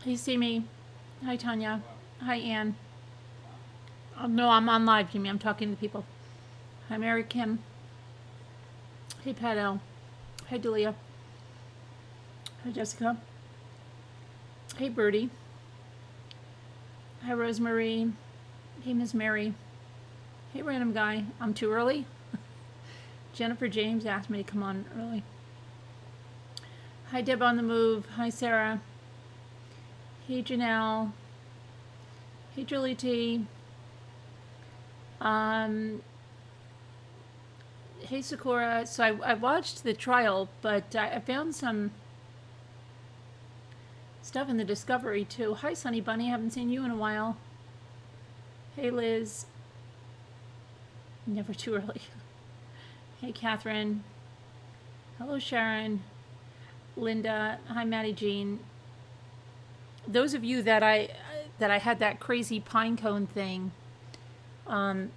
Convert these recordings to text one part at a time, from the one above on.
Hey, Simi. Hi, Tanya. Hi, Ann. Oh, no, I'm on live, Jimmy. I'm talking to people. Hi, Mary Kim. Hey, Pat L. Hi, Delia. Hi, Jessica. Hey, Birdie. Hi, Rosemary. Hey, Miss Mary. Hey, random guy. I'm too early. Jennifer James asked me to come on early. Hi, Deb on the move. Hi, Sarah. Hey, Janelle. Hey, Julie T. Um, hey, Sakura. So I watched the trial, but I found some stuff in the Discovery too. Hi, Sunny Bunny. Haven't seen you in a while. Hey, Liz. Never too early. Hey, Catherine. Hello, Sharon. Linda. Hi, Maddie Jean. Those of you that I had that crazy pine cone thing. Um,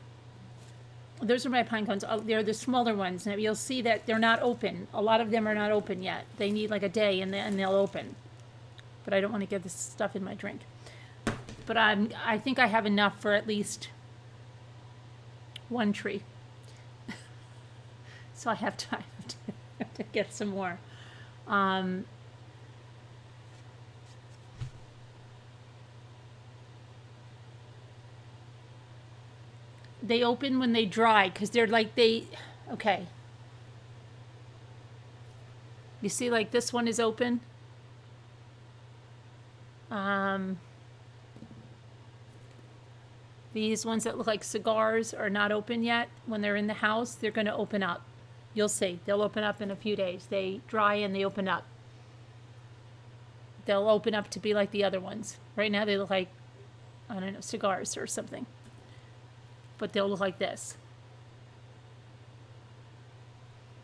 those are my pine cones. They're the smaller ones. Now you'll see that they're not open. A lot of them are not open yet. They need like a day and they'll open. But I don't want to get this stuff in my drink. But I think I have enough for at least one tree. So I have time to get some more. Um, they open when they dry because they're like okay. You see, like this one is open. Um, these ones that look like cigars are not open yet. When they're in the house, they're going to open up. You'll see. They'll open up in a few days. They dry and they open up. They'll open up to be like the other ones. Right now they look like, I don't know, cigars or something. But they'll look like this.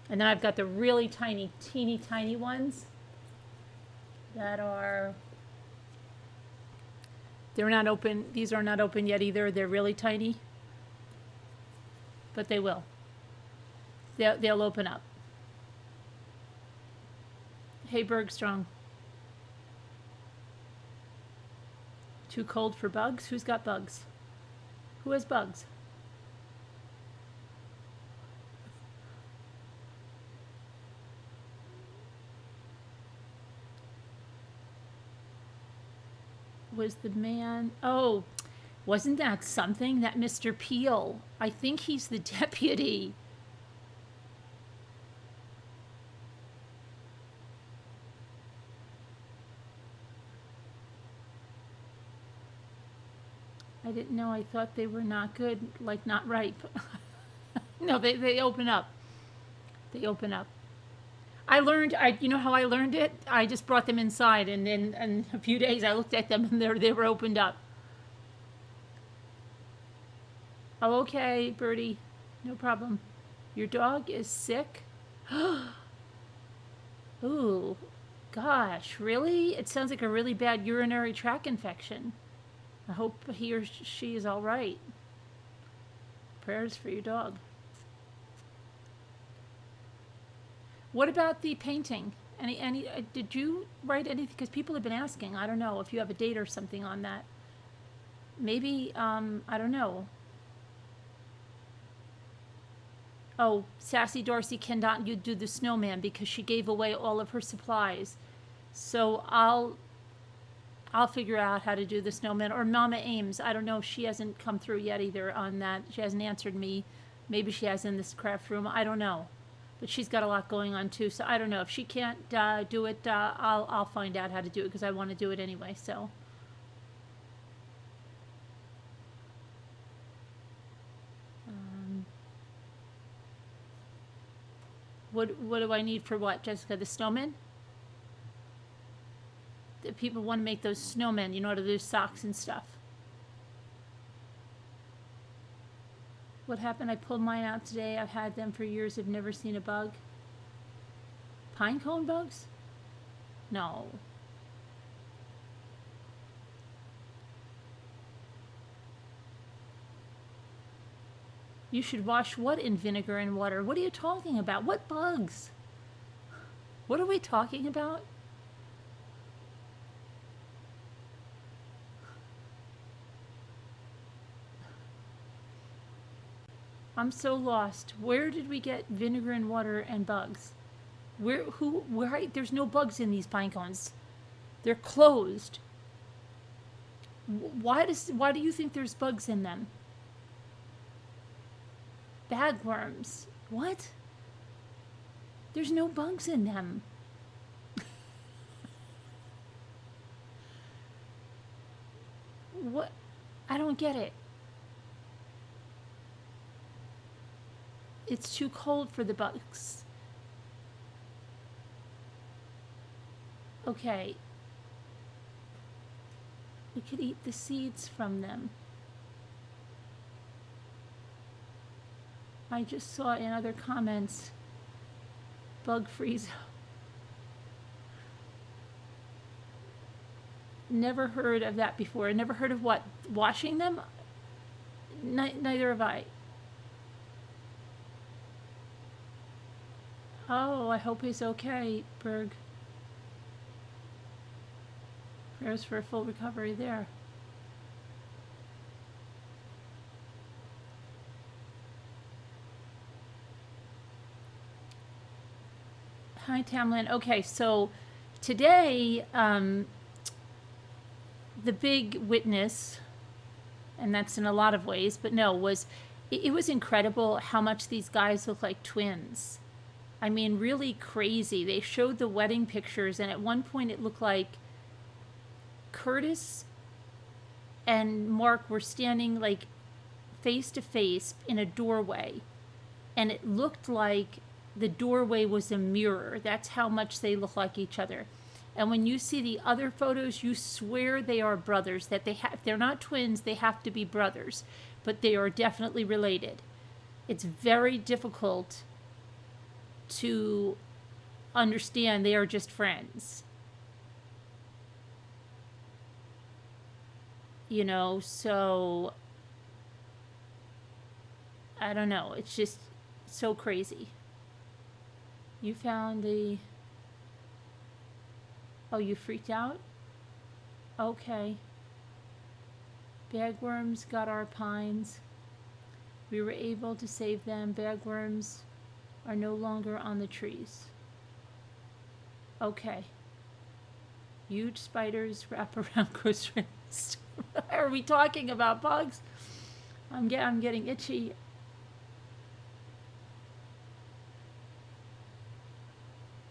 And then I've got the really tiny, teeny tiny ones that are, they're not open. These are not open yet either. They're really tiny. But they will. They'll open up. Hey, Bergstrong. Too cold for bugs? Who's got bugs? Who has bugs? Was the man. Oh, wasn't that something? That Mr. Peel. I think he's the deputy. I didn't know. I thought they were not good, like not ripe. No, they open up. They open up. I learned. You know how I learned it? I just brought them inside, and then in a few days I looked at them, and they were opened up. Oh, okay, Birdie, no problem. Your dog is sick. Ooh, gosh, really? It sounds like a really bad urinary tract infection. I hope he or she is all right. Prayers for your dog. What about the painting? Did you write anything? Because people have been asking. I don't know if you have a date or something on that. Maybe, I don't know. Oh, Sassy Dorsey cannot you do the snowman because she gave away all of her supplies. So I'll figure out how to do the snowman. Or Mama Ames. I don't know if she hasn't come through yet either on that. She hasn't answered me. Maybe she has in this craft room. I don't know. But she's got a lot going on too. So I don't know if she can't do it. I'll find out how to do it because I want to do it anyway. So um, what do I need for what, Jessica? The snowman? The people want to make those snowmen. You know, to do socks and stuff. What happened? I pulled mine out today. I've had them for years. I've never seen a bug. Pine cone bugs? No. You should wash what in vinegar and water? What are you talking about? What bugs? What are we talking about? I'm so lost. Where did we get vinegar and water and bugs? Where, there's no bugs in these pine cones. They're closed. Why do you think there's bugs in them? Bagworms. What? There's no bugs in them. What? I don't get it. It's too cold for the bugs. Okay. We could eat the seeds from them. I just saw in other comments, bug freeze. Never heard of that before. Never heard of what? Washing them? Neither have I. Oh, I hope he's okay, Berg. Prayers for a full recovery there. Hi, Tamlin. Okay, so today, the big witness, and that's in a lot of ways, but no, it was incredible how much these guys look like twins. I mean, really crazy. They showed the wedding pictures, and at one point it looked like Curtis and Mark were standing like face to face in a doorway, and it looked like the doorway was a mirror. That's how much they look like each other. And when you see the other photos, you swear they are brothers, that they're not twins, they have to be brothers, but they are definitely related. It's very difficult to understand they are just friends. You know, so I don't know. It's just so crazy. You found the... Oh, you freaked out? Okay. Bagworms got our pines. We were able to save them. Bagworms are no longer on the trees. Okay. Huge spiders wrap around gross rings. Are we talking about bugs? I'm getting itchy.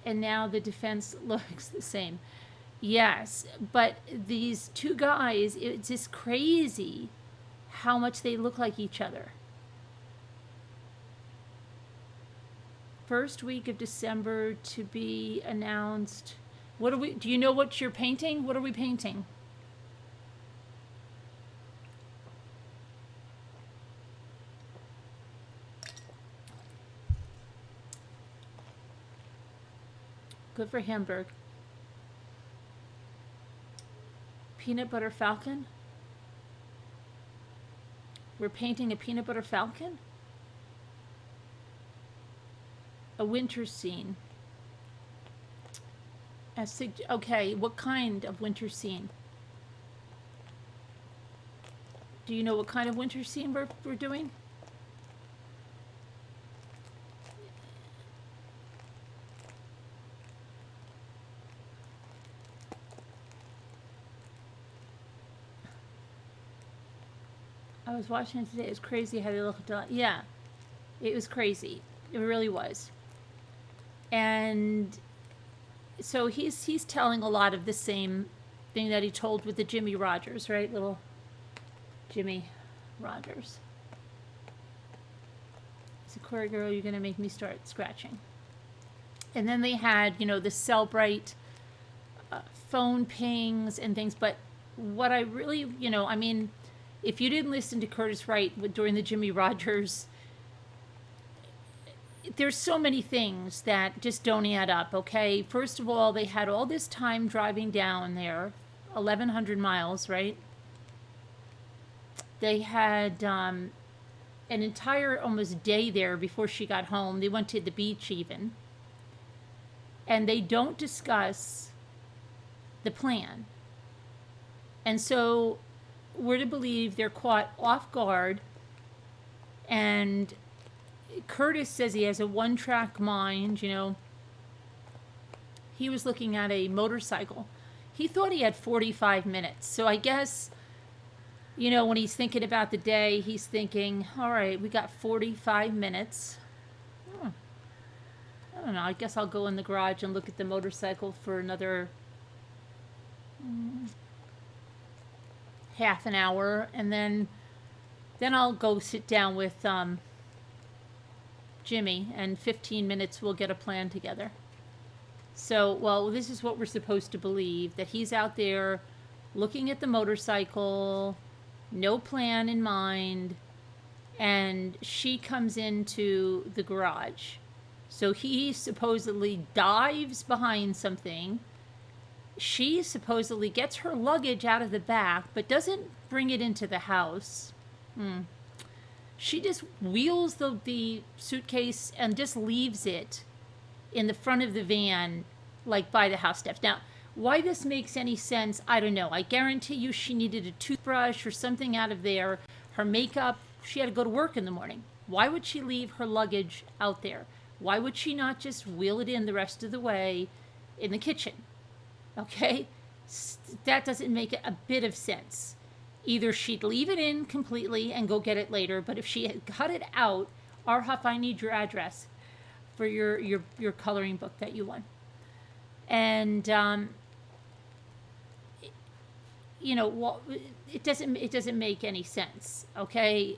And now the defense looks the same. Yes, but these two guys, it's just crazy how much they look like each other. First week of December to be announced. Do you know what you're painting? What are we painting? Good for Hamburg. Peanut butter falcon? We're painting a peanut butter falcon? A winter scene. Okay, what kind of winter scene? Do you know what kind of winter scene we're doing? I was watching it today. It was crazy how they look at yeah, it was crazy. It really was. And so he's telling a lot of the same thing that he told with the Jimmy Rogers, right? Little Jimmy Rogers. Sakura girl, you're gonna make me start scratching. And then they had, the Cellbrite phone pings and things. But what I really, I mean, if you didn't listen to Curtis Wright during the Jimmy Rogers, there's so many things that just don't add up, okay? First of all, they had all this time driving down there, 1,100 miles, right? They had an entire almost day there before she got home. They went to the beach even. And they don't discuss the plan. And so we're to believe they're caught off guard, and Curtis says he has a one-track mind, He was looking at a motorcycle. He thought he had 45 minutes. So I guess, when he's thinking about the day, he's thinking, all right, we got 45 minutes. Hmm. I don't know. I guess I'll go in the garage and look at the motorcycle for another half an hour. And then I'll go sit down with Jimmy, and 15 minutes we'll get a plan together. So, well, this is what we're supposed to believe, that he's out there looking at the motorcycle, no plan in mind, and she comes into the garage. So he supposedly dives behind something. She supposedly gets her luggage out of the back, but doesn't bring it into the house. She just wheels the suitcase and just leaves it in the front of the van, like by the house steps. Now, why this makes any sense, I don't know. I guarantee you she needed a toothbrush or something out of there. Her makeup, she had to go to work in the morning. Why would she leave her luggage out there? Why would she not just wheel it in the rest of the way in the kitchen? Okay? That doesn't make a bit of sense. Either she'd leave it in completely and go get it later, but if she had cut it out, Arhuff, I need your address for your coloring book that you won. And it doesn't make any sense, okay?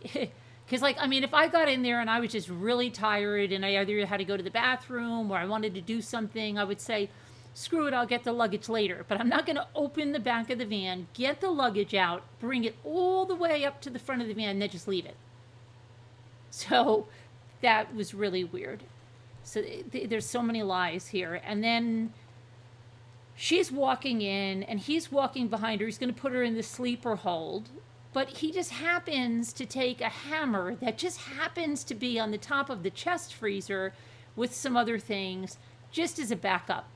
Because if I got in there and I was just really tired and I either had to go to the bathroom or I wanted to do something, I would say, screw it, I'll get the luggage later. But I'm not going to open the back of the van, get the luggage out, bring it all the way up to the front of the van, and then just leave it. So that was really weird. So there's so many lies here. And then she's walking in, and he's walking behind her. He's going to put her in the sleeper hold. But he just happens to take a hammer that just happens to be on the top of the chest freezer with some other things, just as a backup.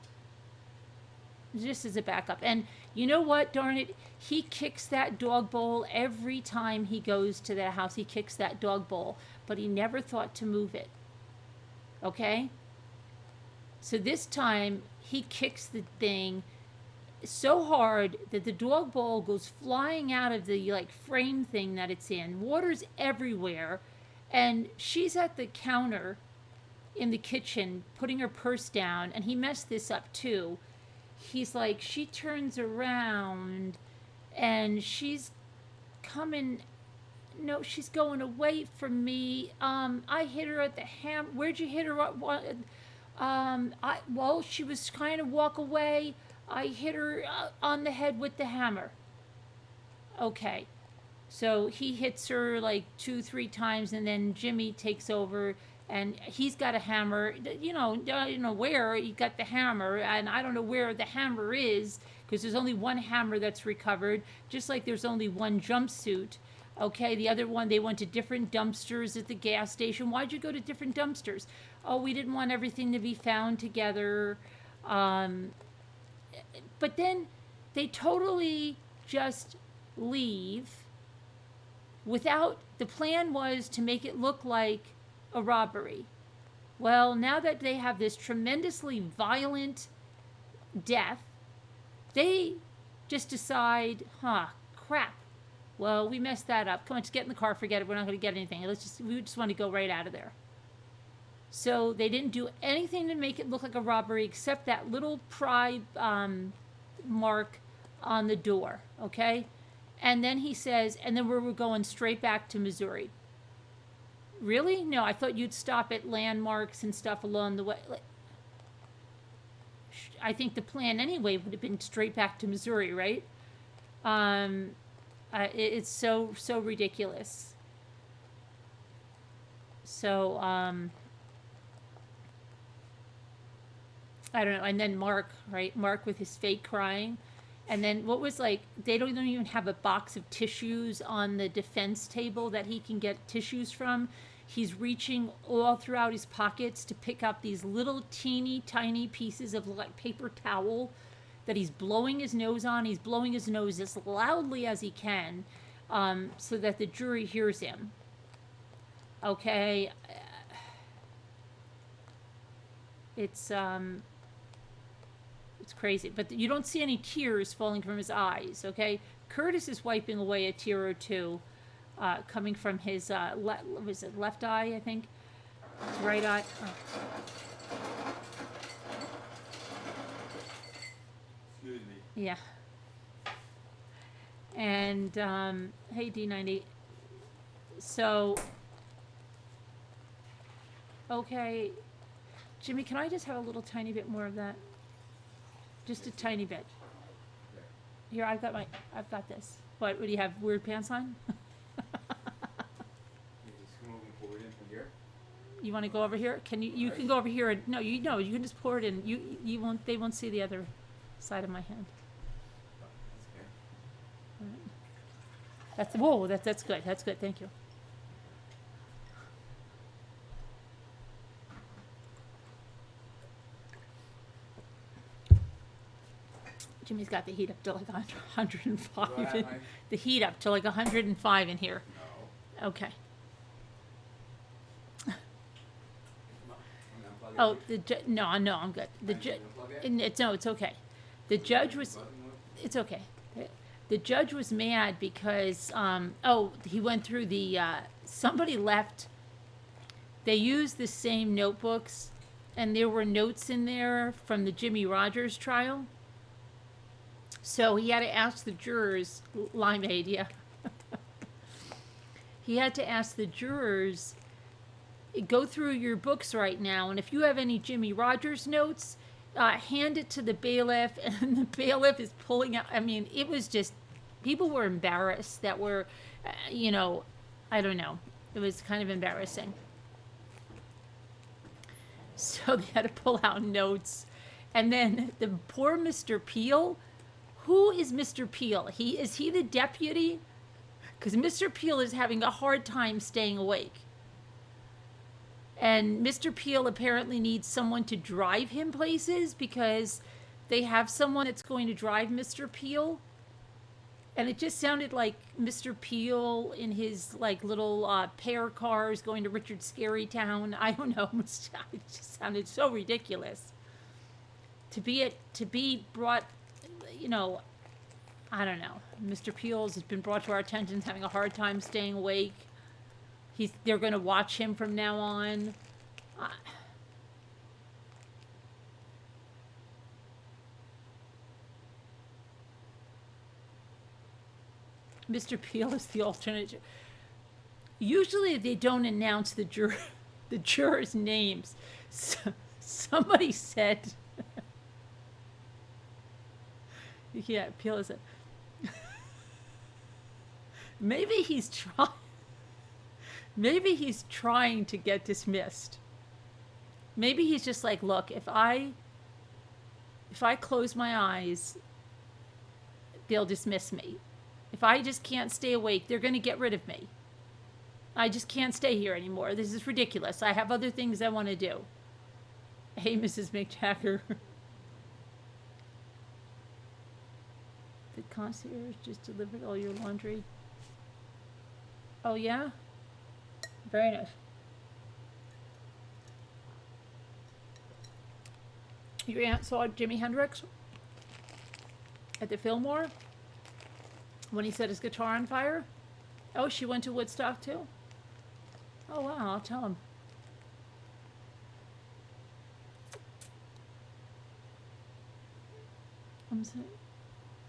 And you know what, darn it? He kicks that dog bowl every time he goes to that house. He kicks that dog bowl, but he never thought to move it. Okay? So this time, he kicks the thing so hard that the dog bowl goes flying out of the frame thing that it's in. Water's everywhere. And she's at the counter in the kitchen putting her purse down, and he messed this up too. He's like, she turns around and she's coming, no, she's going away from me. I hit her at the ham. Where'd you hit her? Well, she was trying to walk away. I hit her on the head with the hammer. Okay. So he hits her 2-3 times, and then Jimmy takes over. And he's got a hammer, I don't know where he got the hammer, and I don't know where the hammer is, because there's only one hammer that's recovered, just like there's only one jumpsuit. Okay, the other one, they went to different dumpsters at the gas station. Why'd you go to different dumpsters? Oh, we didn't want everything to be found together. But then they totally just leave without, the plan was to make it look like a robbery. Well, now that they have this tremendously violent death, they just decide, crap. Well, we messed that up. Come on, just get in the car, forget it. We're not going to get anything. We just want to go right out of there. So they didn't do anything to make it look like a robbery except that little pry mark on the door, okay? And then he says, and then we're going straight back to Missouri. Really? No, I thought you'd stop at landmarks and stuff along the way. I think the plan anyway would have been straight back to Missouri, right? It's so ridiculous. So, I don't know. And then Mark, right? Mark with his fake crying. And then what was they don't even have a box of tissues on the defense table that he can get tissues from. He's reaching all throughout his pockets to pick up these little teeny tiny pieces of paper towel that he's blowing his nose on. He's blowing his nose as loudly as he can so that the jury hears him. Okay. It's it's crazy. But you don't see any tears falling from his eyes. Okay, Curtis is wiping away a tear or two, coming from his was it left eye? I think his right eye. Oh. Excuse me. Yeah. And hey D90. So okay, Jimmy, can I just have a little tiny bit more of that? Just a tiny bit. Here, I've got this. What do you have? Weird pants on? You just come over and pour it in from here. You want to go over here? Can you? You can go over here and no, you know, you can just pour it in. You won't. They won't see the other side of my hand. Oh, That's whoa. That's good. That's good. Thank you. Jimmy's got the heat up to like 105. Go ahead, Mike. The heat up to like 105 in here. No. Okay. Come on. I'm gonna Oh, unplug it. no, I'm good. The Can judge. you unplug it? It's okay. The judge was. Button with- It's okay. The judge was mad because he went through the somebody left. They used the same notebooks, and there were notes in there from the Jimmy Rogers trial. So he had to ask the jurors, limeade, yeah. He had to ask the jurors, go through your books right now, and if you have any Jimmy Rogers notes, hand it to the bailiff, and the bailiff is pulling out. I mean, it was just, people were embarrassed that were, I don't know. It was kind of embarrassing. So they had to pull out notes. And then the poor Mr. Peel, who is Mr. Peel? Is he the deputy? Because Mr. Peel is having a hard time staying awake. And Mr. Peel apparently needs someone to drive him places because they have someone that's going to drive Mr. Peel. And it just sounded like Mr. Peel in his like little pair cars going to Richard Scary Town. I don't know. It just sounded so ridiculous. To be brought, I don't know. Mr. Peel's has been brought to our attention having a hard time staying awake. They're going to watch him from now on. Mr. Peel is the alternate. Usually they don't announce the jurors' names. So, somebody said, yeah, Peel is maybe he's trying. Maybe he's trying to get dismissed. Maybe he's just like, look, if I close my eyes, they'll dismiss me. If I just can't stay awake, they're going to get rid of me. I just can't stay here anymore. This is ridiculous. I have other things I want to do. Hey, Mrs. McTaggart. The concierge just delivered all your laundry. Oh, yeah? Very nice. Your aunt saw Jimi Hendrix at the Fillmore when he set his guitar on fire? Oh, she went to Woodstock too? Oh, wow, I'll tell him.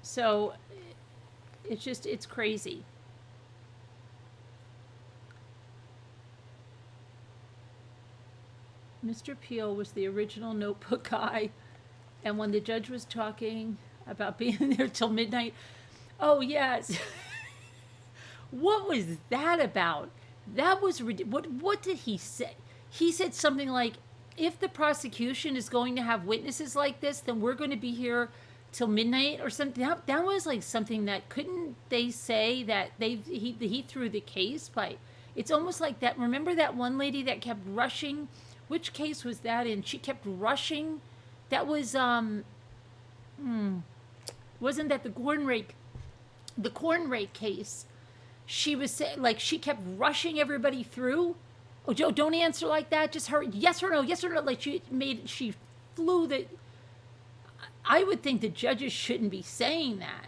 So, it's crazy. Mr. Peel was the original notebook guy, and when the judge was talking about being there till midnight, oh yes, what was that about? That was what did he say? He said something like, if the prosecution is going to have witnesses like this, then we're going to be here till midnight or something. That was like something that, couldn't they say that he threw the case by? It's almost like that. Remember that one lady that kept rushing? Which case was that in? She kept rushing. That was wasn't that the corn rake case? She was like, she kept rushing everybody through. Oh, Joe, don't answer like that. Just hurry. Yes or no. Yes or no. Like she flu that I would think the judges shouldn't be saying that.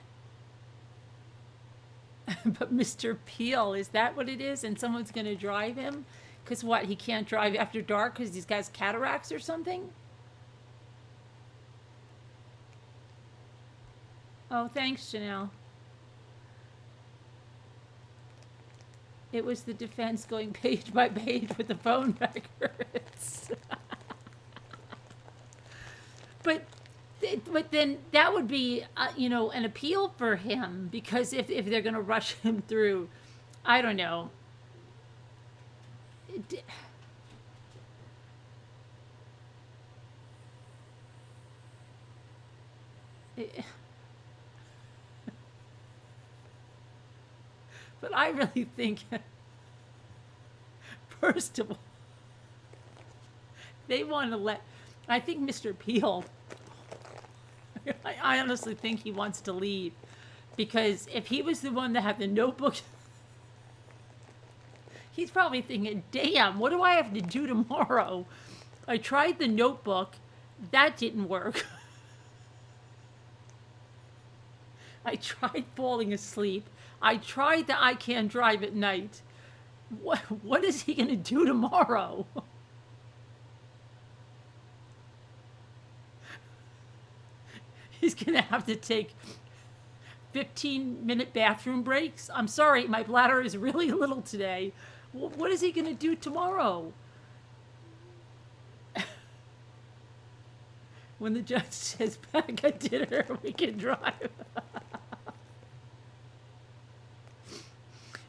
But Mr. Peel, is that what it is? And someone's going to drive him? Because what, he can't drive after dark because he's got cataracts or something? Oh, thanks, Janelle. It was the defense going page by page with the phone records. But then that would be, an appeal for him, because if they're going to rush him through, I don't know. But I really think, first of all, they want to I think Mr. Peel, I honestly think he wants to leave, because if he was the one that had the notebook, he's probably thinking, damn, what do I have to do tomorrow? I tried the notebook, that didn't work. I tried falling asleep. I tried the I can't drive at night. What is he going to do tomorrow? He's going to have to take 15-minute bathroom breaks. I'm sorry, my bladder is really little today. What is he going to do tomorrow? When the judge says back at dinner, we can drive.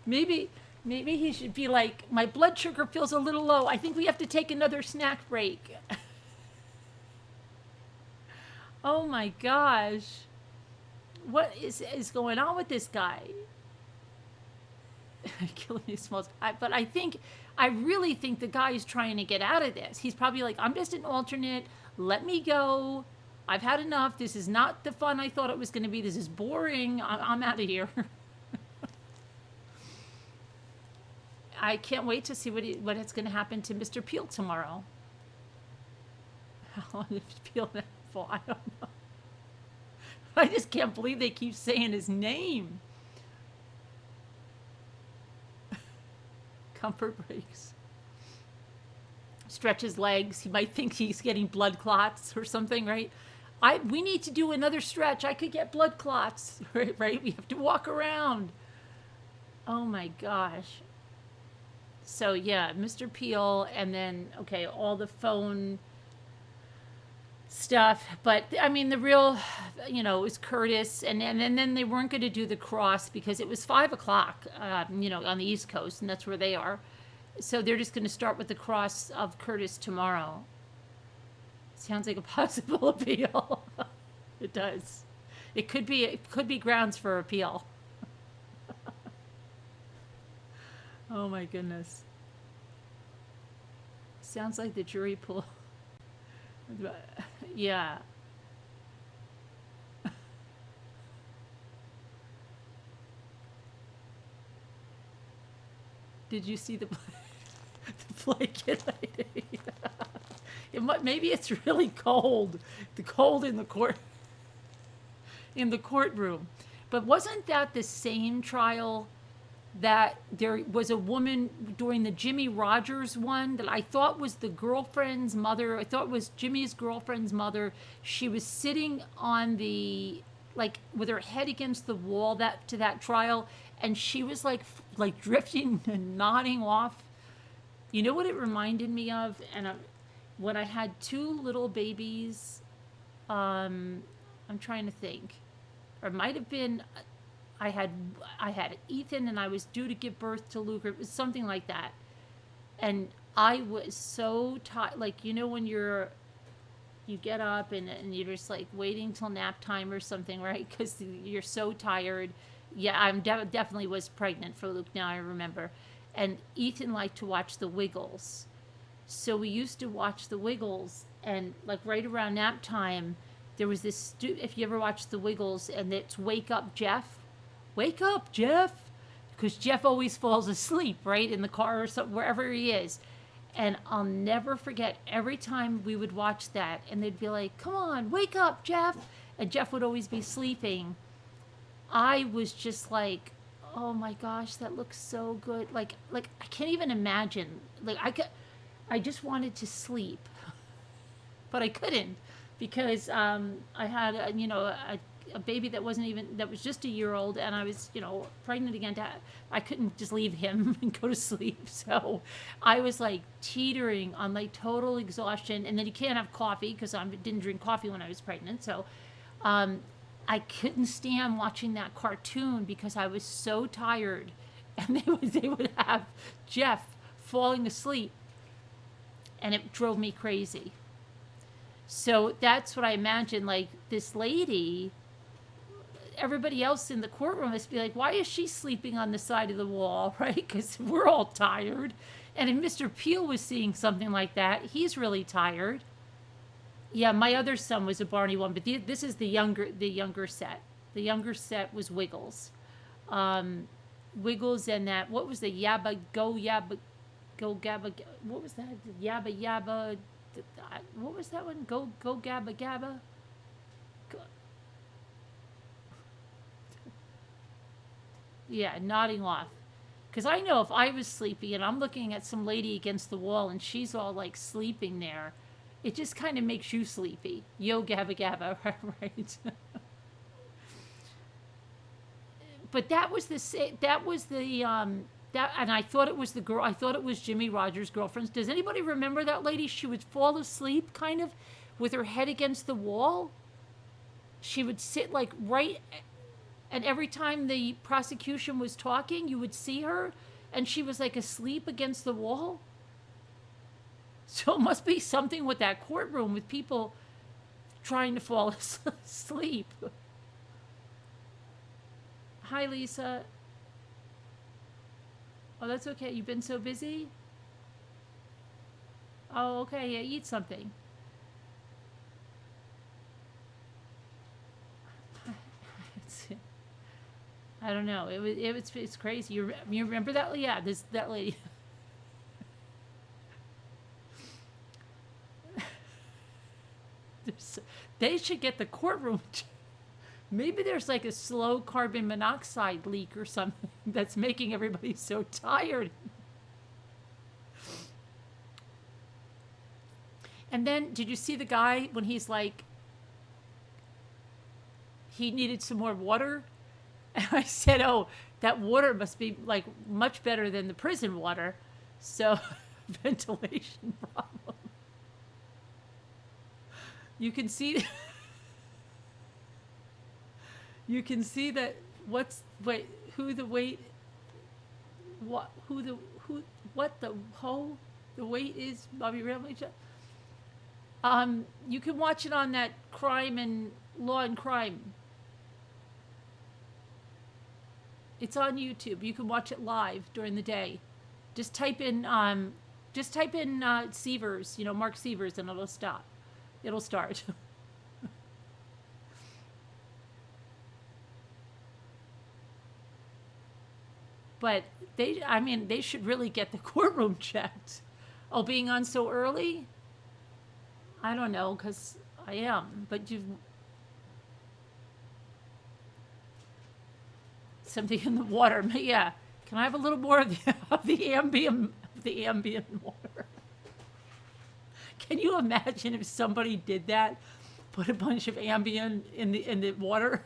Maybe he should be like, my blood sugar feels a little low. I think we have to take another snack break. Oh my gosh. What is going on with this guy? Killing me smells. But I really think the guy is trying to get out of this. He's probably like, I'm just an alternate. Let me go. I've had enough. This is not the fun I thought it was going to be. This is boring. I'm out of here. I can't wait to see what is going to happen to Mr. Peel tomorrow. How long is Peel that for? I don't know. I just can't believe they keep saying his name. Comfort breaks. Stretch his legs. He might think he's getting blood clots or something, right? We need to do another stretch. I could get blood clots, right? We have to walk around. Oh my gosh. So yeah, Mr. Peel, and then, okay, all the phone stuff. But I mean, the real, it was Curtis, and then they weren't going to do the cross because it was 5:00, on the East Coast, and that's where they are. So they're just going to start with the cross of Curtis tomorrow. Sounds like a possible appeal. It does. It could be grounds for appeal. Oh my goodness. Sounds like the jury pool. Yeah. Did you see the blanket lady? Maybe it's really cold. The cold in the courtroom. But wasn't that the same trial that there was a woman during the Jimmy Rogers one that I thought was the girlfriend's mother? I thought it was Jimmy's girlfriend's mother. She was sitting on with her head against the wall to that trial, and she was like drifting and nodding off. You know what it reminded me of? And when I had two little babies, I'm trying to think, or it might have been. I had Ethan, and I was due to give birth to Luke. It was something like that. And I was so tired. When you get up and you're just waiting till nap time or something, right? Because you're so tired. Yeah, I'm definitely was pregnant for Luke now, I remember. And Ethan liked to watch The Wiggles. So we used to watch The Wiggles, and right around nap time, there was this, if you ever watched The Wiggles, and it's Wake Up Jeff. Wake up, Jeff. Because Jeff always falls asleep, right? In the car or something, wherever he is. And I'll never forget every time we would watch that, and they'd be like, "Come on, wake up, Jeff!" And Jeff would always be sleeping. I was just like, "Oh my gosh, that looks so good!" Like I can't even imagine. I just wanted to sleep, but I couldn't because I had a baby that wasn't even that was just a year old, and I was pregnant again. I couldn't just leave him and go to sleep, so I was like teetering on like total exhaustion. And then you can't have coffee because I didn't drink coffee when I was pregnant, so um, I couldn't stand watching that cartoon because I was so tired, and they would have Jeff falling asleep, and it drove me crazy. So that's what I imagine. Like this lady, everybody else in the courtroom must be like, why is she sleeping on the side of the wall, right? Because we're all tired. And if Mr. Peel was seeing something like that, he's really tired. Yeah, my other son was a Barney one, but this is the younger set. The younger set was Wiggles. Wiggles and that, what was the Yabba Go Gabba, what was that? Yabba Yabba, what was that one? Go Gabba Gabba? Go, yeah, nodding off. Because I know if I was sleepy and I'm looking at some lady against the wall and she's all like sleeping there, it just kind of makes you sleepy. Yo Gabba Gabba, right? But that, and I thought it was the girl. I thought it was Jimmy Rogers' girlfriend. Does anybody remember that lady? She would fall asleep, kind of, with her head against the wall. She would sit like right, and every time the prosecution was talking, you would see her, and she was like asleep against the wall. So it must be something with that courtroom with people trying to fall asleep. Hi, Lisa. Oh, that's okay. You've been so busy? Oh, okay. Yeah, eat something. I don't know. It's crazy. You remember that? Yeah, that lady. They should get the courtroom. Maybe there's like a slow carbon monoxide leak or something that's making everybody so tired. And then, did you see the guy when he's like, he needed some more water? And I said, oh, that water must be like much better than the prison water. So, ventilation problem. You can see, you can see that who the weight, what, what the weight is, Bobby Ramley. You can watch it on that crime and law and crime. It's on YouTube. You can watch it live during the day. Just type in Sievers, Mark Sievers, and it'll stop. It'll start. But they should really get the courtroom checked. Oh, being on so early? I don't know, because I am. But something in the water. Yeah. Can I have a little more of the ambient water? Can you imagine if somebody did that? Put a bunch of Ambien in the water?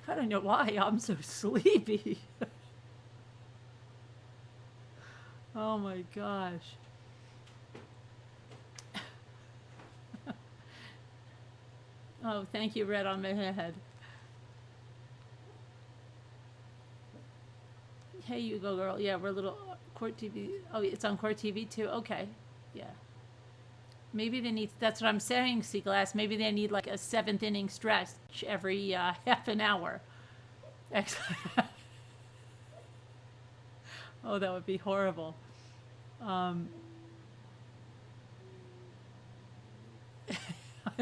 I don't know why I'm so sleepy. Oh my gosh. Oh, thank you, Red on my head. Hey, you go, girl. Yeah, we're a little Court TV. Oh, it's on Court TV too. Okay, yeah. Maybe they need. That's what I'm saying, Seaglass. Maybe they need like a seventh inning stretch every half an hour. Excellent. Oh, that would be horrible.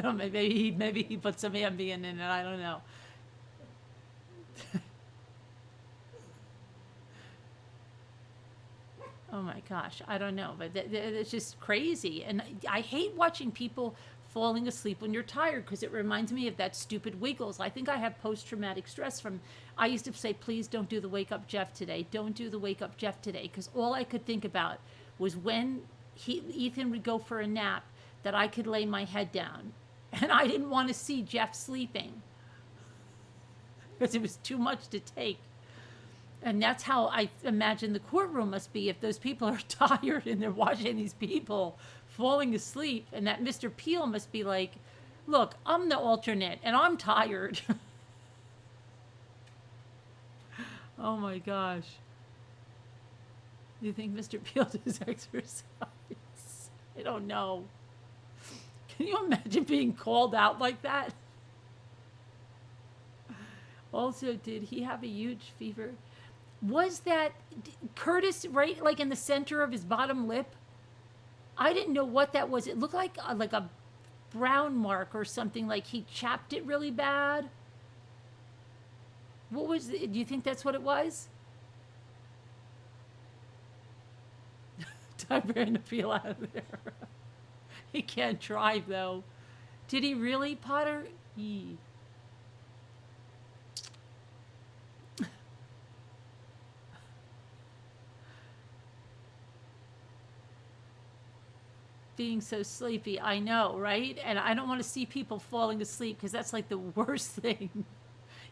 Maybe he put some Ambien in it. I don't know. Oh my gosh, I don't know, but it's just crazy. And I hate watching people falling asleep when you're tired because it reminds me of that stupid Wiggles. I think I have post traumatic stress from. I used to say, please don't do the wake up Jeff today. Don't do the wake up Jeff today, because all I could think about was when Ethan would go for a nap that I could lay my head down, and I didn't want to see Jeff sleeping because it was too much to take. And that's how I imagine the courtroom must be if those people are tired and they're watching these people falling asleep. And that Mr. Peel must be like, look, I'm the alternate and I'm tired. Oh my gosh. Do you think Mr. Peel does exercise? I don't know. Can you imagine being called out like that? Also, did he have a huge fever? Was that Curtis right like in the center of his bottom lip? I didn't know what that was. It looked like a brown mark or something, like he chapped it really bad. What was it? Do you think that's what it was? Time for him to peel out of there. He can't drive though. Did he really, Potter? Yee. Being so sleepy, I know, right? And I don't want to see people falling asleep because that's like the worst thing.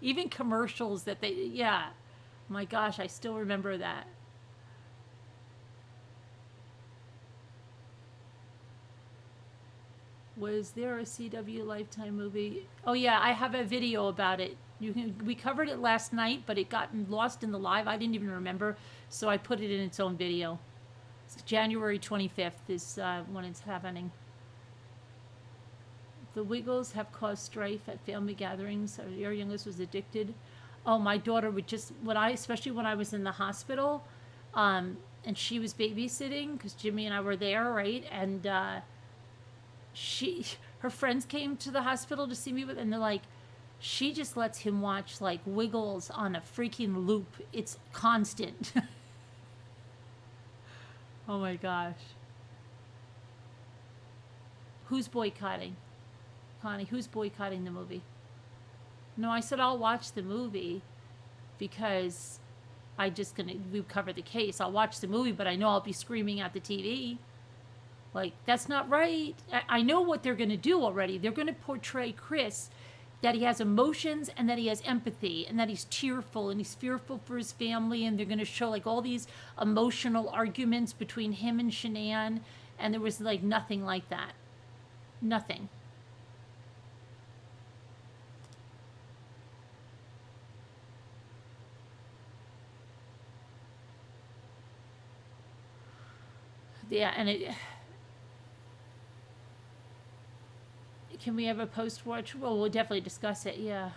Even commercials that yeah. My gosh, I still remember that. Was there a CW Lifetime movie? Oh yeah, I have a video about it. We covered it last night, but it got lost in the live. I didn't even remember, so I put it in its own video. It's January 25th is when it's happening. The Wiggles have caused strife at family gatherings. Your youngest was addicted. Oh, my daughter would just especially when I was in the hospital, and she was babysitting because Jimmy and I were there, right? And her friends came to the hospital to see me and they're like, she just lets him watch like Wiggles on a freaking loop. It's constant. Oh my gosh. Who's boycotting? Connie, who's boycotting the movie? No, I said I'll watch the movie because we cover the case. I'll watch the movie, but I know I'll be screaming at the TV. Like, that's not right. I know what they're going to do already. They're going to portray Chris that he has emotions and that he has empathy and that he's tearful and he's fearful for his family, and they're going to show like all these emotional arguments between him and Shanann, and there was like nothing like that. Nothing. Yeah, and can we have a post-watch? Well, we'll definitely discuss it, yeah.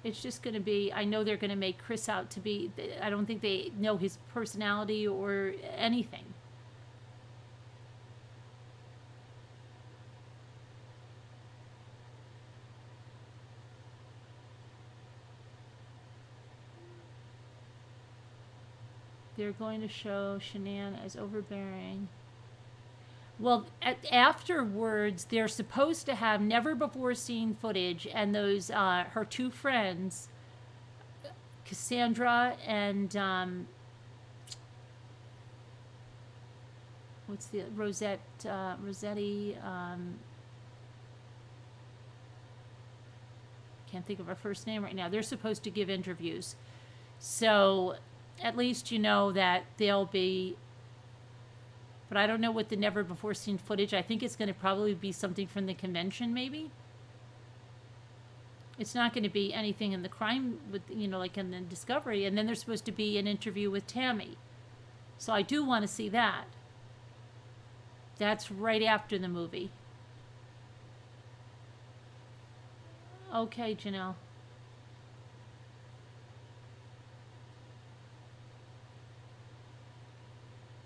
It's just going to be, I know they're going to make Chris out to be, I don't think they know his personality or anything. They're going to show Shanann as overbearing. Well, afterwards, they're supposed to have never before seen footage, and those her two friends, Cassandra and what's the Rossetti? Can't think of her first name right now. They're supposed to give interviews, so at least you know that they'll be. But I don't know what the never before seen footage. I think it's going to probably be something from the convention, maybe. It's not going to be anything in the crime with, like in the Discovery. And then there's supposed to be an interview with Tammy. So I do want to see that. That's right after the movie. Okay, Janelle.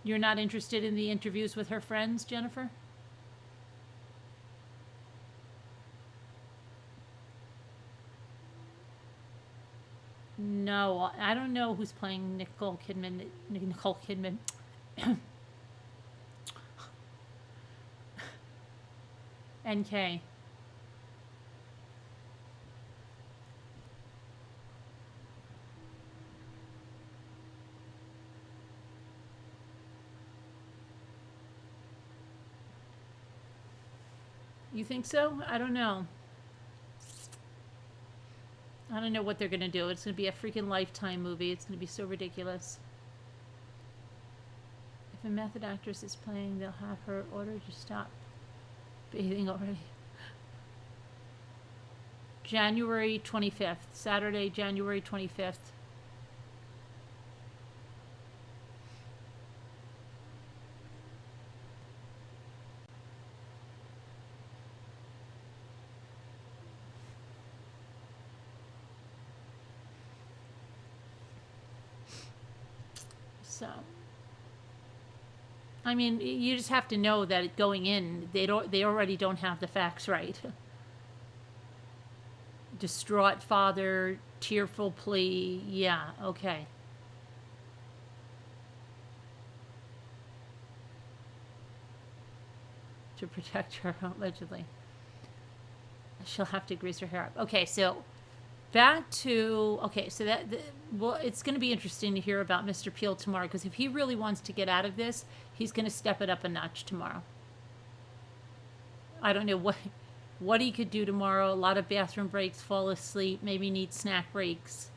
You're not interested in the interviews with her friends, Jennifer? No, I don't know who's playing Nicole Kidman. Nicole Kidman. NK. You think so? I don't know. I don't know what they're gonna do. It's gonna be a freaking Lifetime movie. It's gonna be so ridiculous. If a method actress is playing, they'll have her order to stop bathing already. January 25th. Saturday, January 25th. So, I mean, you just have to know that going in, they already don't have the facts right. Distraught father, tearful plea. Yeah, okay. To protect her, allegedly. She'll have to grease her hair up. Okay, so back to so well, it's going to be interesting to hear about Mr. Peel tomorrow, because if he really wants to get out of this, he's going to step it up a notch tomorrow. I don't know what he could do tomorrow. A lot of bathroom breaks, fall asleep, maybe need snack breaks.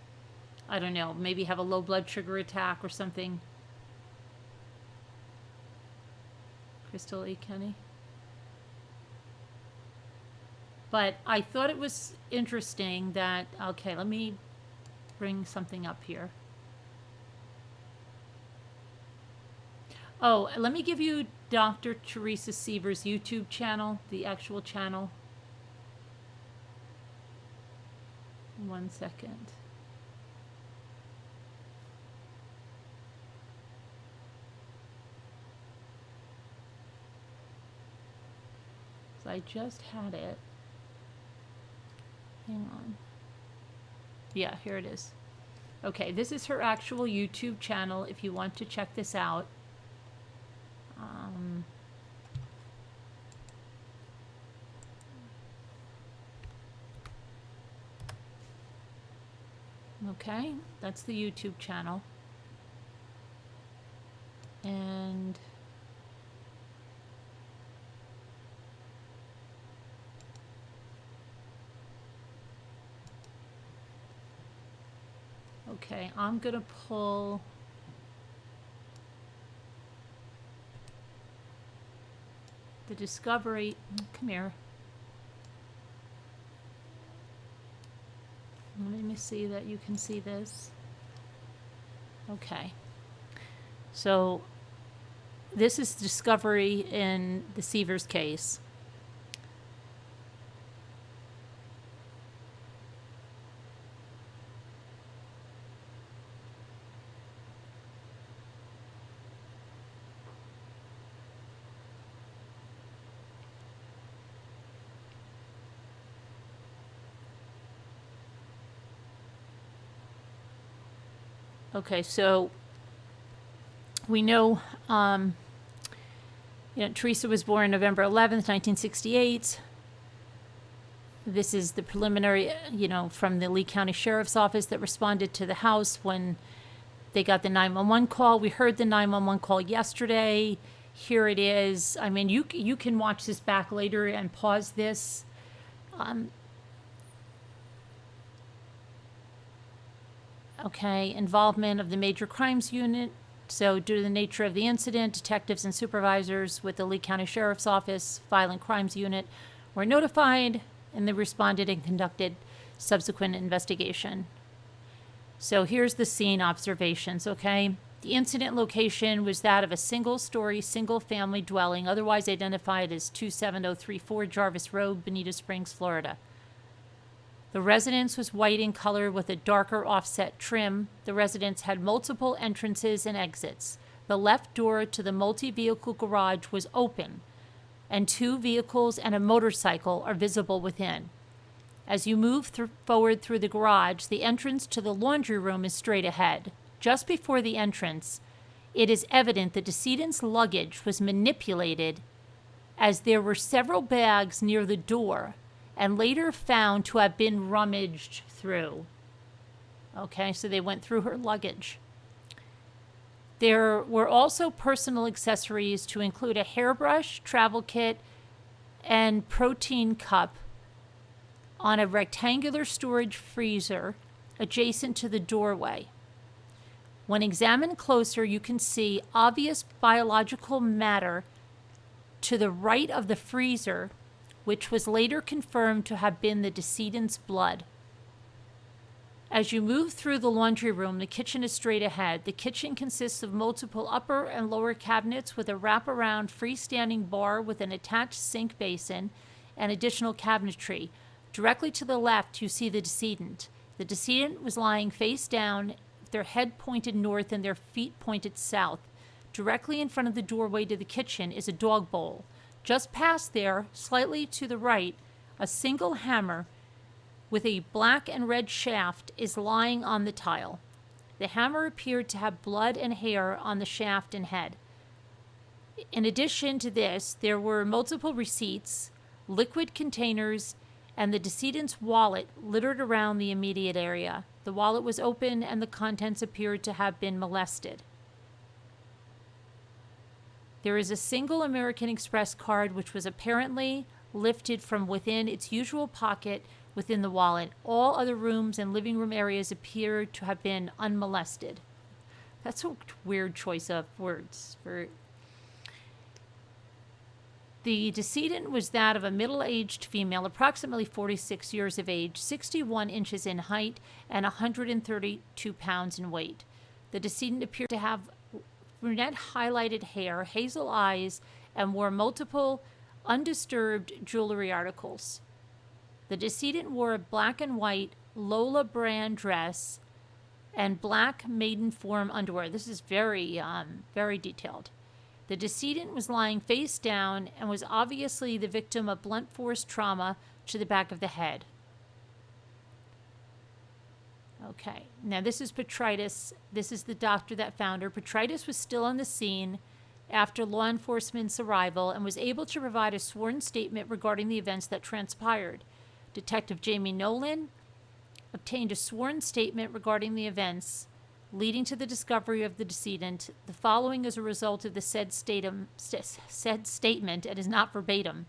I don't know, maybe have a low blood sugar attack or something. Crystal E. Kenny. But I thought it was interesting that, okay, let me bring something up here. Oh, let me give you Dr. Teresa Sievers' YouTube channel, the actual channel. 1 second. So I just had it. Hang on. Yeah, here it is. Okay, this is her actual YouTube channel if you want to check this out. Okay, that's the YouTube channel. And okay, I'm gonna pull the Discovery. Come here. Let me see that you can see this. Okay. So this is Discovery in the Sievers case. Okay, so we know, Teresa was born November 11th, 1968. This is the preliminary, from the Lee County Sheriff's Office that responded to the house when they got the 911 call. We heard the 911 call yesterday. Here it is. I mean, you can watch this back later and pause this. Okay, involvement of the Major Crimes Unit. So due to the nature of the incident, detectives and supervisors with the Lee County Sheriff's Office Violent Crimes Unit were notified, and they responded and conducted subsequent investigation. So here's the scene observations, okay? The incident location was that of a single-story, single-family dwelling, otherwise identified as 27034 Jarvis Road, Bonita Springs, Florida. The residence was white in color with a darker offset trim. The residence had multiple entrances and exits. The left door to the multi-vehicle garage was open, and 2 vehicles and a motorcycle are visible within. As you move forward through the garage, the entrance to the laundry room is straight ahead. Just before the entrance, it is evident the decedent's luggage was manipulated, as there were several bags near the door and later found to have been rummaged through. Okay, so they went through her luggage. There were also personal accessories to include a hairbrush, travel kit, and protein cup on a rectangular storage freezer adjacent to the doorway. When examined closer, you can see obvious biological matter to the right of the freezer, which was later confirmed to have been the decedent's blood. As you move through the laundry room, the kitchen is straight ahead. The kitchen consists of multiple upper and lower cabinets with a wraparound freestanding bar with an attached sink basin and additional cabinetry. Directly to the left, you see the decedent. The decedent was lying face down, their head pointed north and their feet pointed south. Directly in front of the doorway to the kitchen is a dog bowl. Just past there, slightly to the right, a single hammer with a black and red shaft is lying on the tile. The hammer appeared to have blood and hair on the shaft and head. In addition to this, there were multiple receipts, liquid containers, and the decedent's wallet littered around the immediate area. The wallet was open and the contents appeared to have been molested. There is a single American Express card which was apparently lifted from within its usual pocket within the wallet. All other rooms and living room areas appear to have been unmolested. That's a weird choice of words. The decedent was that of a middle-aged female, approximately 46 years of age, 61 inches in height, and 132 pounds in weight. The decedent appeared to have brunette highlighted hair, hazel eyes, and wore multiple undisturbed jewelry articles. The decedent wore a black and white Lola brand dress and black maiden form underwear. This is very detailed. The decedent was lying face down and was obviously the victim of blunt force trauma to the back of the head. Okay, now this is Petritus. This is the doctor that found her. Petritus was still on the scene after law enforcement's arrival and was able to provide a sworn statement regarding the events that transpired. Detective Jamie Nolan obtained a sworn statement regarding the events leading to the discovery of the decedent. The following is a result of the said statement and is not verbatim.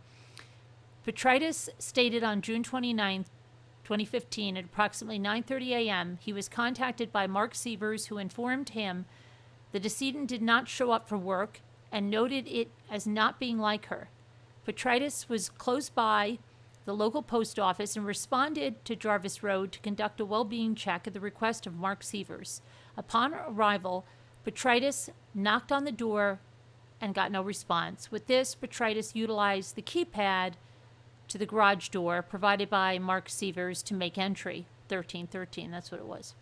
Petritus stated on June 29, 2015, at approximately 9:30 a.m., he was contacted by Mark Sievers, who informed him the decedent did not show up for work and noted it as not being like her. Petritus was close by the local post office and responded to Jarvis Road to conduct a well-being check at the request of Mark Sievers. Upon arrival, Petritus knocked on the door and got no response. With this, Petritus utilized the keypad to the garage door provided by Mark Sievers to make entry. 1313, that's what it was.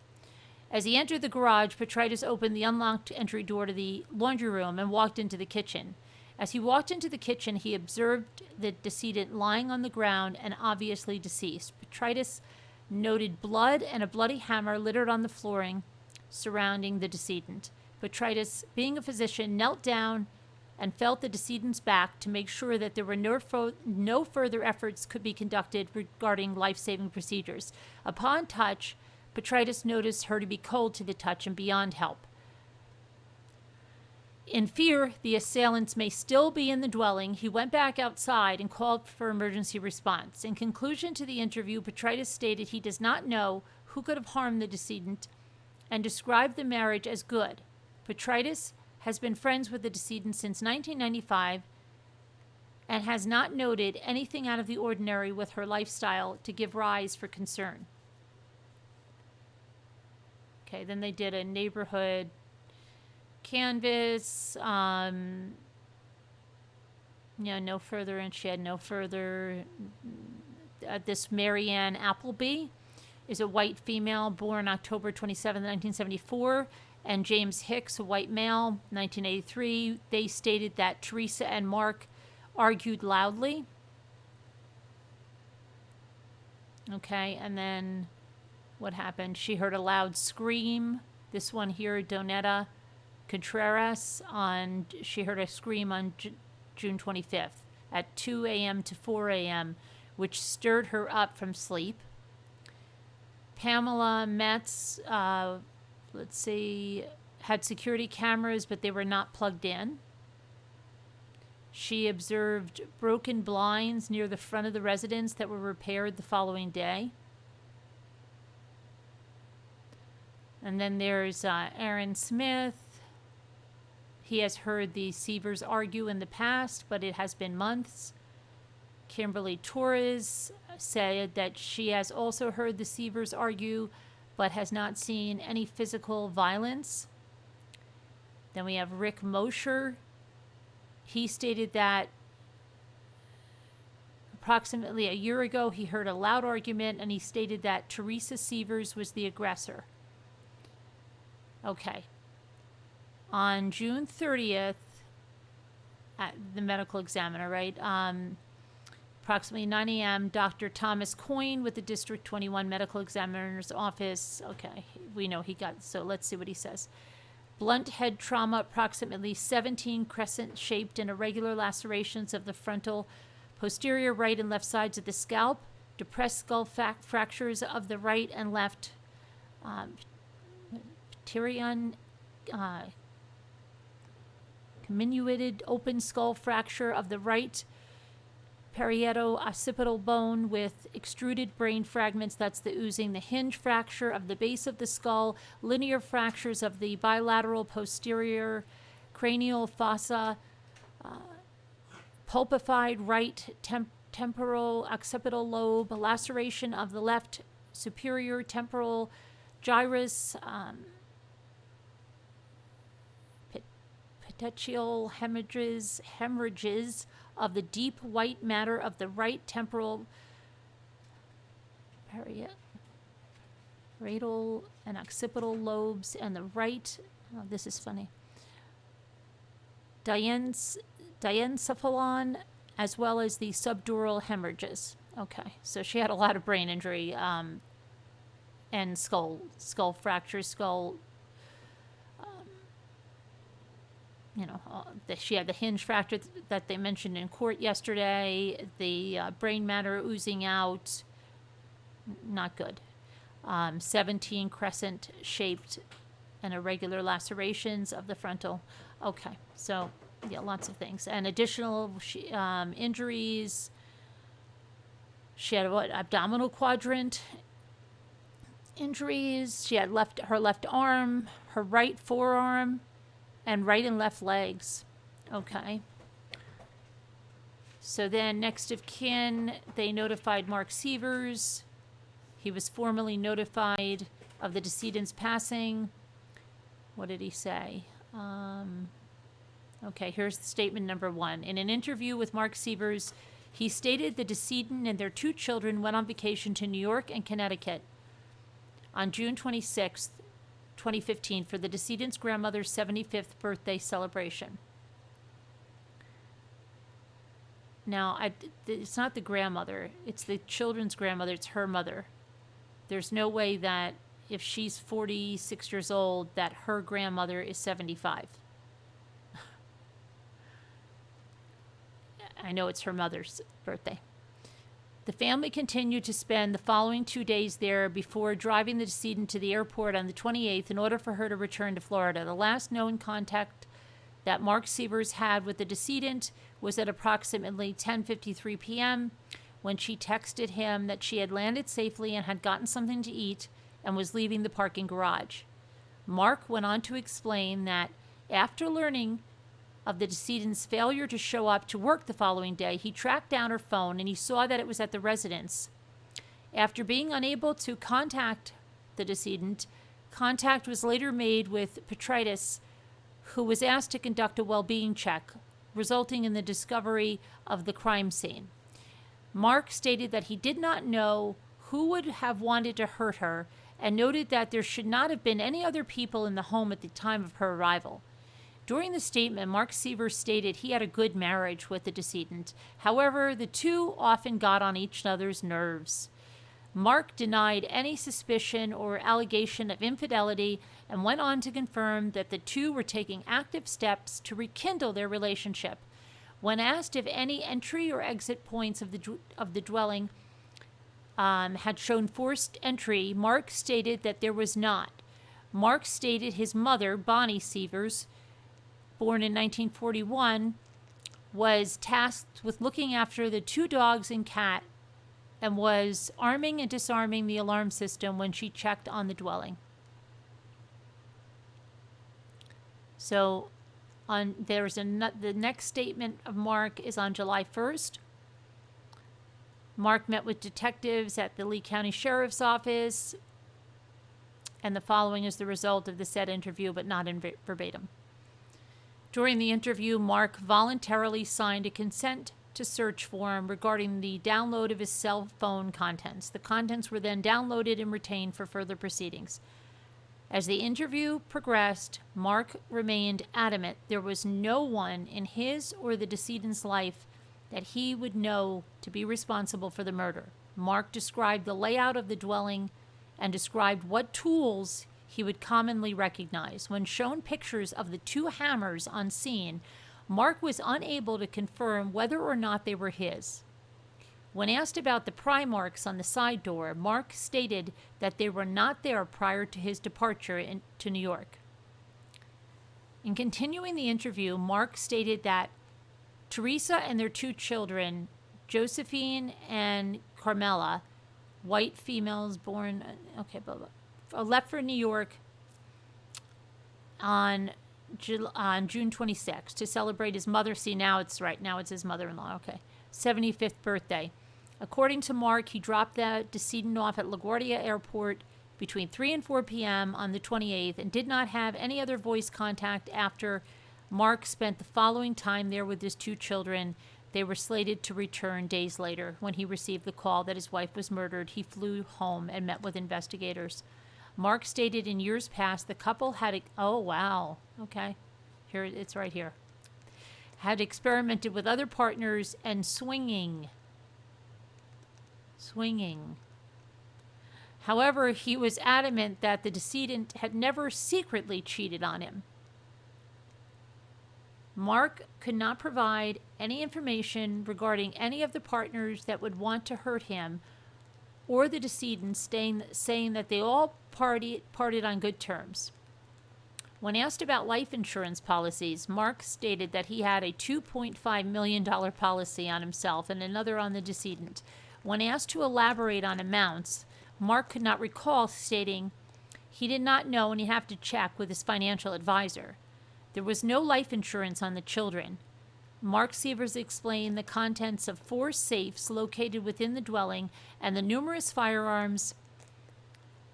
As he entered the garage, Petritus opened the unlocked entry door to the laundry room and walked into the kitchen. As he walked into the kitchen, he observed the decedent lying on the ground and obviously deceased. Petritus noted blood and a bloody hammer littered on the flooring surrounding the decedent. Petritus, being a physician, knelt down and felt the decedent's back to make sure that there were no further efforts could be conducted regarding life-saving procedures. Upon touch, Petritus noticed her to be cold to the touch and beyond help. In fear the assailants may still be in the dwelling, he went back outside and called for emergency response. In conclusion to the interview, Petritus stated he does not know who could have harmed the decedent and described the marriage as good. Petritus has been friends with the decedent since 1995 and has not noted anything out of the ordinary with her lifestyle to give rise for concern. Okay, then they did a neighborhood canvas. No further, and she had no further. This Marianne Appleby is a white female born October 27, 1974, and James Hicks, a white male, 1983. They stated that Teresa and Mark argued loudly. Okay, and then what happened? She heard a loud scream. This one here, Donetta Contreras, she heard a scream on June 25th at 2 a.m. to 4 a.m., which stirred her up from sleep. Pamela Metz, let's see, had security cameras, but they were not plugged in. She observed broken blinds near the front of the residence that were repaired the following day. And then there's Aaron Smith. He has heard the Sievers argue in the past, but it has been months. Kimberly Torres said that she has also heard the Sievers argue, but has not seen any physical violence. Then we have Rick Mosher. He stated that approximately a year ago he heard a loud argument, and he stated that Teresa Sievers was the aggressor. Okay. On June 30th, at the medical examiner, right? Approximately 9 a.m., Dr. Thomas Coyne with the District 21 Medical Examiner's Office. Okay, we know he got, so let's see what he says. Blunt head trauma, approximately 17 crescent-shaped and irregular lacerations of the frontal, posterior right and left sides of the scalp, depressed skull fractures of the right and left pterion, comminuted open skull fracture of the right parieto-occipital bone with extruded brain fragments, that's the oozing, the hinge fracture of the base of the skull, linear fractures of the bilateral posterior cranial fossa, pulpified right temporal occipital lobe, laceration of the left superior temporal gyrus, petechial hemorrhages of the deep white matter of the right temporal parietal and occipital lobes, and the right, this is funny, diencephalon, as well as the subdural hemorrhages. Okay, so she had a lot of brain injury and skull fractures, she had the hinge fracture that they mentioned in court yesterday, the brain matter oozing out, not good. 17 crescent-shaped and irregular lacerations of the frontal. Okay, so, yeah, lots of things. And additional injuries. She had, abdominal quadrant injuries. She had her left arm, her right forearm, and right and left legs. Okay. So then, next of kin, they notified Mark Sievers. He was formally notified of the decedent's passing. What did he say? Okay, here's the statement number 1. In an interview with Mark Sievers, he stated the decedent and their 2 children went on vacation to New York and Connecticut on June 26th, 2015 for the decedent's grandmother's 75th birthday celebration. Now, it's not the grandmother. It's the children's grandmother. It's her mother. There's no way that if she's 46 years old that her grandmother is 75. I know it's her mother's birthday. The family continued to spend the following 2 days there before driving the decedent to the airport on the 28th in order for her to return to Florida. The last known contact that Mark Sievers had with the decedent was at approximately 10:53 p.m. when she texted him that she had landed safely and had gotten something to eat and was leaving the parking garage. Mark went on to explain that after learning of the decedent's failure to show up to work the following day, he tracked down her phone and he saw that it was at the residence. After being unable to contact the decedent, contact was later made with Petritis, who was asked to conduct a well-being check, resulting in the discovery of the crime scene. Mark stated that he did not know who would have wanted to hurt her and noted that there should not have been any other people in the home at the time of her arrival. During the statement, Mark Sievers stated he had a good marriage with the decedent. However, the two often got on each other's nerves. Mark denied any suspicion or allegation of infidelity and went on to confirm that the two were taking active steps to rekindle their relationship. When asked if any entry or exit points of the dwelling had shown forced entry, Mark stated that there was not. Mark stated his mother, Bonnie Sievers, born in 1941, was tasked with looking after the two dogs and cat and was arming and disarming the alarm system when she checked on the dwelling. So the next statement of Mark is on July 1st. Mark met with detectives at the Lee County Sheriff's Office, and the following is the result of the said interview, but not in verbatim. During the interview, Mark voluntarily signed a consent to search form regarding the download of his cell phone contents. The contents were then downloaded and retained for further proceedings. As the interview progressed, Mark remained adamant there was no one in his or the decedent's life that he would know to be responsible for the murder. Mark described the layout of the dwelling and described what tools he would commonly recognize. When shown pictures of the two hammers on scene, Mark was unable to confirm whether or not they were his. When asked about the pry marks on the side door, Mark stated that they were not there prior to his departure to New York. In continuing the interview, Mark stated that Teresa and their two children, Josephine and Carmela, white females born, left for New York on June 26th to celebrate his mother. See, now it's his mother-in-law. 75th birthday. According to Mark, he dropped the decedent off at LaGuardia Airport between 3 and 4 p.m. on the 28th and did not have any other voice contact after. Mark spent the following time there with his two children. They were slated to return days later. When he received the call that his wife was murdered, he flew home and met with investigators. Mark stated in years past the couple had here it's right here. Had experimented with other partners and swinging. However, he was adamant that the decedent had never secretly cheated on him. Mark could not provide any information regarding any of the partners that would want to hurt him or the decedent, saying that they all parted on good terms. When asked about life insurance policies, Mark stated that he had a $2.5 million policy on himself and another on the decedent. When asked to elaborate on amounts, Mark could not recall, stating he did not know and he'd have to check with his financial advisor. There was no life insurance on the children. Mark Sievers explained the contents of 4 safes located within the dwelling and the numerous firearms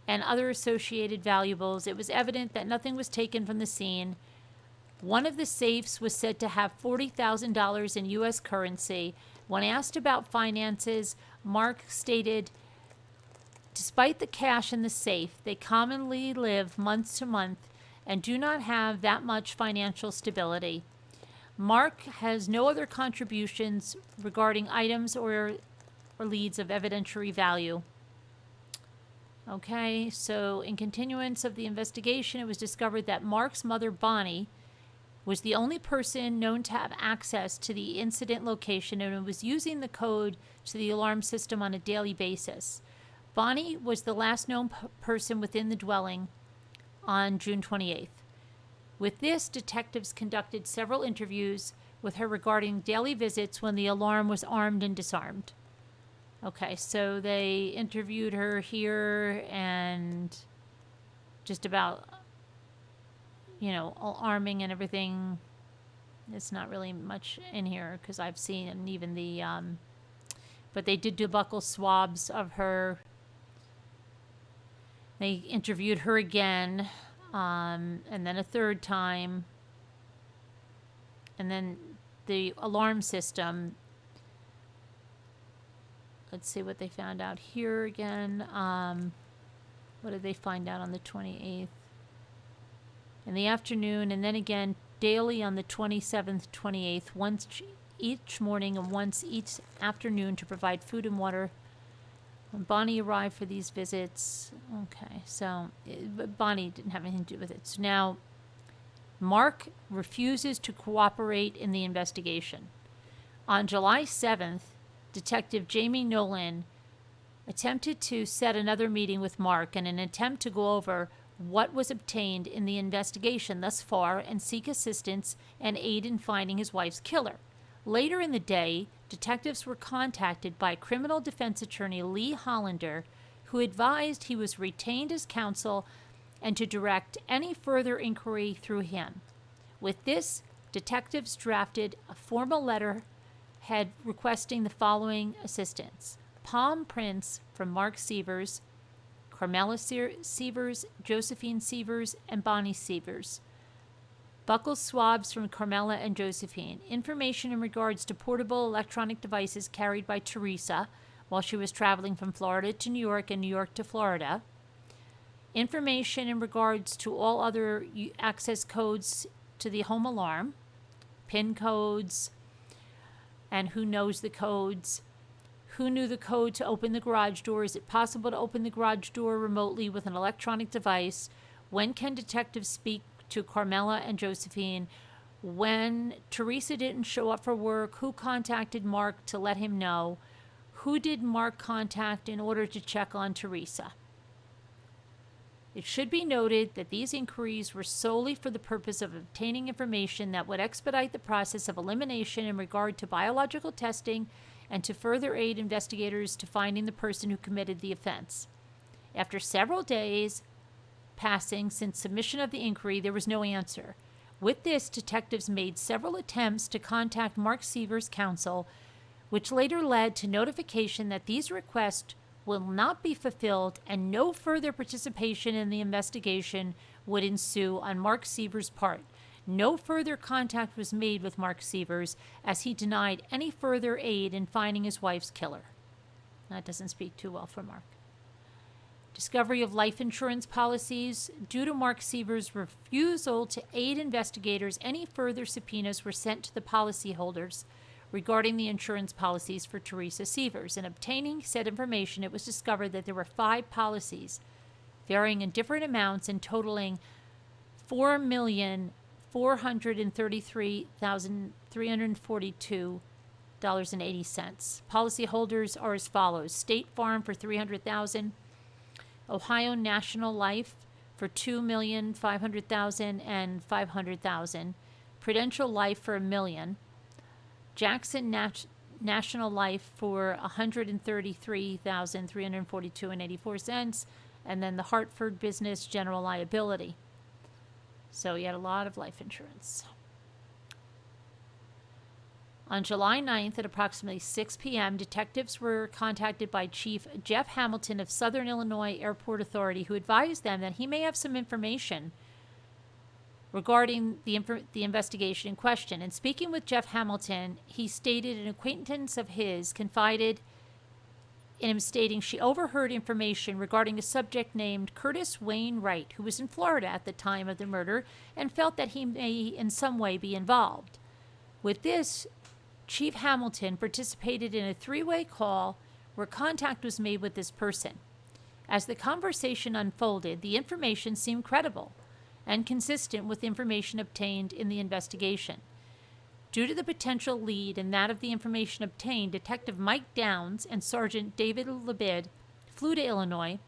and other associated valuables. It was evident that nothing was taken from the scene. One of the safes was said to have $40,000 in U.S. currency. When asked about finances, Mark stated, despite the cash in the safe, they commonly live month to month and do not have that much financial stability. Mark has no other contributions regarding items or leads of evidentiary value. Okay, so in continuance of the investigation, it was discovered that Mark's mother, Bonnie, was the only person known to have access to the incident location and was using the code to the alarm system on a daily basis. Bonnie was the last known person within the dwelling on June 28th. With this, detectives conducted several interviews with her regarding daily visits when the alarm was armed and disarmed. Okay, so they interviewed her here and just about, arming and everything. It's not really much in here because I've seen even the, but they did do buccal swabs of her. They interviewed her again, and then a third time. And then the alarm system. Let's see what they found out here again. What did they find out on the 28th? In the afternoon, and then again daily on the 27th, 28th, once each morning and once each afternoon to provide food and water When Bonnie arrived for these visits. Okay, so but Bonnie didn't have anything to do with it. So now Mark refuses to cooperate in the investigation. On July 7th, Detective Jamie Nolan attempted to set another meeting with Mark in an attempt to go over what was obtained in the investigation thus far and seek assistance and aid in finding his wife's killer. Later in the day, detectives were contacted by criminal defense attorney Lee Hollander, who advised he was retained as counsel and to direct any further inquiry through him. With this, detectives drafted a formal letterhead requesting the following assistance: palm prints from Mark Sievers, Carmela Sievers, Josephine Sievers, and Bonnie Sievers. Buccal swabs from Carmela and Josephine. Information in regards to portable electronic devices carried by Teresa while she was traveling from Florida to New York and New York to Florida. Information in regards to all other access codes to the home alarm, PIN codes, and who knows the codes. Who knew the code to open the garage door? Is it possible to open the garage door remotely with an electronic device? When can detectives speak to Carmela and Josephine? When Teresa didn't show up for work, who contacted Mark to let him know? Who did Mark contact in order to check on Teresa? It should be noted that these inquiries were solely for the purpose of obtaining information that would expedite the process of elimination in regard to biological testing and to further aid investigators to finding the person who committed the offense. After several days passing since submission of the inquiry, there was no answer. With this, detectives made several attempts to contact Mark Sievers' counsel, which later led to notification that these requests will not be fulfilled and no further participation in the investigation would ensue on Mark Sievers' part. No further contact was made with Mark Sievers, as he denied any further aid in finding his wife's killer. That doesn't speak too well for Mark. Discovery of life insurance policies. Due to Mark Sievers' refusal to aid investigators, any further subpoenas were sent to the policyholders regarding the insurance policies for Teresa Sievers. In obtaining said information, it was discovered that there were 5 policies, varying in different amounts and totaling $4,433,342.80. Policyholders are as follows: State Farm for $300,000, Ohio National Life for $2,500,000 and $500,000, Prudential Life for $1 million, Jackson National Life for $133,342.84, and then the Hartford Business General Liability. So he had a lot of life insurance. On July 9th at approximately 6 p.m., detectives were contacted by Chief Jeff Hamilton of Southern Illinois Airport Authority, who advised them that he may have some information regarding the investigation in question. And speaking with Jeff Hamilton, he stated an acquaintance of his confided in him, stating she overheard information regarding a subject named Curtis Wayne Wright, who was in Florida at the time of the murder, and felt that he may in some way be involved. With this, Chief Hamilton participated in a 3-way call where contact was made with this person. As the conversation unfolded, the information seemed credible and consistent with information obtained in the investigation. Due to the potential lead and that of the information obtained, Detective Mike Downs and Sergeant David Labid flew to Illinois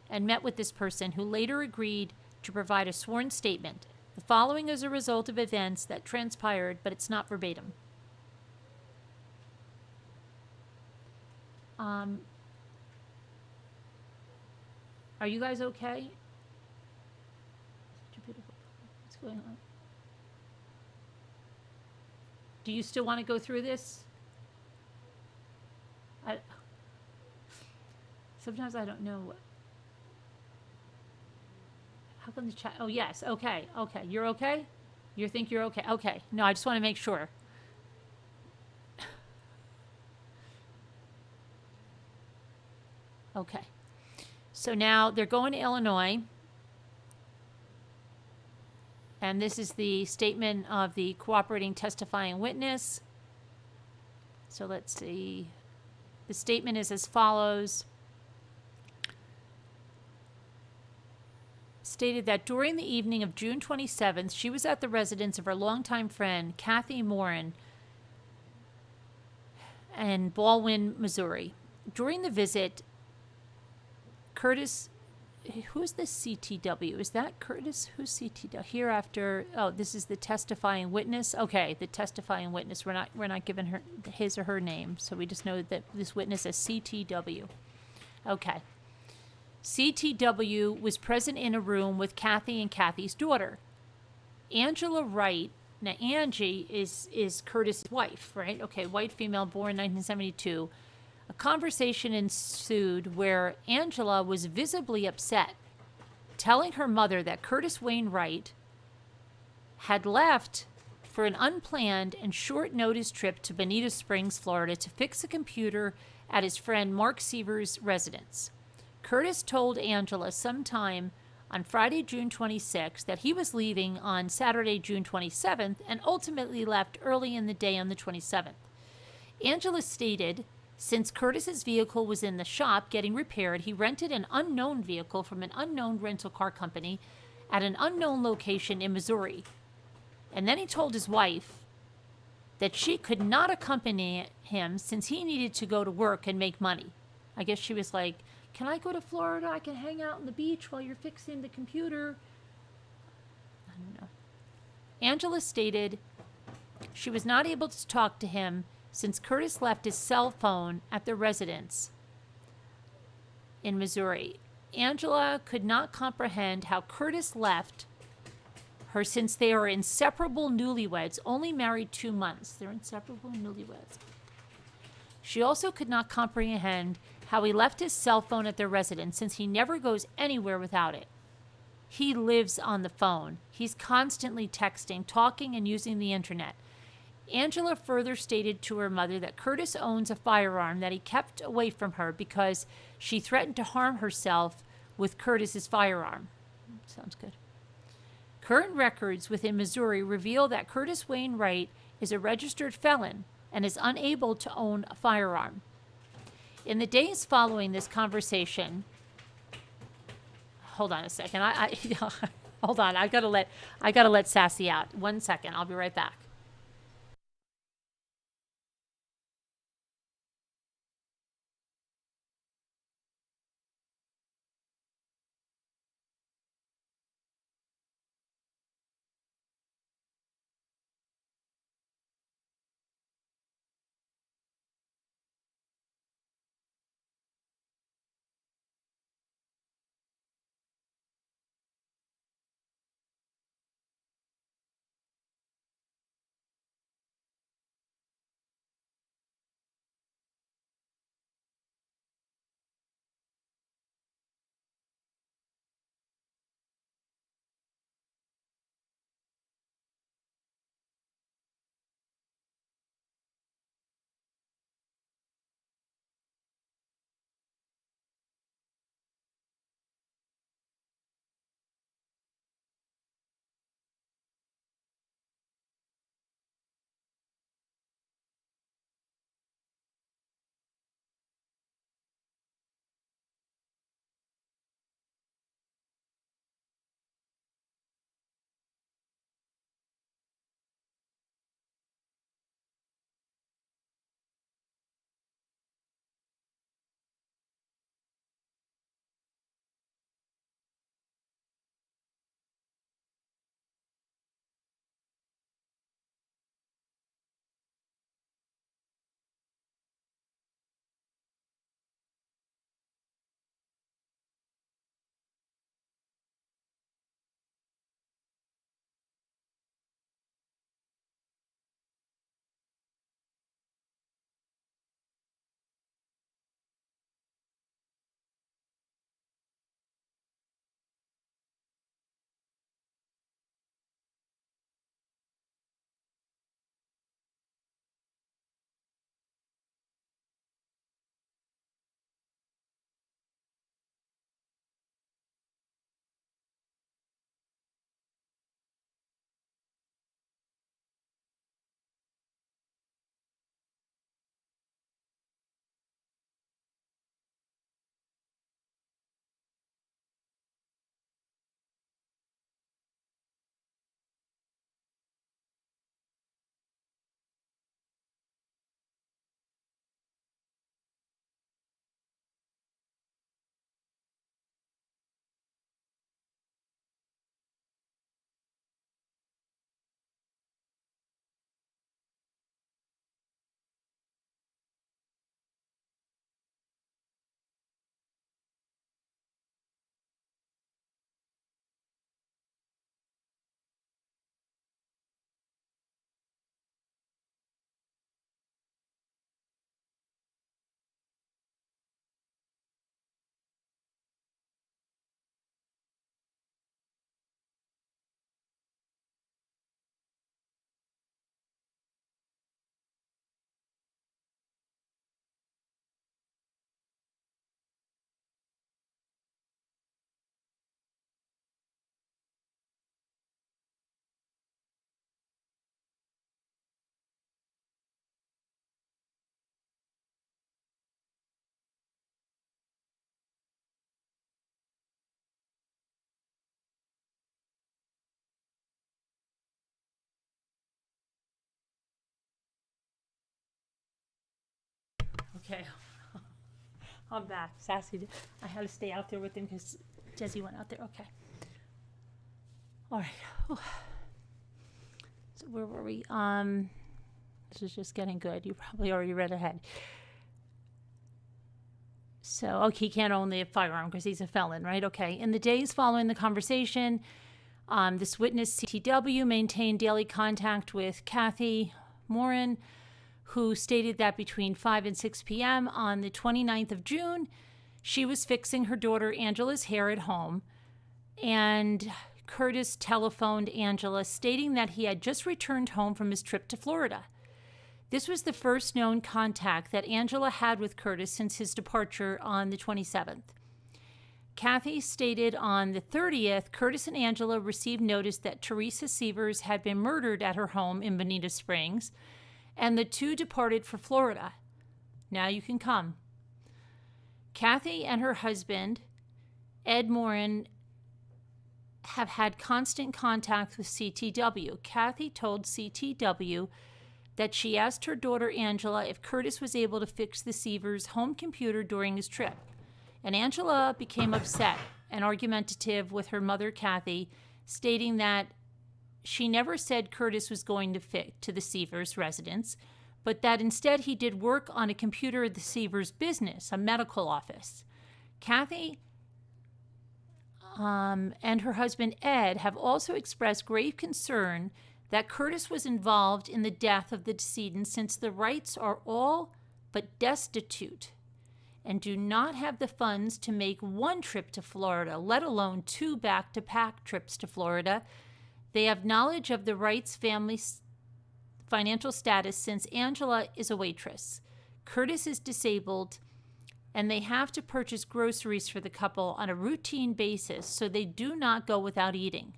and met with this person, who later agreed to provide a sworn statement. The following is a result of events that transpired, but it's not verbatim. Are you guys okay? What's going on? Do you still want to go through this? Sometimes I don't know. How come the chat? Oh, yes. Okay. Okay. You're okay? You think you're okay? Okay. No, I just want to make sure. Okay. So now they're going to Illinois. And this is the statement of the cooperating testifying witness. So let's see. The statement is as follows. stated that during the evening of June 27th, she was at the residence of her longtime friend, Kathy Morin, in Baldwin, Missouri. During the visit, Curtis, who's this CTW? Is that Curtis? Who's CTW? Hereafter, oh, this is the testifying witness. Okay, the testifying witness. We're not giving her his or her name, so we just know that this witness is CTW. Okay. CTW was present in a room with Kathy and Kathy's daughter. Angela Wright. Now, Angie is Curtis's wife, right? Okay, white female, born 1972. A conversation ensued where Angela was visibly upset, telling her mother that Curtis Wainwright had left for an unplanned and short-notice trip to Bonita Springs, Florida, to fix a computer at his friend Mark Sievers' residence. Curtis told Angela sometime on Friday, June 26th, that he was leaving on Saturday, June 27th, and ultimately left early in the day on the 27th. Angela stated, since Curtis's vehicle was in the shop getting repaired, he rented an unknown vehicle from an unknown rental car company at an unknown location in Missouri. And then he told his wife that she could not accompany him since he needed to go to work and make money. I guess she was like, can I go to Florida? I can hang out on the beach while you're fixing the computer. I don't know. Angela stated she was not able to talk to him since Curtis left his cell phone at the residence in Missouri. Angela could not comprehend how Curtis left her since they are inseparable newlyweds, only married 2 months. They're inseparable newlyweds. She also could not comprehend how he left his cell phone at their residence since he never goes anywhere without it. He lives on the phone. He's constantly texting, talking, and using the internet. Angela further stated to her mother that Curtis owns a firearm that he kept away from her because she threatened to harm herself with Curtis's firearm. Sounds good. Current records within Missouri reveal that Curtis Wainwright is a registered felon and is unable to own a firearm. In the days following this conversation, hold on a second. Hold on. I gotta let Sassy out. 1 second. I'll be right back. Okay. I'm back. Sassy. I had to stay out there with him because Jesse went out there. Okay. All right. Whew. So where were we? This is just getting good. You probably already read ahead. So, okay, he can't own the firearm because he's a felon, right? Okay. In the days following the conversation, this witness, CTW, maintained daily contact with Kathy Morin, who stated that between 5 and 6 p.m. on the 29th of June, she was fixing her daughter Angela's hair at home, and Curtis telephoned Angela stating that he had just returned home from his trip to Florida. This was the first known contact that Angela had with Curtis since his departure on the 27th. Kathy stated on the 30th, Curtis and Angela received notice that Teresa Sievers had been murdered at her home in Bonita Springs, and the two departed for Florida. Now you can come. Kathy and her husband, Ed Morin, have had constant contact with CTW. Kathy told CTW that she asked her daughter Angela if Curtis was able to fix the Sievers' home computer during his trip. And Angela became upset and argumentative with her mother, Kathy, stating that she never said Curtis was going to the Sievers residence, but that instead he did work on a computer at the Sievers business, a medical office. Kathy and her husband Ed have also expressed grave concern that Curtis was involved in the death of the decedent, since the Wrights are all but destitute and do not have the funds to make one trip to Florida, let alone two back-to-back trips to Florida. They have knowledge of the Wrights' family's financial status since Angela is a waitress. Curtis is disabled, and they have to purchase groceries for the couple on a routine basis, so they do not go without eating.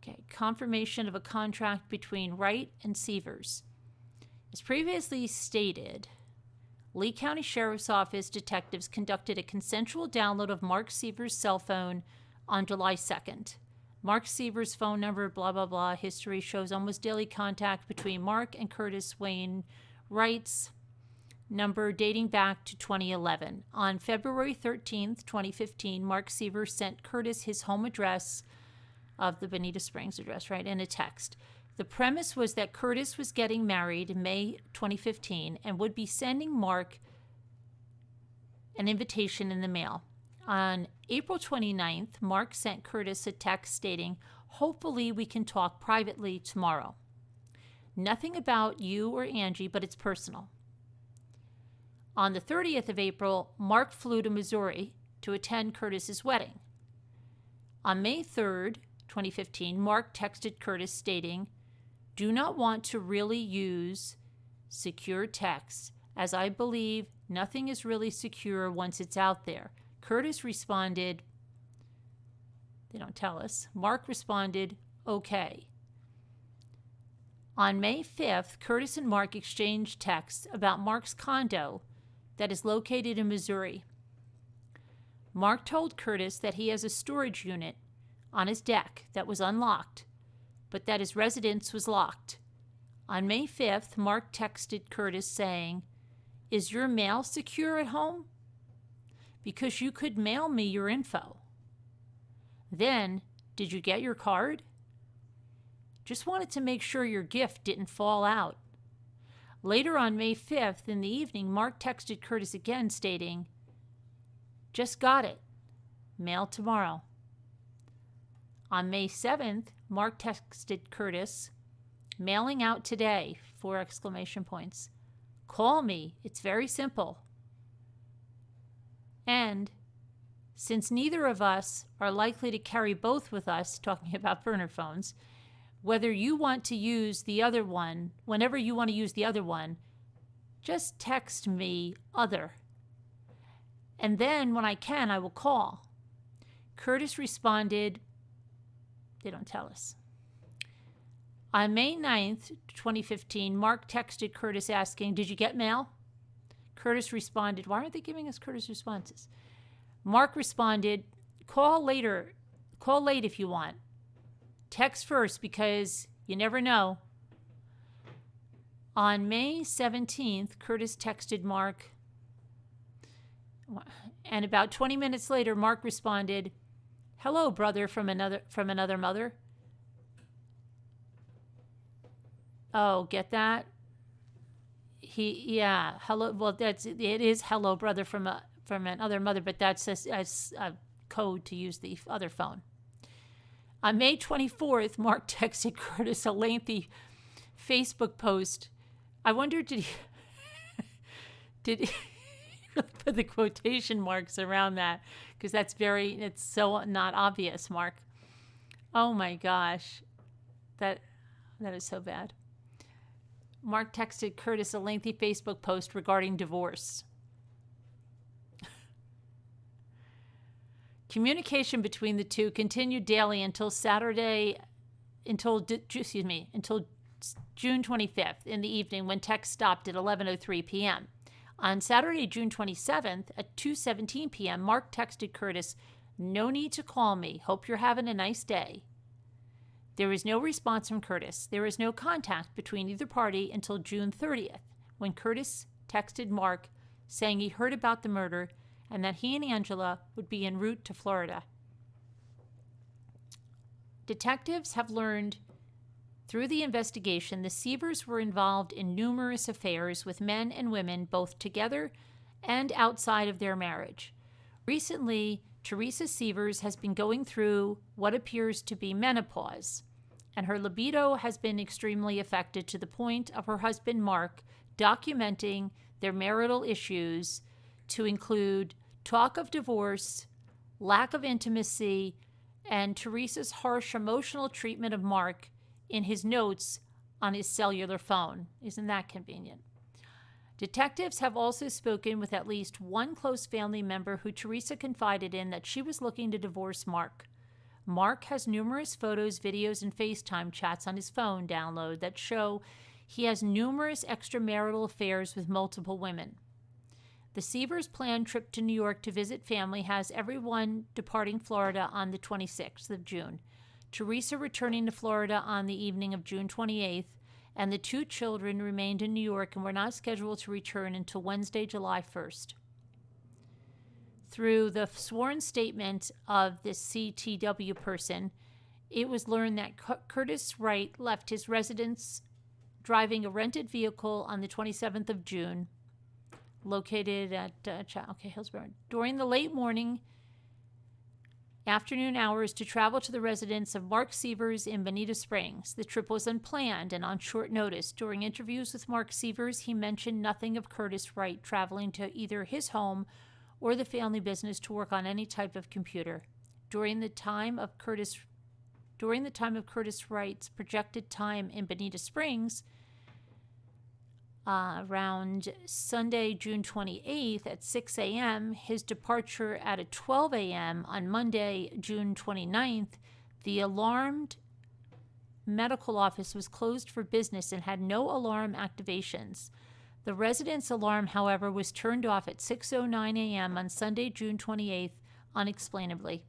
Okay, confirmation of a contract between Wright and Sievers. As previously stated, Lee County Sheriff's Office detectives conducted a consensual download of Mark Sievers' cell phone on July 2nd. Mark Sievers' phone number, blah, blah, blah, history shows almost daily contact between Mark and Curtis Wayne Wright's number dating back to 2011. On February 13th, 2015, Mark Sievers sent Curtis his home address of the Bonita Springs address, right, in a text. The premise was that Curtis was getting married in May 2015 and would be sending Mark an invitation in the mail. On April 29th, Mark sent Curtis a text stating, "Hopefully we can talk privately tomorrow. Nothing about you or Angie, but it's personal." On the 30th of April, Mark flew to Missouri to attend Curtis's wedding. On May 3rd, 2015, Mark texted Curtis stating, "Do not want to really use secure text, as I believe nothing is really secure once it's out there." Curtis responded, they don't tell us. Mark responded, "Okay." On May 5th, Curtis and Mark exchanged texts about Mark's condo that is located in Missouri. Mark told Curtis that he has a storage unit on his deck that was unlocked, but that his residence was locked. On May 5th, Mark texted Curtis saying, "Is your mail secure at home? Because you could mail me your info." Then, "Did you get your card? Just wanted to make sure your gift didn't fall out." Later on May 5th in the evening, Mark texted Curtis again stating, "Just got it. Mail tomorrow." On May 7th, Mark texted Curtis, "Mailing out today, 4 exclamation points. Call me. It's very simple. And since neither of us are likely to carry both with us," talking about burner phones, "whether you want to use the other one, whenever you want to use the other one, just text me other. And then when I can, I will call." Curtis responded, they don't tell us. On May 9th, 2015, Mark texted Curtis asking, "Did you get mail?" Curtis responded, why aren't they giving us Curtis' responses? Mark responded, "Call later. Call late if you want. Text first because you never know." On May 17th, Curtis texted Mark, and about 20 minutes later, Mark responded, "Hello, brother from another mother." Oh, get that? Hello. Well, it is hello, brother from another mother, but that's a code to use the other phone. On May 24th, Mark texted Curtis a lengthy Facebook post. I wonder, did he put the quotation marks around that? Because it's so not obvious, Mark. Oh my gosh. That is so bad. Mark texted Curtis a lengthy Facebook post regarding divorce. Communication between the two continued daily until June 25th in the evening, when text stopped at 11:03 p.m. On Saturday, June 27th at 2:17 p.m., Mark texted Curtis, "No need to call me. Hope you're having a nice day." There was no response from Curtis. There was no contact between either party until June 30th, when Curtis texted Mark saying he heard about the murder and that he and Angela would be en route to Florida. Detectives have learned through the investigation the Sievers were involved in numerous affairs with men and women, both together and outside of their marriage. Recently, Teresa Sievers has been going through what appears to be menopause, and her libido has been extremely affected to the point of her husband Mark documenting their marital issues to include talk of divorce, lack of intimacy, and Teresa's harsh emotional treatment of Mark in his notes on his cellular phone. Isn't that convenient? Detectives have also spoken with at least one close family member who Teresa confided in that she was looking to divorce Mark. Mark has numerous photos, videos, and FaceTime chats on his phone download that show he has numerous extramarital affairs with multiple women. The Sievers' planned trip to New York to visit family has everyone departing Florida on the 26th of June, Teresa returning to Florida on the evening of June 28th, and the two children remained in New York and were not scheduled to return until Wednesday, July 1st. Through the sworn statement of the CTW person, it was learned that Curtis Wright left his residence driving a rented vehicle on the 27th of June, located at Hillsborough, during the late morning, afternoon hours to travel to the residence of Mark Sievers in Bonita Springs. The trip was unplanned and on short notice. During interviews with Mark Sievers, he mentioned nothing of Curtis Wright traveling to either his home or the family business to work on any type of computer. During the time of Curtis Wright's projected time in Bonita Springs, around Sunday, June 28th at 6 a.m., his departure at 12 a.m. on Monday, June 29th, the alarmed medical office was closed for business and had no alarm activations. The residence alarm, however, was turned off at 6:09 a.m. on Sunday, June 28th, unexplainably.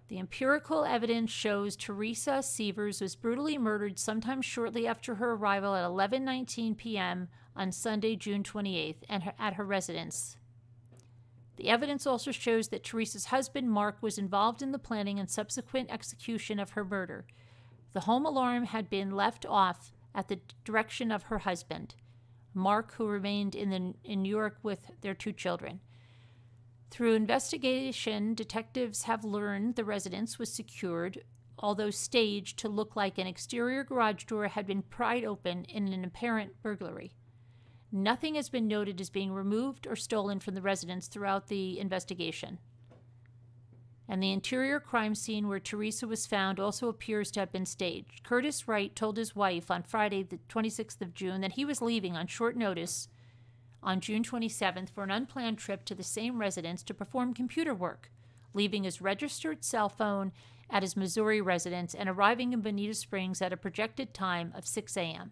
The empirical evidence shows Teresa Sievers was brutally murdered sometime shortly after her arrival at 11:19 p.m. on Sunday, June 28th, at her residence. The evidence also shows that Teresa's husband, Mark, was involved in the planning and subsequent execution of her murder. The home alarm had been left off at the direction of her husband, Mark, who remained in New York with their two children. Through investigation, detectives have learned the residence was secured, although staged to look like an exterior garage door had been pried open in an apparent burglary. Nothing has been noted as being removed or stolen from the residence throughout the investigation. And the interior crime scene where Teresa was found also appears to have been staged. Curtis Wright told his wife on Friday, the 26th of June, that he was leaving on short notice on June 27th for an unplanned trip to the same residence to perform computer work, leaving his registered cell phone at his Missouri residence and arriving in Bonita Springs at a projected time of 6 a.m.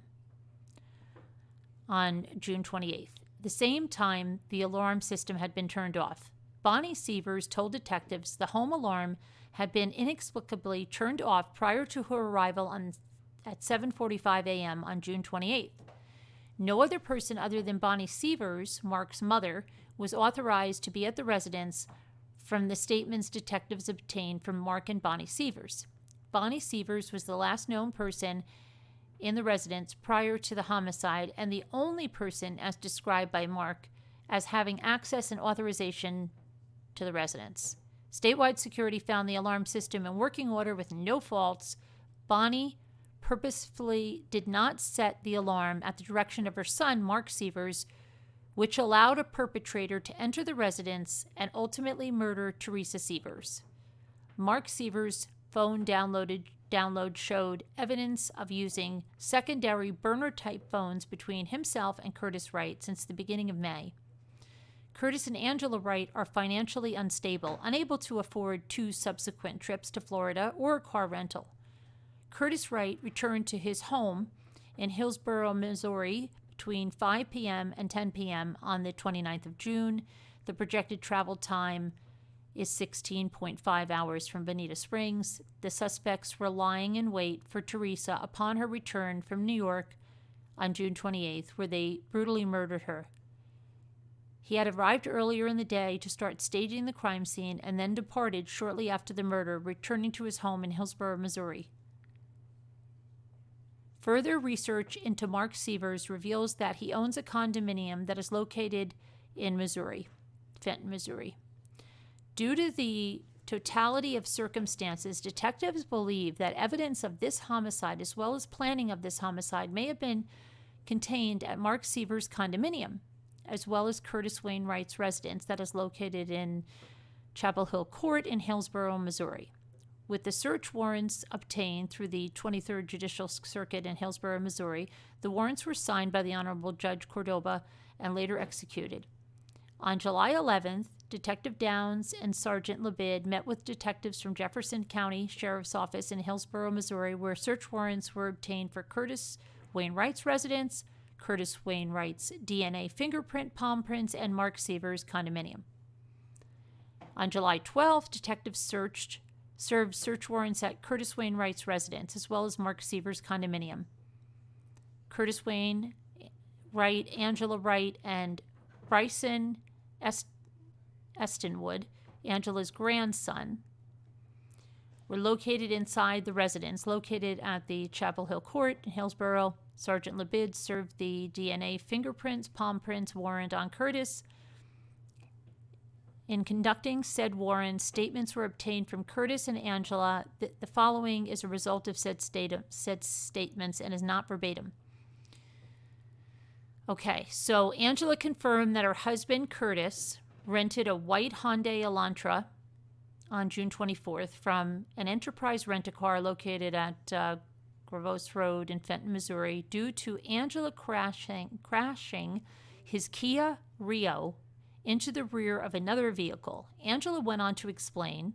on June 28th. The same time, the alarm system had been turned off. Bonnie Sievers told detectives the home alarm had been inexplicably turned off prior to her arrival at 7:45 a.m. on June 28th. No other person other than Bonnie Sievers, Mark's mother, was authorized to be at the residence from the statements detectives obtained from Mark and Bonnie Sievers. Bonnie Sievers was the last known person in the residence prior to the homicide and the only person, as described by Mark, as having access and authorization to the residence. Statewide security found the alarm system in working order with no faults. Bonnie purposefully did not set the alarm at the direction of her son, Mark Sievers, which allowed a perpetrator to enter the residence and ultimately murder Teresa Sievers. Mark Sievers' phone download showed evidence of using secondary burner-type phones between himself and Curtis Wright since the beginning of May. Curtis and Angela Wright are financially unstable, unable to afford 2 subsequent trips to Florida or a car rental. Curtis Wright returned to his home in Hillsborough, Missouri between 5 p.m. and 10 p.m. on the 29th of June. The projected travel time is 16.5 hours from Bonita Springs. The suspects were lying in wait for Teresa upon her return from New York on June 28th, where they brutally murdered her. He had arrived earlier in the day to start staging the crime scene and then departed shortly after the murder, returning to his home in Hillsborough, Missouri. Further research into Mark Sievers reveals that he owns a condominium that is located in Missouri, Fenton, Missouri. Due to the totality of circumstances, detectives believe that evidence of this homicide, as well as planning of this homicide, may have been contained at Mark Sievers' condominium, as well as Curtis Wainwright's residence that is located in Chapel Hill Court in Hillsborough, Missouri. With the search warrants obtained through the 23rd Judicial Circuit in Hillsborough, Missouri, the warrants were signed by the Honorable Judge Cordoba and later executed. On July 11th, Detective Downs and Sergeant Labid met with detectives from Jefferson County Sheriff's Office in Hillsborough, Missouri, where search warrants were obtained for Curtis Wainwright's residence, Curtis Wainwright's DNA fingerprint, palm prints, and Mark Sievers' condominium. On July 12th, detectives served search warrants at Curtis Wainwright's residence, as well as Mark Sievers' condominium. Curtis Wainwright, Angela Wright, and Bryson Estenwood, Angela's grandson, were located inside the residence, located at the Chapel Hill Court in Hillsborough. Sergeant Labid served the DNA fingerprints, palm prints warrant on Curtis. In conducting said warrant, statements were obtained from Curtis and Angela. The following is a result of said statements and is not verbatim. Okay, so Angela confirmed that her husband, Curtis, rented a white Hyundai Elantra on June 24th from an Enterprise Rent-A-Car located at Gravos Road in Fenton, Missouri, due to Angela crashing his Kia Rio into the rear of another vehicle. Angela went on to explain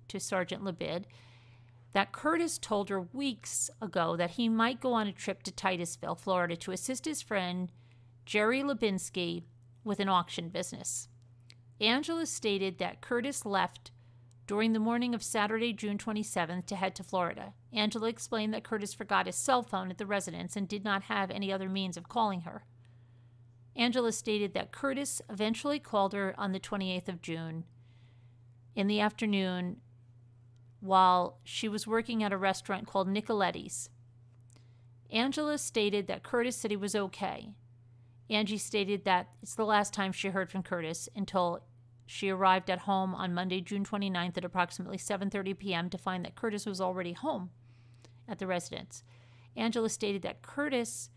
to Sergeant Labid that Curtis told her weeks ago that he might go on a trip to Titusville, Florida, to assist his friend Jerry Lubinsky with an auction business. Angela stated that Curtis left during the morning of Saturday, June 27th, to head to Florida. Angela explained that Curtis forgot his cell phone at the residence and did not have any other means of calling her. Angela stated that Curtis eventually called her on the 28th of June in the afternoon while she was working at a restaurant called Nicoletti's. Angela stated that Curtis said he was okay. Angie stated that it's the last time she heard from Curtis until she arrived at home on Monday, June 29th at approximately 7:30 p.m. to find that Curtis was already home at the residence. Angela stated that Curtis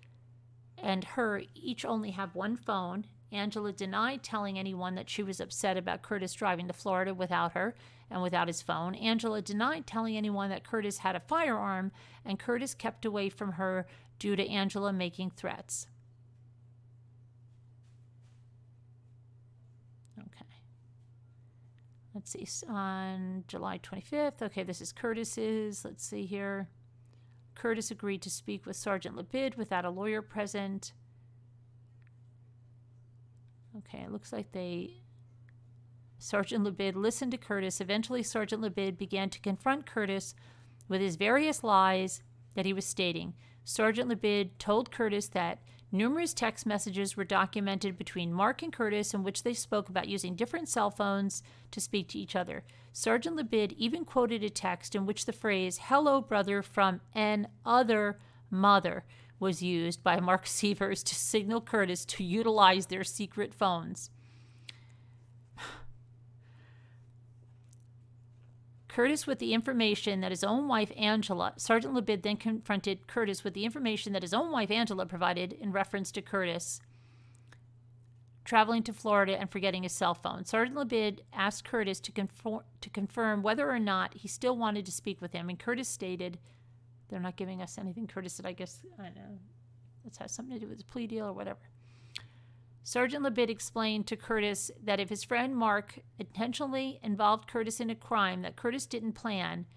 and her each only have one phone. Angela denied telling anyone that she was upset about Curtis driving to Florida without her and without his phone. Angela denied telling anyone that Curtis had a firearm, and Curtis kept away from her due to Angela making threats. Okay. Let's see. On July 25th. Okay, this is Curtis's. Let's see here. Curtis agreed to speak with Sergeant Labid without a lawyer present. Okay, it looks like Sergeant Labid listened to Curtis. Eventually, Sergeant Labid began to confront Curtis with his various lies that he was stating. Sergeant Labid told Curtis that numerous text messages were documented between Mark and Curtis in which they spoke about using different cell phones to speak to each other. Sergeant Labid even quoted a text in which the phrase, "Hello, brother, from an other mother," was used by Mark Sievers to signal Curtis to utilize their secret phones. Curtis with the information that his own wife Angela, Sergeant Labid then confronted Curtis with the information that his own wife Angela provided in reference to Curtis traveling to Florida and forgetting his cell phone. Sergeant Labid asked Curtis to confirm whether or not he still wanted to speak with him, and Curtis stated, "They're not giving us anything." Curtis said, "I guess, I don't know, this has something to do with a plea deal or whatever." Sergeant Labid explained to Curtis that if his friend Mark intentionally involved Curtis in a crime that Curtis didn't plan,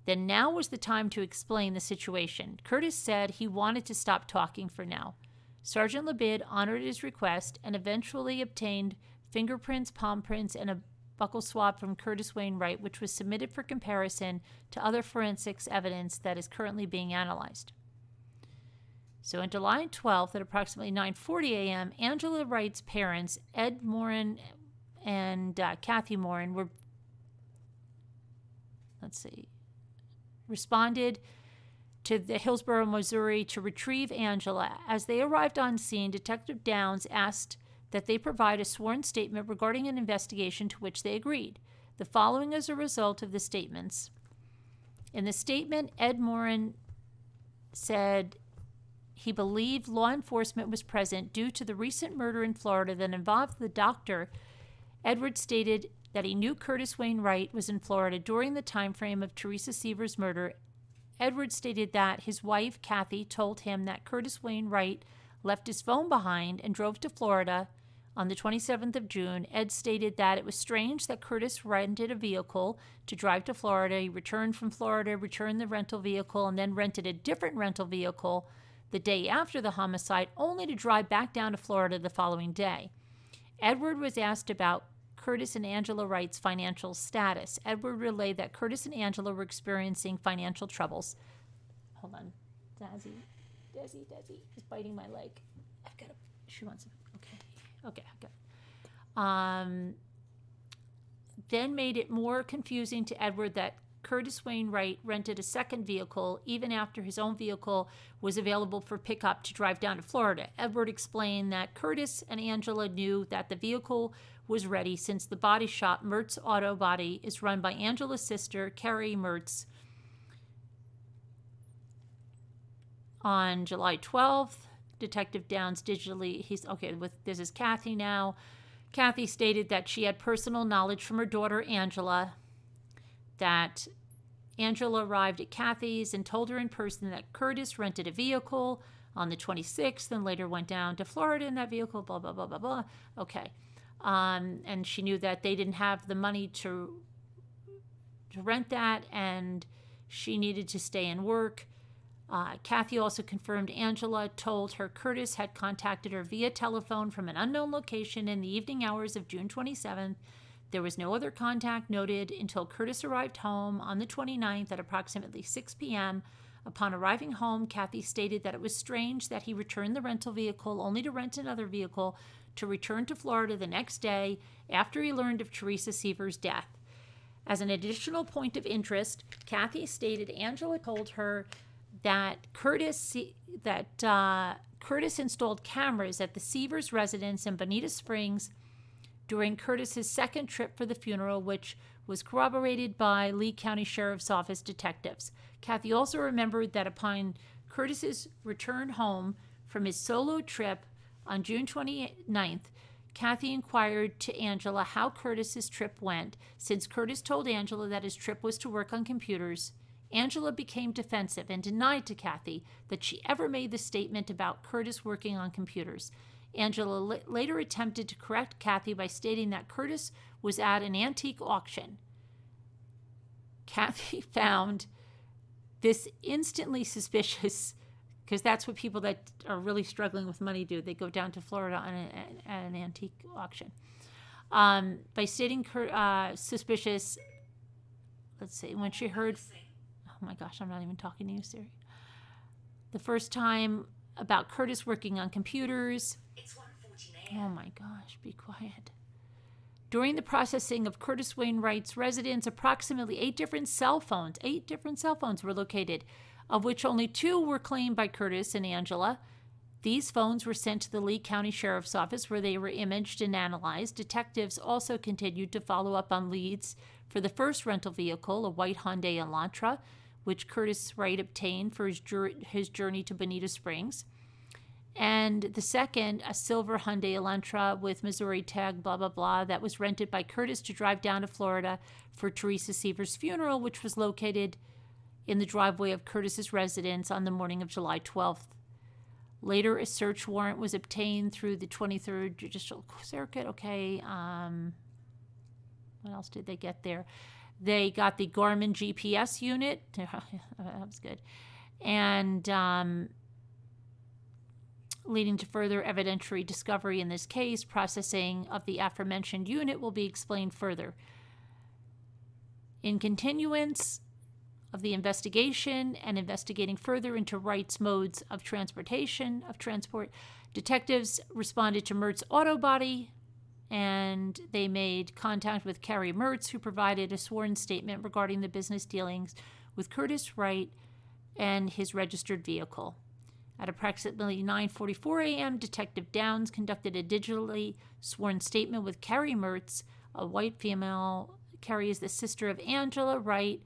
then now was the time to explain the situation. Curtis said he wanted to stop talking for now. Sergeant Labid honored his request and eventually obtained fingerprints, palm prints, and a buccal swab from Curtis Wainwright, which was submitted for comparison to other forensics evidence that is currently being analyzed. So on July 12th at approximately 9:40 a.m., Angela Wright's parents, Ed Morin and Kathy Morin, responded to the Hillsborough, Missouri to retrieve Angela. As they arrived on scene, Detective Downs asked that they provide a sworn statement regarding an investigation, to which they agreed. The following is a result of the statements. In the statement, Ed Morin said he believed law enforcement was present due to the recent murder in Florida that involved the doctor. Edward stated that he knew Curtis Wainwright was in Florida during the time frame of Teresa Sievers' murder. Edward stated that his wife, Kathy, told him that Curtis Wainwright left his phone behind and drove to Florida on the 27th of June. Ed stated that it was strange that Curtis rented a vehicle to drive to Florida. He returned from Florida, returned the rental vehicle, and then rented a different rental vehicle the day after the homicide, only to drive back down to Florida the following day. Edward was asked about Curtis and Angela Wright's financial status. Edward relayed that Curtis and Angela were experiencing financial troubles. Hold on. Desi is biting my leg. I've got to, she wants to, okay, I got it. Then made it more confusing to Edward that Curtis Wainwright rented a second vehicle even after his own vehicle was available for pickup to drive down to Florida. Edward explained that Curtis and Angela knew that the vehicle was ready since the body shop, Mertz Auto Body, is run by Angela's sister, Carrie Mertz. On July 12th, Detective Downs this is Kathy now. Kathy stated that she had personal knowledge from her daughter, Angela, that Angela arrived at Kathy's and told her in person that Curtis rented a vehicle on the 26th and later went down to Florida in that vehicle, blah, blah, blah, blah, blah. Okay. And she knew that they didn't have the money to rent that, and she needed to stay and work. Kathy also confirmed Angela told her Curtis had contacted her via telephone from an unknown location in the evening hours of June 27th. There was no other contact noted until Curtis arrived home on the 29th at approximately 6 p.m. Upon arriving home, Kathy stated that it was strange that he returned the rental vehicle only to rent another vehicle to return to Florida the next day after he learned of Teresa Sievers' death. As an additional point of interest, Kathy stated Angela told her that Curtis installed cameras at the Sievers residence in Bonita Springs during Curtis's second trip for the funeral, which was corroborated by Lee County Sheriff's Office detectives. Kathy also remembered that upon Curtis's return home from his solo trip on June 29th, Kathy inquired to Angela how Curtis's trip went. Since Curtis told Angela that his trip was to work on computers, Angela became defensive and denied to Kathy that she ever made the statement about Curtis working on computers. Angela later attempted to correct Kathy by stating that Curtis was at an antique auction. Kathy found this instantly suspicious, because that's what people that are really struggling with money do. They go down to Florida at an antique auction. By stating suspicious, when she heard, oh my gosh, I'm not even talking to you, Siri. The first time about Curtis working on computers. It's 1:14 a.m. Oh my gosh, be quiet. During the processing of Curtis Wainwright's residence, approximately 8 different cell phones were located, of which only 2 were claimed by Curtis and Angela. These phones were sent to the Lee County Sheriff's Office, where they were imaged and analyzed. Detectives also continued to follow up on leads for the first rental vehicle, a white Hyundai Elantra, which Curtis Wright obtained for his journey to Bonita Springs. And the second, a silver Hyundai Elantra with Missouri tag, blah, blah, blah, that was rented by Curtis to drive down to Florida for Teresa Sievers' funeral, which was located in the driveway of Curtis's residence on the morning of July 12th. Later, a search warrant was obtained through the 23rd Judicial Circuit. Okay, what else did they get there? They got the Garmin GPS unit. That was good. And leading to further evidentiary discovery in this case, processing of the aforementioned unit will be explained further. In continuance of the investigation and investigating further into Wright's modes of transport, detectives responded to Mertz's auto body, and they made contact with Carrie Mertz, who provided a sworn statement regarding the business dealings with Curtis Wright and his registered vehicle. At approximately 9:44 a.m., Detective Downs conducted a digitally sworn statement with Carrie Mertz, a white female. Carrie is the sister of Angela Wright,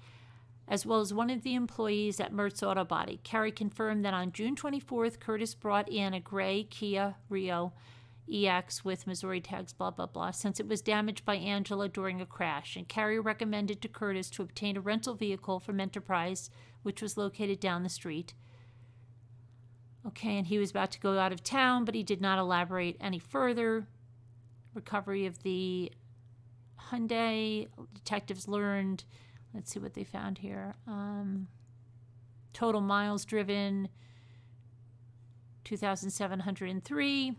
as well as one of the employees at Mertz Auto Body. Carrie confirmed that on June 24th, Curtis brought in a gray Kia Rio EX with Missouri tags, blah, blah, blah, since it was damaged by Angela during a crash. And Carrie recommended to Curtis to obtain a rental vehicle from Enterprise, which was located down the street. Okay, and he was about to go out of town, but he did not elaborate any further. Recovery of the Hyundai. Detectives learned, let's see what they found here. Total miles driven, 2,703.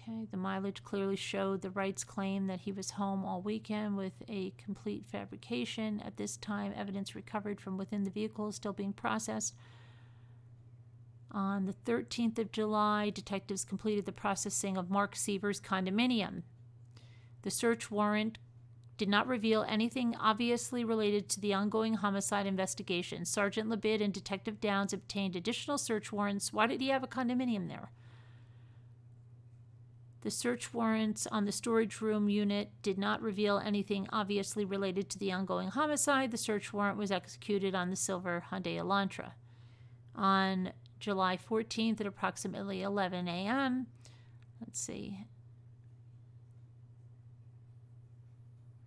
Okay, the mileage clearly showed the Wrights' claim that he was home all weekend with a complete fabrication. At this time, evidence recovered from within the vehicle is still being processed. On the 13th of July, detectives completed the processing of Mark Sievers' condominium. The search warrant did not reveal anything obviously related to the ongoing homicide investigation. Sergeant Labid and Detective Downs obtained additional search warrants. Why did he have a condominium there? The search warrants on the storage room unit did not reveal anything obviously related to the ongoing homicide. The search warrant was executed on the silver Hyundai Elantra. On July 14th at approximately 11 a.m., let's see,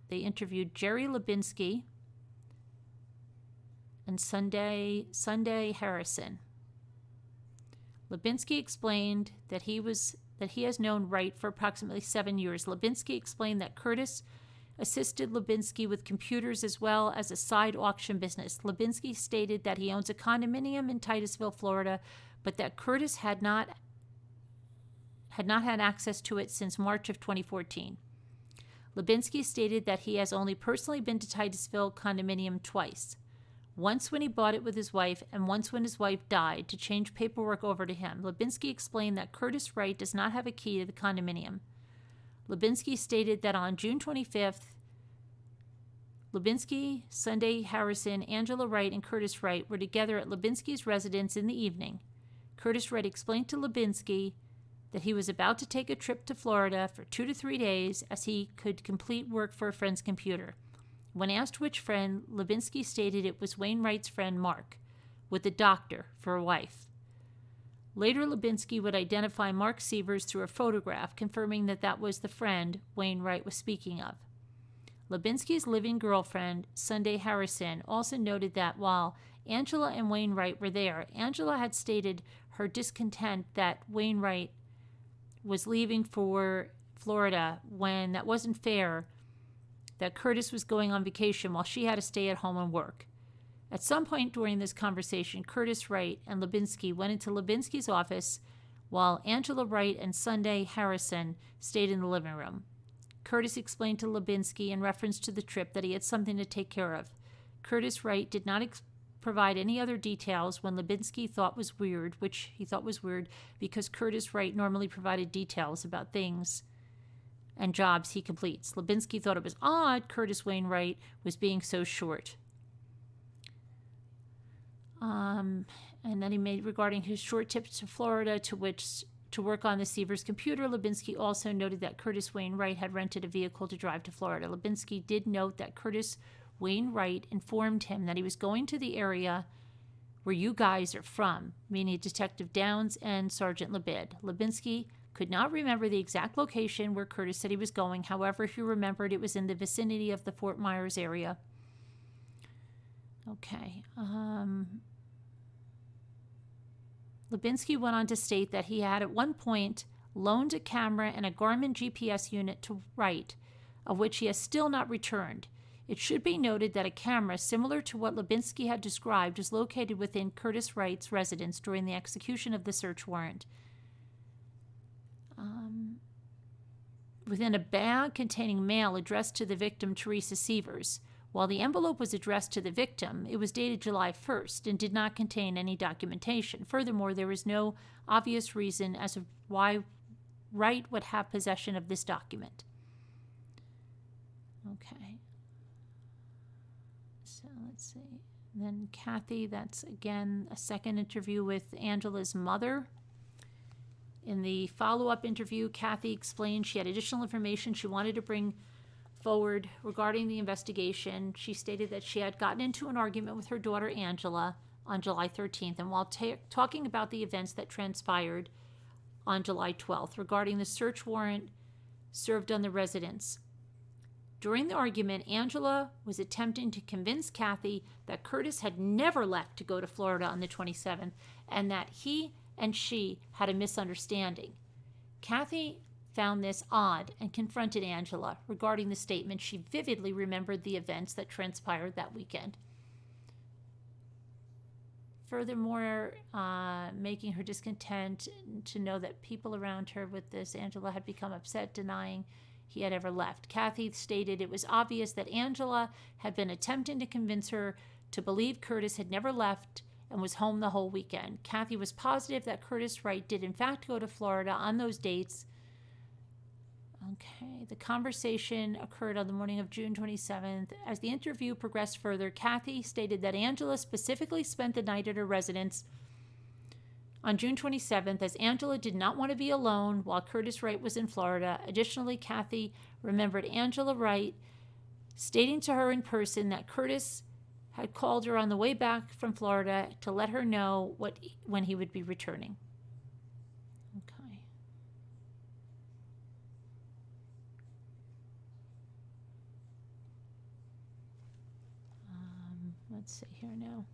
they interviewed Jerry Lubinsky and Sunday Harrison. Lubinsky explained that he has known Wright for approximately 7 years. Lubinsky explained that Curtis assisted Lubinsky with computers as well as a side auction business. Lubinsky stated that he owns a condominium in Titusville, Florida, but that Curtis had not had access to it since March of 2014. Lubinsky stated that he has only personally been to Titusville condominium twice. Once when he bought it with his wife, and once when his wife died, to change paperwork over to him. Lubinsky explained that Curtis Wright does not have a key to the condominium. Lubinsky stated that on June 25th, Lubinsky, Sunday Harrison, Angela Wright, and Curtis Wright were together at Lubinsky's residence in the evening. Curtis Wright explained to Lubinsky that he was about to take a trip to Florida for 2 to 3 days as he could complete work for a friend's computer. When asked which friend, Lubinsky stated it was Wainwright's friend Mark, with a doctor for a wife. Later, Lubinsky would identify Mark Sievers through a photograph, confirming that that was the friend Wainwright was speaking of. Lubinsky's living girlfriend, Sunday Harrison, also noted that while Angela and Wainwright were there, Angela had stated her discontent that Wainwright was leaving for Florida when that wasn't fair, that Curtis was going on vacation while she had to stay at home and work. At some point during this conversation, Curtis Wright and Lubinsky went into Lubinsky's office while Angela Wright and Sunday Harrison stayed in the living room. Curtis explained to Lubinsky in reference to the trip that he had something to take care of. Curtis Wright did not provide any other details when Lubinsky thought was weird, which he thought was weird because Curtis Wright normally provided details about things and jobs he completes. Lubinsky thought it was odd Curtis Wainwright was being so short. And then he made regarding his short trip to Florida to work on the Sievers computer. Lubinsky also noted that Curtis Wainwright had rented a vehicle to drive to Florida. Lubinsky did note that Curtis Wainwright informed him that he was going to the area where you guys are from, meaning Detective Downs and Sergeant Labid. Lubinsky could not remember the exact location where Curtis said he was going. However, he remembered it was in the vicinity of the Fort Myers area. Okay. Lubinsky went on to state that he had at one point loaned a camera and a Garmin GPS unit to Wright, of which he has still not returned. It should be noted that a camera similar to what Lubinsky had described was located within Curtis Wright's residence during the execution of the search warrant. Within a bag containing mail addressed to the victim, Teresa Sievers. While the envelope was addressed to the victim, it was dated July 1st and did not contain any documentation. Furthermore, there was no obvious reason as to why Wright would have possession of this document. Okay. So let's see. And then Kathy, that's again a second interview with Angela's mother. In the follow-up interview, Kathy explained she had additional information she wanted to bring forward regarding the investigation. She stated that she had gotten into an argument with her daughter Angela on July 13th, and while talking about the events that transpired on July 12th regarding the search warrant served on the residence. During the argument, Angela was attempting to convince Kathy that Curtis had never left to go to Florida on the 27th and that he and she had a misunderstanding. Kathy found this odd and confronted Angela regarding the statement. She vividly remembered the events that transpired that weekend. Furthermore, making her discontent to know that people around her with this, Angela had become upset, denying he had ever left. Kathy stated it was obvious that Angela had been attempting to convince her to believe Curtis had never left and was home the whole weekend. Kathy was positive that Curtis Wright did in fact go to Florida on those dates. Okay, the conversation occurred on the morning of June 27th. As the interview progressed further, Kathy stated that Angela specifically spent the night at her residence on June 27th, as Angela did not want to be alone while Curtis Wright was in Florida. Additionally, Kathy remembered Angela Wright stating to her in person that Curtis had called her on the way back from Florida to let her know when he would be returning. Okay. Let's see here now.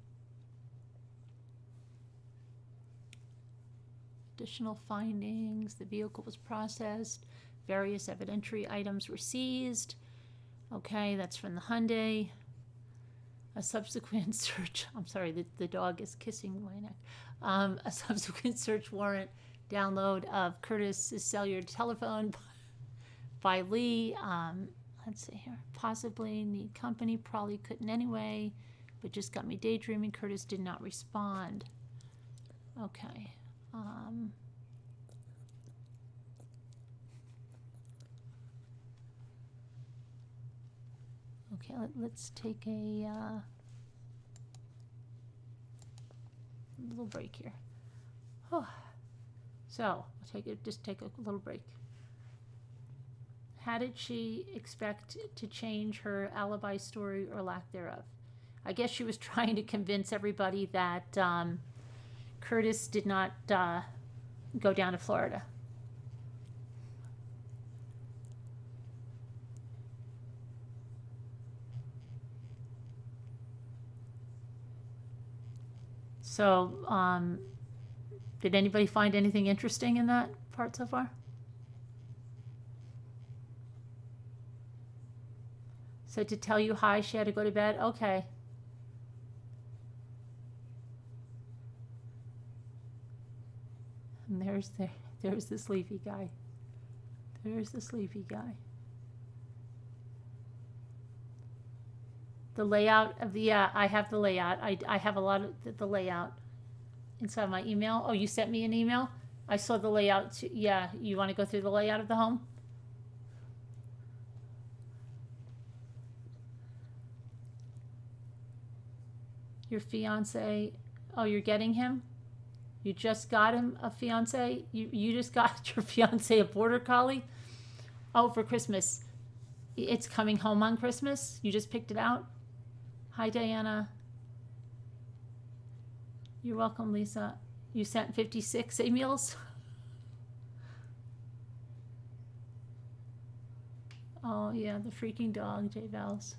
Additional findings. The vehicle was processed. Various evidentiary items were seized. Okay, that's from the Hyundai. A subsequent search, I'm sorry, the dog is kissing my neck. A subsequent search warrant download of Curtis's cellular telephone by Lee. Let's see here. Possibly need company, probably couldn't anyway, but just got me daydreaming. Curtis did not respond. Okay. Okay, let's take a little break here. Oh. So, just take a little break. How did she expect to change her alibi story or lack thereof? I guess she was trying to convince everybody that Curtis did not go down to Florida. So, did anybody find anything interesting in that part so far? So to tell you hi, she had to go to bed? Okay. And there's the sleepy guy. There's the sleepy guy. The layout of the, yeah, I have the layout. I have a lot of the layout inside my email. Oh, you sent me an email? I saw the layout too. Yeah, you want to go through the layout of the home? Your fiance, oh, you're getting him? You just got him a fiance? You just got your fiance a border collie? Oh, for Christmas. It's coming home on Christmas? You just picked it out? Hi, Diana. You're welcome, Lisa. You sent 56 emails? Oh, yeah, the freaking dog, J Vals.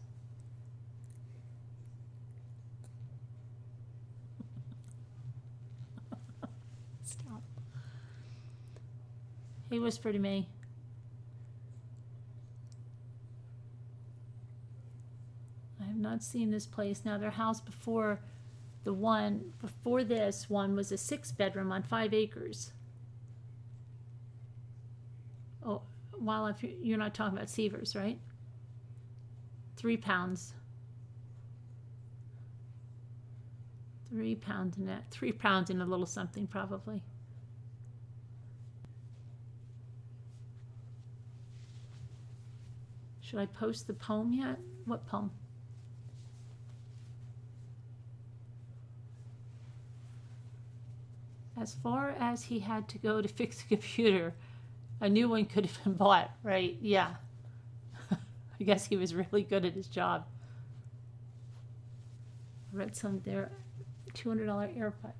Stop. He whispered to me. I have not seen this place. Now, their house before the one, before this one was a 6-bedroom on 5 acres. Oh, well, if you're not talking about Sievers, right? 3 pounds. 3 pounds in that. 3 pounds in a little something, probably. Should I post the poem yet? What poem? As far as he had to go to fix the computer, a new one could have been bought, right? Yeah. I guess he was really good at his job. I read some there, $200 AirPod.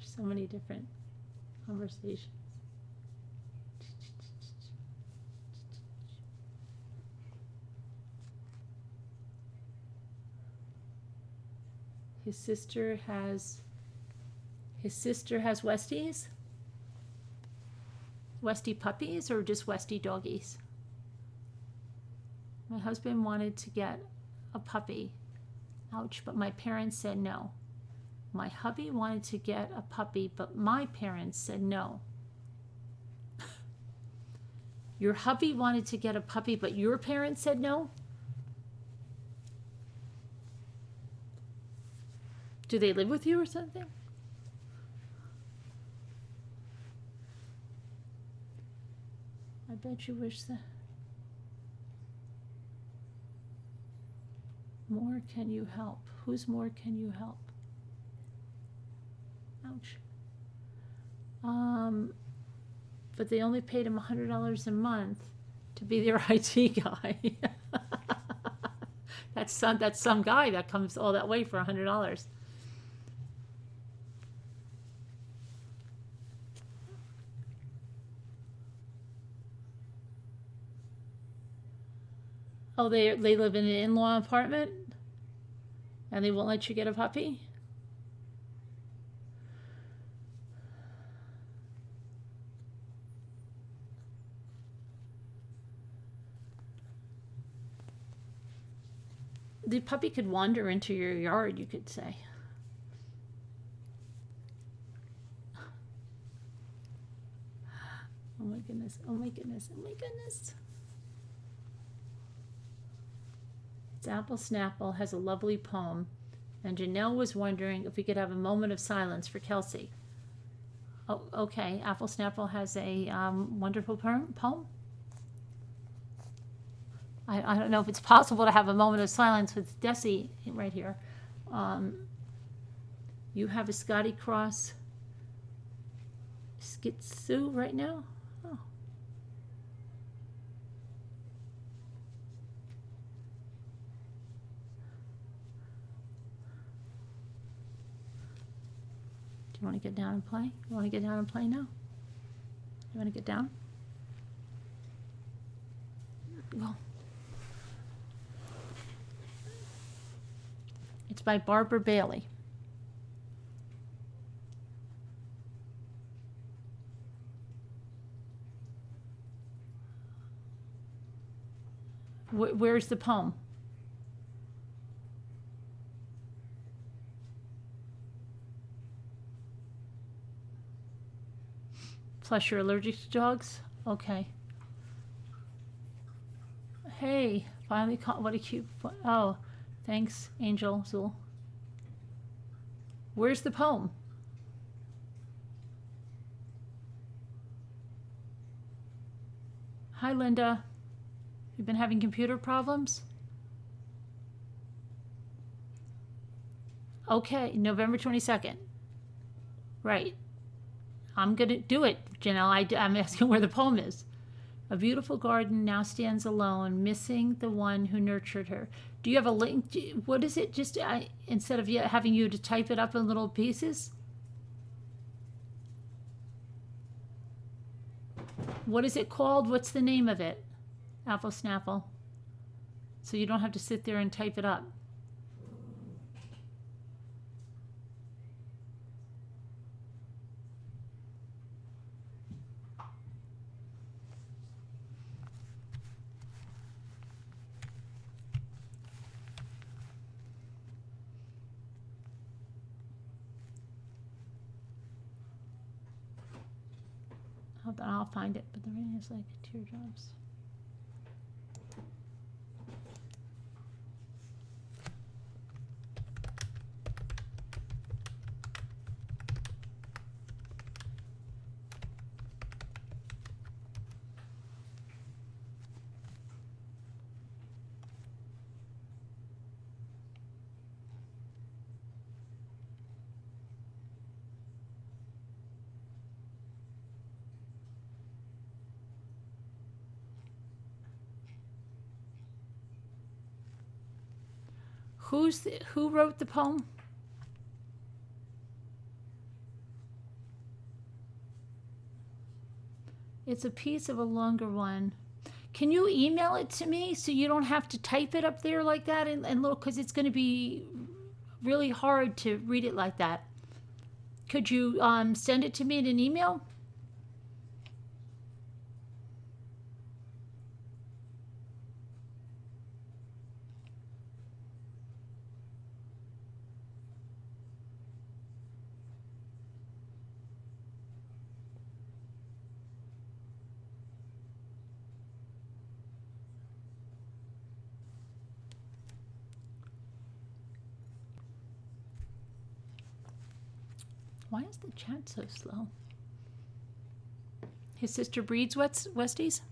So many different conversations. His sister has Westies? Westie puppies or just Westie doggies? My husband wanted to get a puppy. Ouch, but my parents said no. My hubby wanted to get a puppy, but my parents said no. Your hubby wanted to get a puppy, but your parents said no? Do they live with you or something? I bet you wish that. More can you help? Who's more can you help? Ouch. But they only paid him $100 a month to be their IT guy. That's some guy that comes all that way for $100. Oh, they live in an in-law apartment? And they won't let you get a puppy? The puppy could wander into your yard, you could say. Oh my goodness, oh my goodness, oh my goodness. Apple Snapple has a lovely poem, and Janelle was wondering if we could have a moment of silence for Kelsey. Oh, okay. Apple Snapple has a wonderful poem. I don't know if it's possible to have a moment of silence with Desi right here. You have a Scotty Cross Skitsu right now? Oh. Do you want to get down and play? You want to get down and play now? You want to get down? Go. It's by Barbara Bailey. Where's the poem? Plus you're allergic to dogs? Okay. Hey, Finally caught. What a cute. Oh, thanks, Angel Zul. Where's the poem? Hi, Linda. You've been having computer problems? Okay, November 22nd. Right. I'm going to do it, Janelle. I'm asking where the poem is. A beautiful garden now stands alone, missing the one who nurtured her. Do you have a link? What is it? Just instead of having you to type it up in little pieces? What is it called? What's the name of it? Apple Snapple. So you don't have to sit there and type it up. Hold on, I'll find it. But the rain is like teardrops. Who wrote the poem? It's a piece of a longer one. Can you email it to me so you don't have to type it up there like that and look, because it's going to be really hard to read it like that. Could you send it to me in an email? Why is the chat so slow? His sister breeds Westies?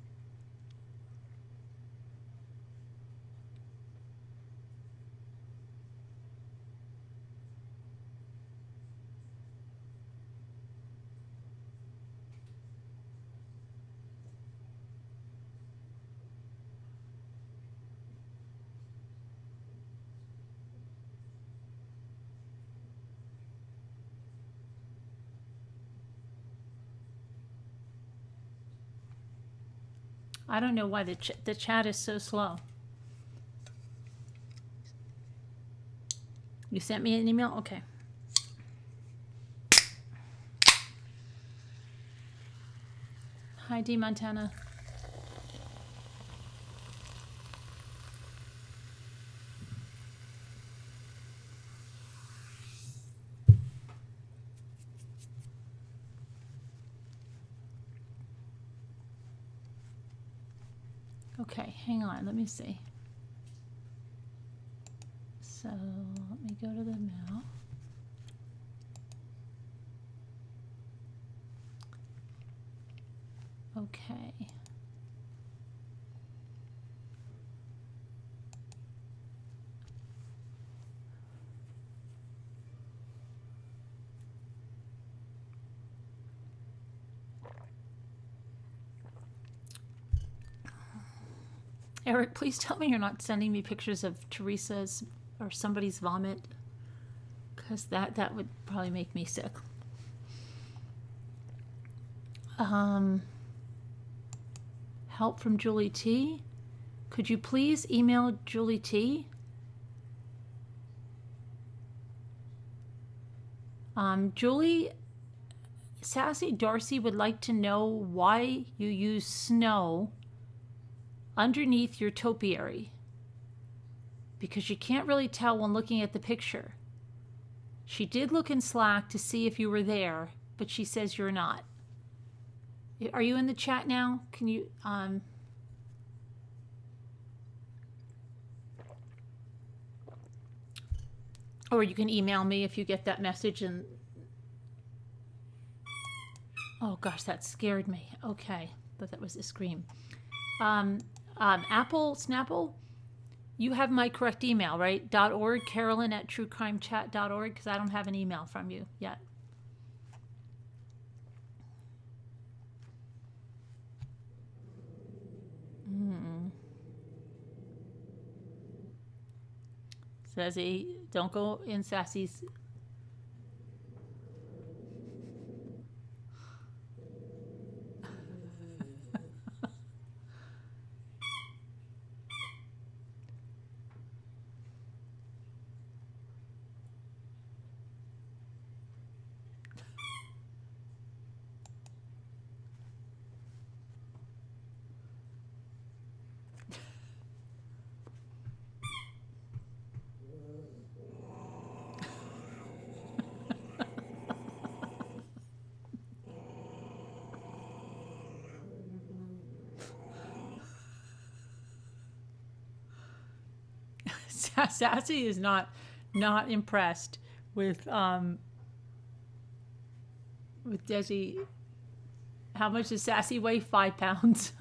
I don't know why the chat is so slow. You sent me an email? Okay. Hi, D. Montana. Okay, hang on. Let me see. So let me go to the mail. Okay. Eric, please tell me you're not sending me pictures of Teresa's or somebody's vomit, because that would probably make me sick. Help from Julie T. Could you please email Julie T? Julie, Sassy Darcy would like to know why you use snow underneath your topiary, because you can't really tell when looking at the picture. She did look in Slack to see if you were there, but she says you're not. Are you in the chat now? Can you Or you can email me if you get that message. And oh gosh, that scared me. Okay, but that was a scream. Apple Snapple, you have my correct email, right? .org, Carolyn@truecrimechat.org, because I don't have an email from you yet. Says he, don't go in Sassy's. Sassy is not impressed with Desi. How much does Sassy weigh? 5 pounds.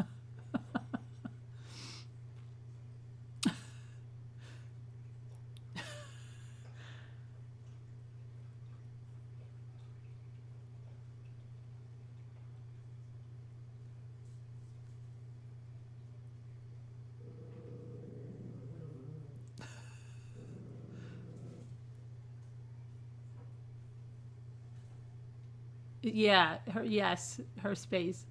Yeah, her space.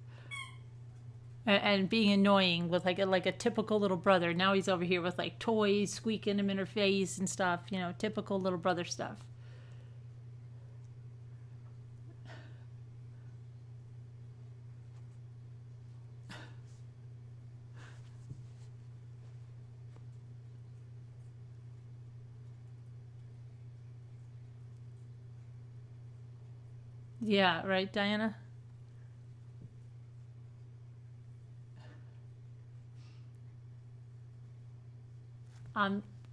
And being annoying with like a typical little brother. Now he's over here with like toys, squeaking him in her face and stuff. Typical little brother stuff. Yeah, right, Diana?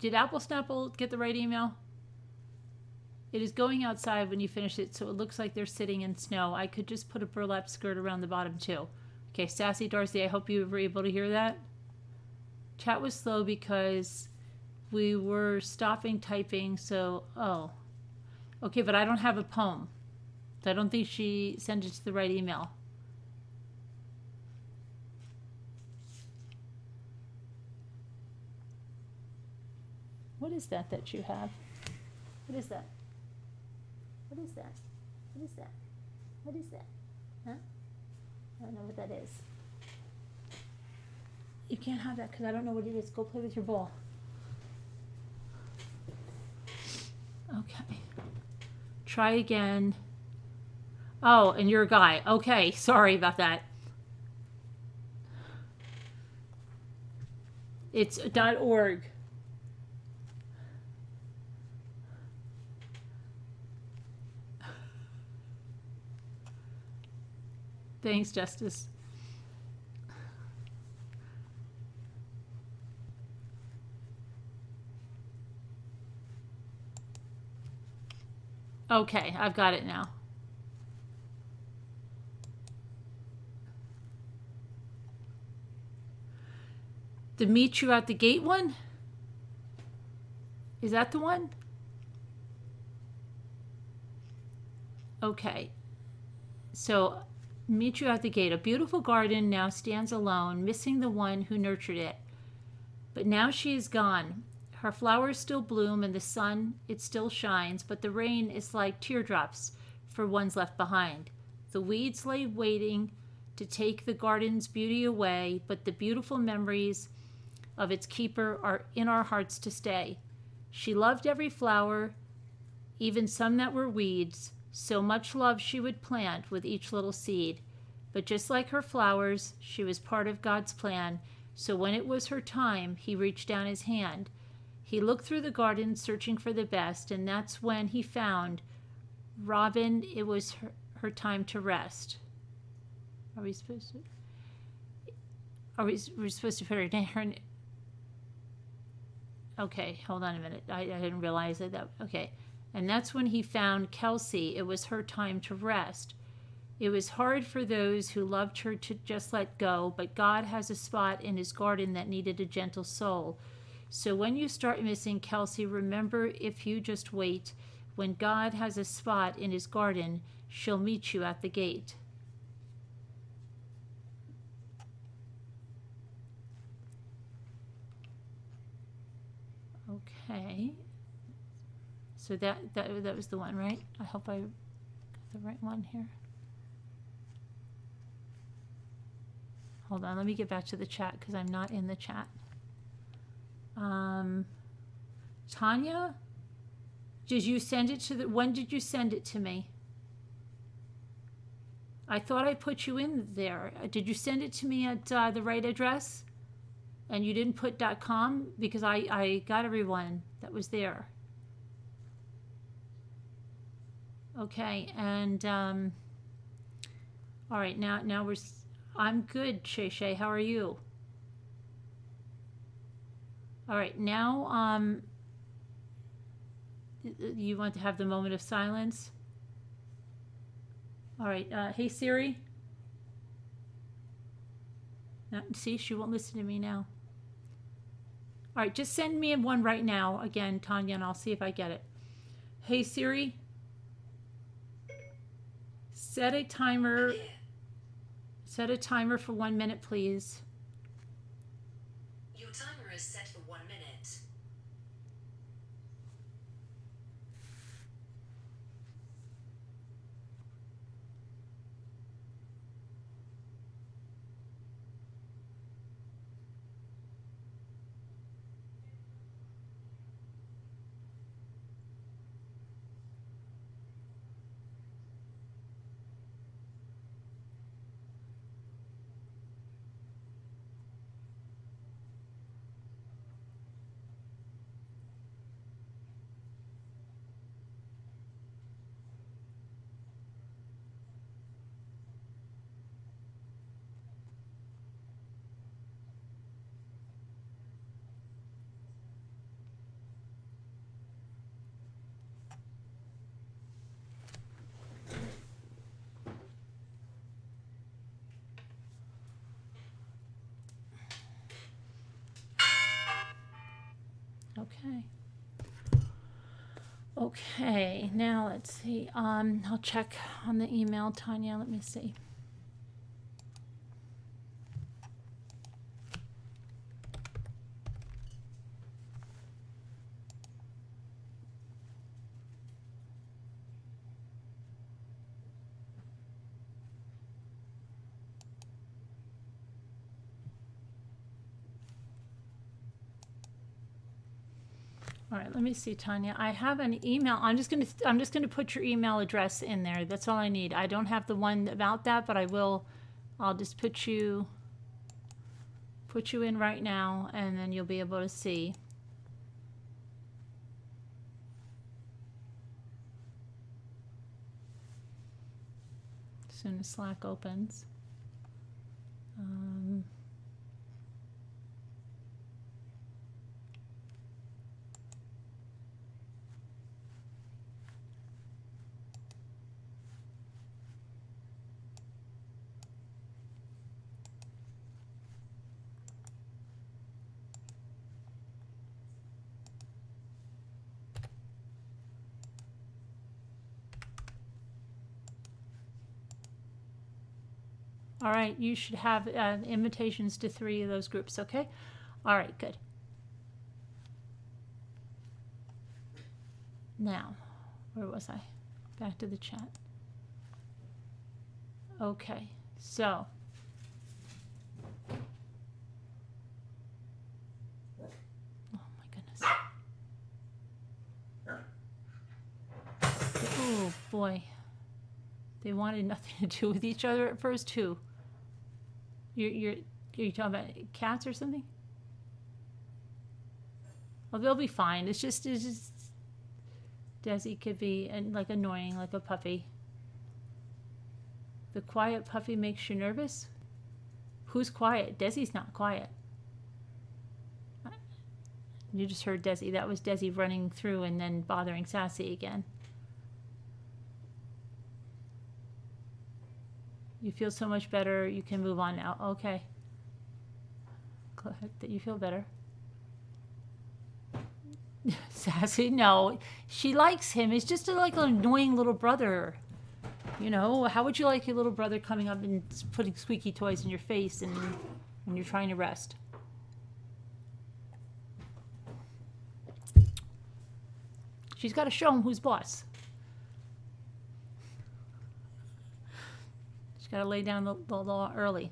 Did Apple Snapple get the right email? It is going outside when you finish it, so it looks like they're sitting in snow. I could just put a burlap skirt around the bottom too. Okay, Sassy Darcy, I hope you were able to hear that. Chat was slow because we were stopping typing, so, oh. Okay, but I don't have a poem. So I don't think she sent it to the right email. What is that you have? What is that? What is that? What is that? What is that? Huh? I don't know what that is. You can't have that because I don't know what it is. Go play with your ball. Okay. Try again. Oh, and you're a guy. Okay, sorry about that. It's .org. Thanks, Justice. Okay, I've got it now. The meet you at the gate one? Is that the one? Okay. So, meet you at the gate. A beautiful garden now stands alone, missing the one who nurtured it. But now she is gone. Her flowers still bloom and the sun, it still shines, but the rain is like teardrops for ones left behind. The weeds lay waiting to take the garden's beauty away, but the beautiful memories of its keeper are in our hearts to stay. She loved every flower, even some that were weeds. So much love she would plant with each little seed. But just like her flowers, she was part of God's plan. So when it was her time, he reached down his hand. He looked through the garden, searching for the best, and that's when he found Robin. It was her time to rest. Are we supposed to? We're supposed to put her name? Okay, hold on a minute. I didn't realize that. Okay. And that's when he found Kelsey. It was her time to rest. It was hard for those who loved her to just let go, but God has a spot in his garden that needed a gentle soul. So when you start missing Kelsey, remember, if you just wait, when God has a spot in his garden, she'll meet you at the gate. Okay. So that was the one, right? I hope I got the right one here. Hold on, let me get back to the chat because I'm not in the chat. Tanya, did you send it to the? When did you send it to me? I thought I put you in there. Did you send it to me at the right address? And you didn't put .com because I got everyone that was there. Okay, and all right, now I'm good, Shay Shay. How are you? All right, now you want to have the moment of silence? All right, hey Siri. Now, see, she won't listen to me now. All right, just send me one right now, again, Tanya, and I'll see if I get it. Hey Siri, set a timer. Set a timer for 1 minute, please. Your timer is set for 1 minute. Okay. Okay, now let's see. I'll check on the email, Tanya. Let me see. All right, let me see, Tanya. I have an email. I'm just gonna put your email address in there. That's all I need. I don't have the one about that, but I will. I'll just put you in right now, and then you'll be able to see. As soon as Slack opens. All right, you should have invitations to 3 of those groups, okay? All right, good. Now, where was I? Back to the chat. Okay, so. Oh my goodness. Oh boy. They wanted nothing to do with each other at first, too. You're talking about cats or something? Well, they'll be fine. It's just Desi could be like annoying, like a puppy. The quiet puppy makes you nervous? Who's quiet? Desi's not quiet. You just heard Desi. That was Desi running through and then bothering Sassy again. You feel so much better. You can move on now. Okay. Glad that you feel better. Sassy, no. She likes him. He's just like an annoying little brother. You know, how would you like your little brother coming up and putting squeaky toys in your face and when you're trying to rest? She's got to show him who's boss. She's got to lay down the law early.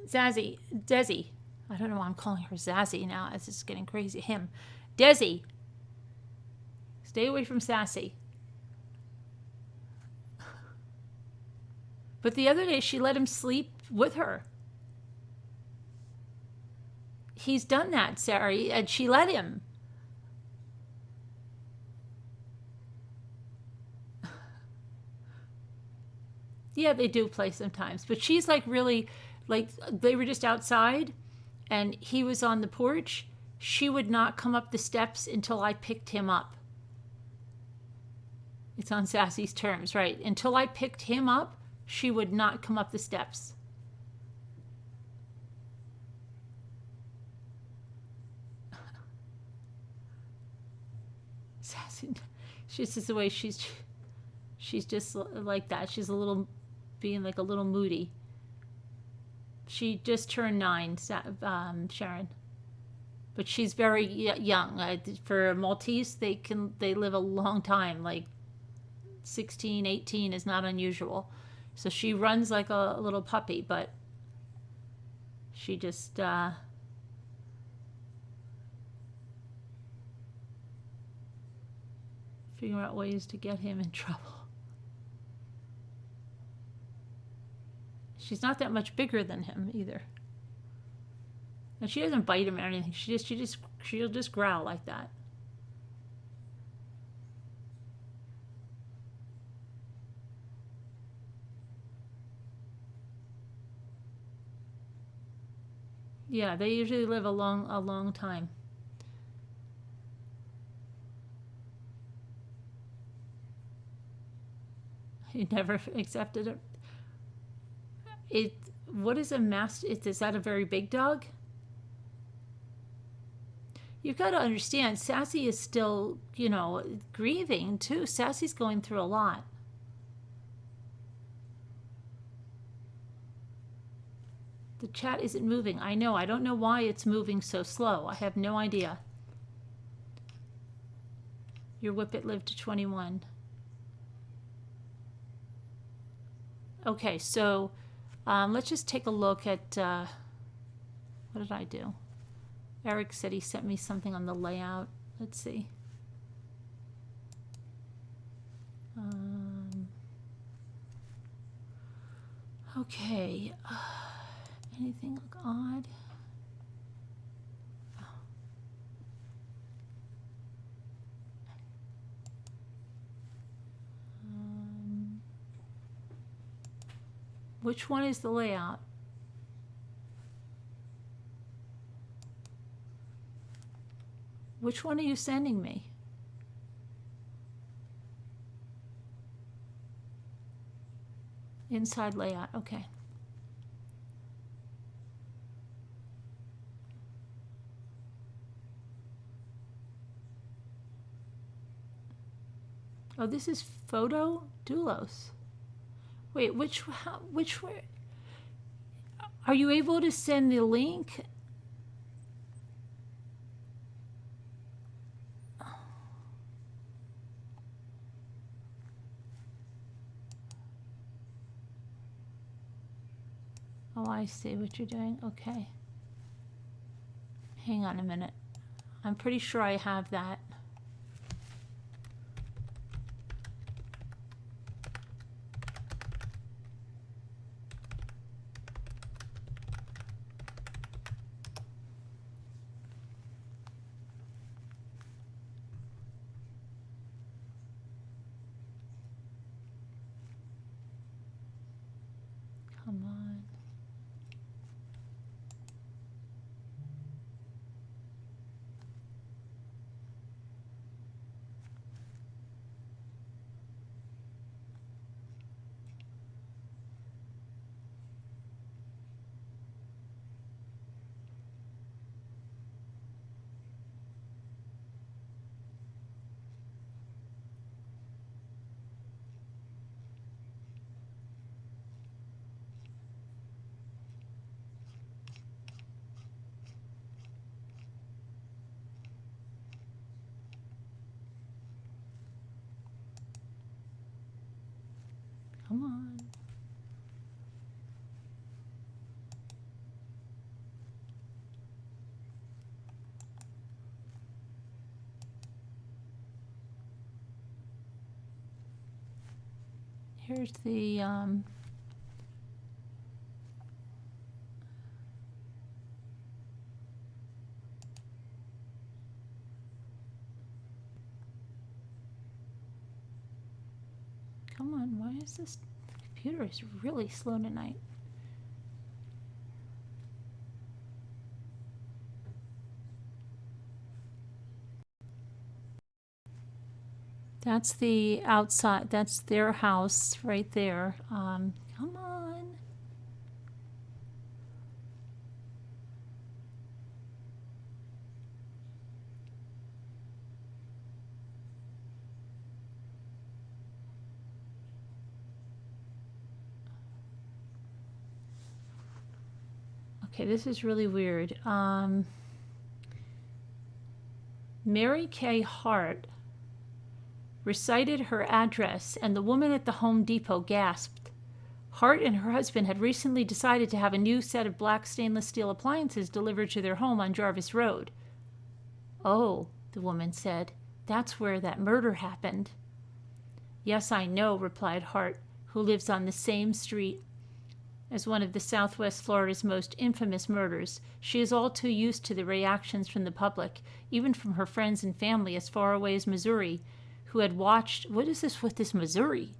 Desi. I don't know why I'm calling her Zazzy now. It's just getting crazy. Him. Desi. Stay away from Sassy. But the other day she let him sleep with her. He's done that, Sarah, and she let him. Yeah, they do play sometimes. But she's like really, like they were just outside and he was on the porch. She would not come up the steps until I picked him up. It's on Sassy's terms, right? Until I picked him up, she would not come up the steps. Sassy, she's just the way she's just like that. She's a little, being like a little moody. She just turned 9, Sharon. But she's very young. For Maltese, they live a long time. Like 16, 18 is not unusual. So she runs like a little puppy, but she just figure out ways to get him in trouble. She's not that much bigger than him either. And she doesn't bite him or anything. She'll just growl like that. Yeah, they usually live a long time. He never accepted it. What is a master? Is that a very big dog? You've got to understand, Sassy is still, grieving too. Sassy's going through a lot. The chat isn't moving. I know. I don't know why it's moving so slow. I have no idea. Your Whippet lived to 21. Okay, so let's just take a look at, what did I do? Eric said he sent me something on the layout. Let's see. Okay. Anything look odd? Which one is the layout? Which one are you sending me? Inside layout, okay. Oh, this is Photo Doulos. Wait, which way? Are you able to send the link? Oh, I see what you're doing. Okay. Hang on a minute. I'm pretty sure I have that. Come on. Come on. Here's the, come on, why is this computer is really slow tonight? That's the outside, that's their house right there. Come on. Okay, this is really weird. Mary Kay Hart recited her address, and the woman at the Home Depot gasped. Hart and her husband had recently decided to have a new set of black stainless steel appliances delivered to their home on Jarvis Road. Oh, the woman said, that's where that murder happened. Yes, I know, replied Hart, who lives on the same street as one of the Southwest Florida's most infamous murders. She is all too used to the reactions from the public, even from her friends and family as far away as Missouri, who had watched, what is this with this Missouri?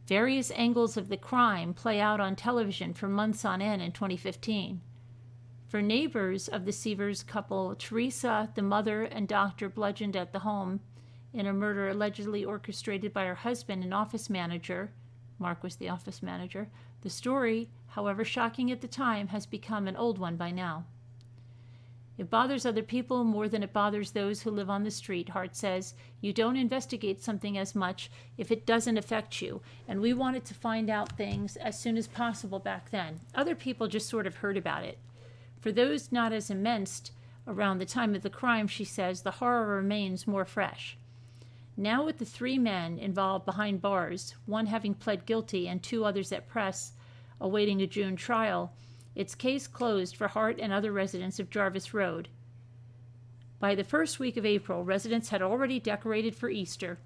Various angles of the crime play out on television for months on end in 2015. For neighbors of the Sievers couple, Teresa, the mother and doctor bludgeoned at the home in a murder allegedly orchestrated by her husband and office manager, Mark was the office manager. The story, however shocking at the time, has become an old one by now. It bothers other people more than it bothers those who live on the street, Hart says. You don't investigate something as much if it doesn't affect you, and we wanted to find out things as soon as possible back then. Other people just sort of heard about it. For those not as immense around the time of the crime, she says, the horror remains more fresh. Now with the 3 men involved behind bars, one having pled guilty and 2 others at press awaiting a June trial, it's case closed for Hart and other residents of Jarvis Road. By the first week of April, residents had already decorated for Easter.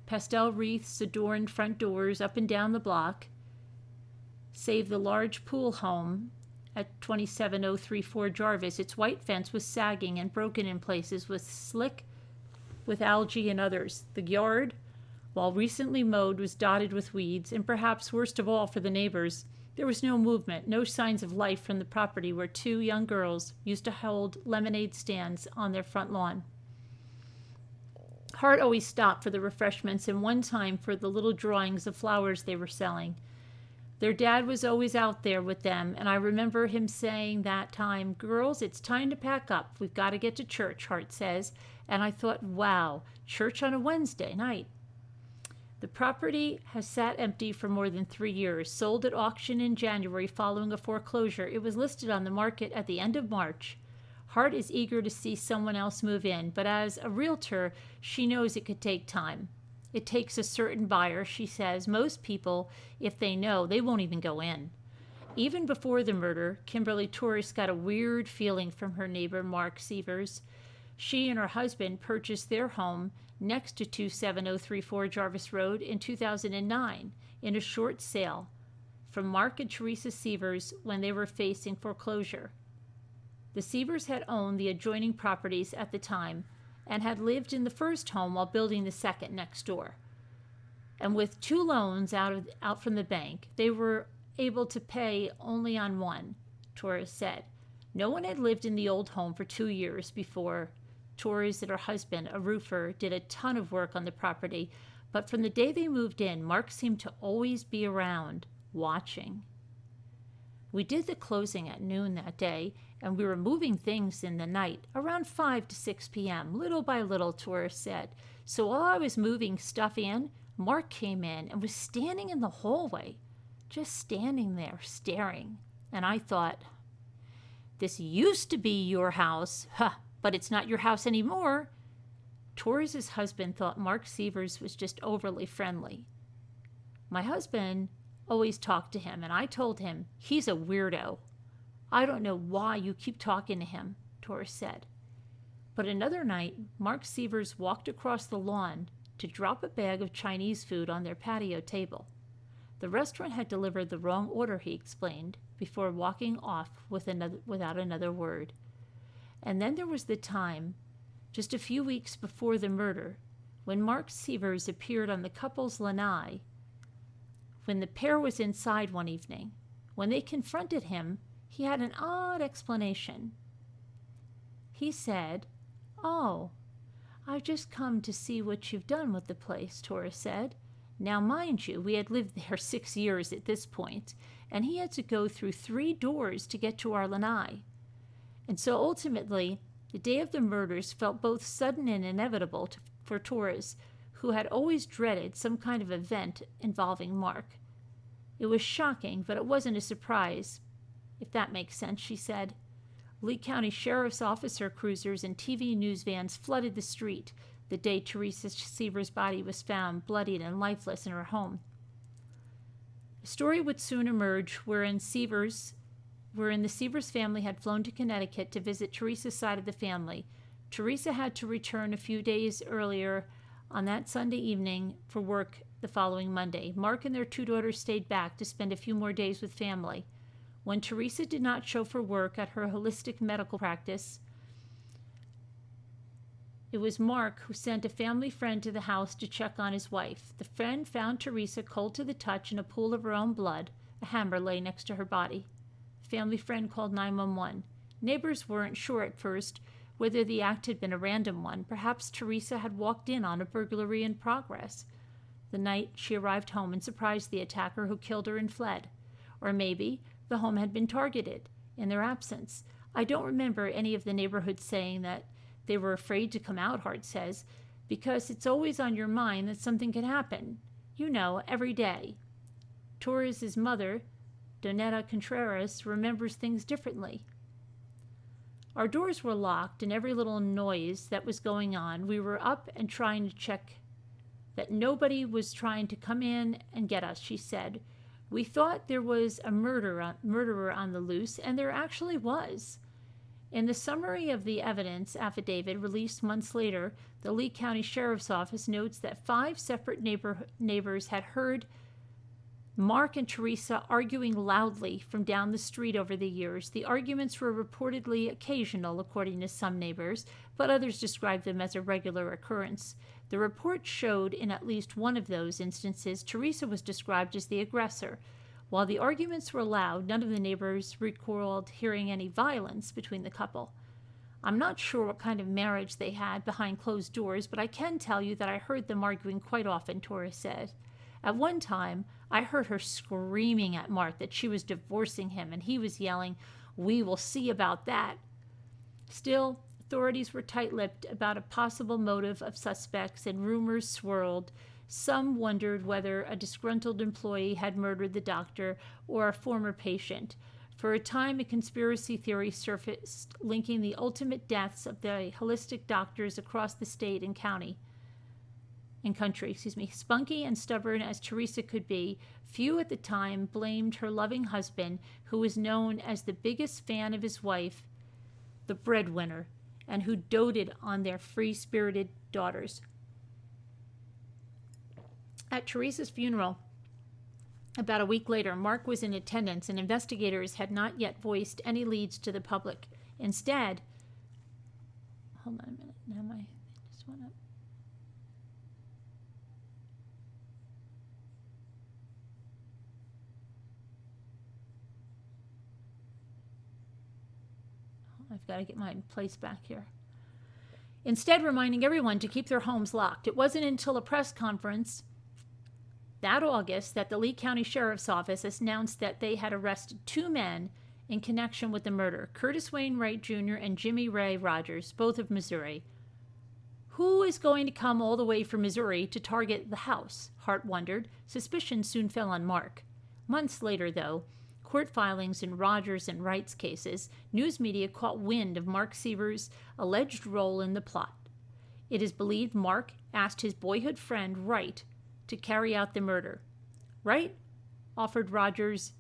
Pastel wreaths adorned front doors up and down the block, save the large pool home at 27034 Jarvis. Its white fence was sagging and broken in places with algae and others. The yard, while recently mowed, was dotted with weeds, and perhaps worst of all for the neighbors, there was no movement, no signs of life from the property where 2 young girls used to hold lemonade stands on their front lawn. Hart always stopped for the refreshments and one time for the little drawings of flowers they were selling. Their dad was always out there with them, and I remember him saying that time, girls, it's time to pack up. We've got to get to church, Hart says. And I thought, wow, church on a Wednesday night. The property has sat empty for more than 3 years. Sold at auction in January following a foreclosure, it was listed on the market at the end of March. Hart is eager to see someone else move in, but as a realtor, she knows it could take time. It takes a certain buyer, she says. Most people, if they know, they won't even go in. Even before the murder, Kimberly Torres got a weird feeling from her neighbor, Mark Sievers. She and her husband purchased their home next to 27034 Jarvis Road in 2009 in a short sale from Mark and Teresa Sievers when they were facing foreclosure. The Sievers had owned the adjoining properties at the time and had lived in the first home while building the second next door. And with 2 loans out from the bank, they were able to pay only on one, Torres said. No one had lived in the old home for 2 years before. Torres and her husband, a roofer, did a ton of work on the property, but from the day they moved in, Mark seemed to always be around, watching. We did the closing at noon that day, and we were moving things in the night, around 5 to 6 p.m., little by little, Torres said. So while I was moving stuff in, Mark came in and was standing in the hallway, just standing there, staring. And I thought, this used to be your house, but it's not your house anymore. Torres's husband thought Mark Sievers was just overly friendly. My husband always talked to him, and I told him he's a weirdo. I don't know why you keep talking to him, Torres said. But another night, Mark Sievers walked across the lawn to drop a bag of Chinese food on their patio table. The restaurant had delivered the wrong order, he explained, before walking off without another word. And then there was the time, just a few weeks before the murder, when Mark Sievers appeared on the couple's lanai, when the pair was inside one evening. When they confronted him, he had an odd explanation. He said, "Oh, I've just come to see what you've done with the place," Torres said. Now, mind you, we had lived there 6 years at this point, and he had to go through 3 doors to get to our lanai. And so ultimately, the day of the murders felt both sudden and inevitable for Torres, who had always dreaded some kind of event involving Mark. It was shocking, but it wasn't a surprise, if that makes sense, she said. Lee County Sheriff's officer cruisers and TV news vans flooded the street the day Teresa Sievers' body was found bloodied and lifeless in her home. A story would soon emerge wherein the Sievers family had flown to Connecticut to visit Teresa's side of the family. Teresa had to return a few days earlier on that Sunday evening for work the following Monday. Mark and their 2 daughters stayed back to spend a few more days with family. When Teresa did not show for work at her holistic medical practice, it was Mark who sent a family friend to the house to check on his wife. The friend found Teresa cold to the touch in a pool of her own blood. A hammer lay next to her body. The family friend called 911. Neighbors weren't sure at first whether the act had been a random one. Perhaps Teresa had walked in on a burglary in progress the night she arrived home and surprised the attacker who killed her and fled. Or maybe the home had been targeted in their absence. I don't remember any of the neighborhoods saying that they were afraid to come out, Hart says, because it's always on your mind that something could happen. You know, every day. Torres' mother, Donetta Contreras, remembers things differently. Our doors were locked, and every little noise that was going on, we were up and trying to check that nobody was trying to come in and get us, she said. We thought there was a murderer on the loose, and there actually was. In the summary of the evidence affidavit released months later, the Lee County Sheriff's Office notes that 5 separate neighbors had heard Mark and Teresa arguing loudly from down the street over the years. The arguments were reportedly occasional, according to some neighbors, but others described them as a regular occurrence. The report showed in at least one of those instances, Teresa was described as the aggressor. While the arguments were loud, none of the neighbors recalled hearing any violence between the couple. I'm not sure what kind of marriage they had behind closed doors, but I can tell you that I heard them arguing quite often, Torres said. At one time, I heard her screaming at Mark that she was divorcing him, and he was yelling, "We will see about that." Still, authorities were tight-lipped about a possible motive of suspects, and rumors swirled. Some wondered whether a disgruntled employee had murdered the doctor or a former patient. For a time, a conspiracy theory surfaced linking the ultimate deaths of the holistic doctors across the state and country. Spunky and stubborn as Teresa could be, few at the time blamed her loving husband, who was known as the biggest fan of his wife, the breadwinner, and who doted on their free-spirited daughters. At Teresa's funeral, about a week later, Mark was in attendance, and investigators had not yet voiced any leads to the public. Instead, hold on a minute, now my thing just went up. I've got to get my place back here. Instead, reminding everyone to keep their homes locked. It wasn't until a press conference that August that the Lee County Sheriff's Office announced that they had arrested 2 men in connection with the murder, Curtis Wainwright Jr. and Jimmy Ray Rogers, both of Missouri. Who is going to come all the way from Missouri to target the house? Hart wondered. Suspicion soon fell on Mark. Months later, though, court filings in Rogers and Wright's cases, news media caught wind of Mark Sievers' alleged role in the plot. It is believed Mark asked his boyhood friend Wright to carry out the murder. Wright offered Rogers,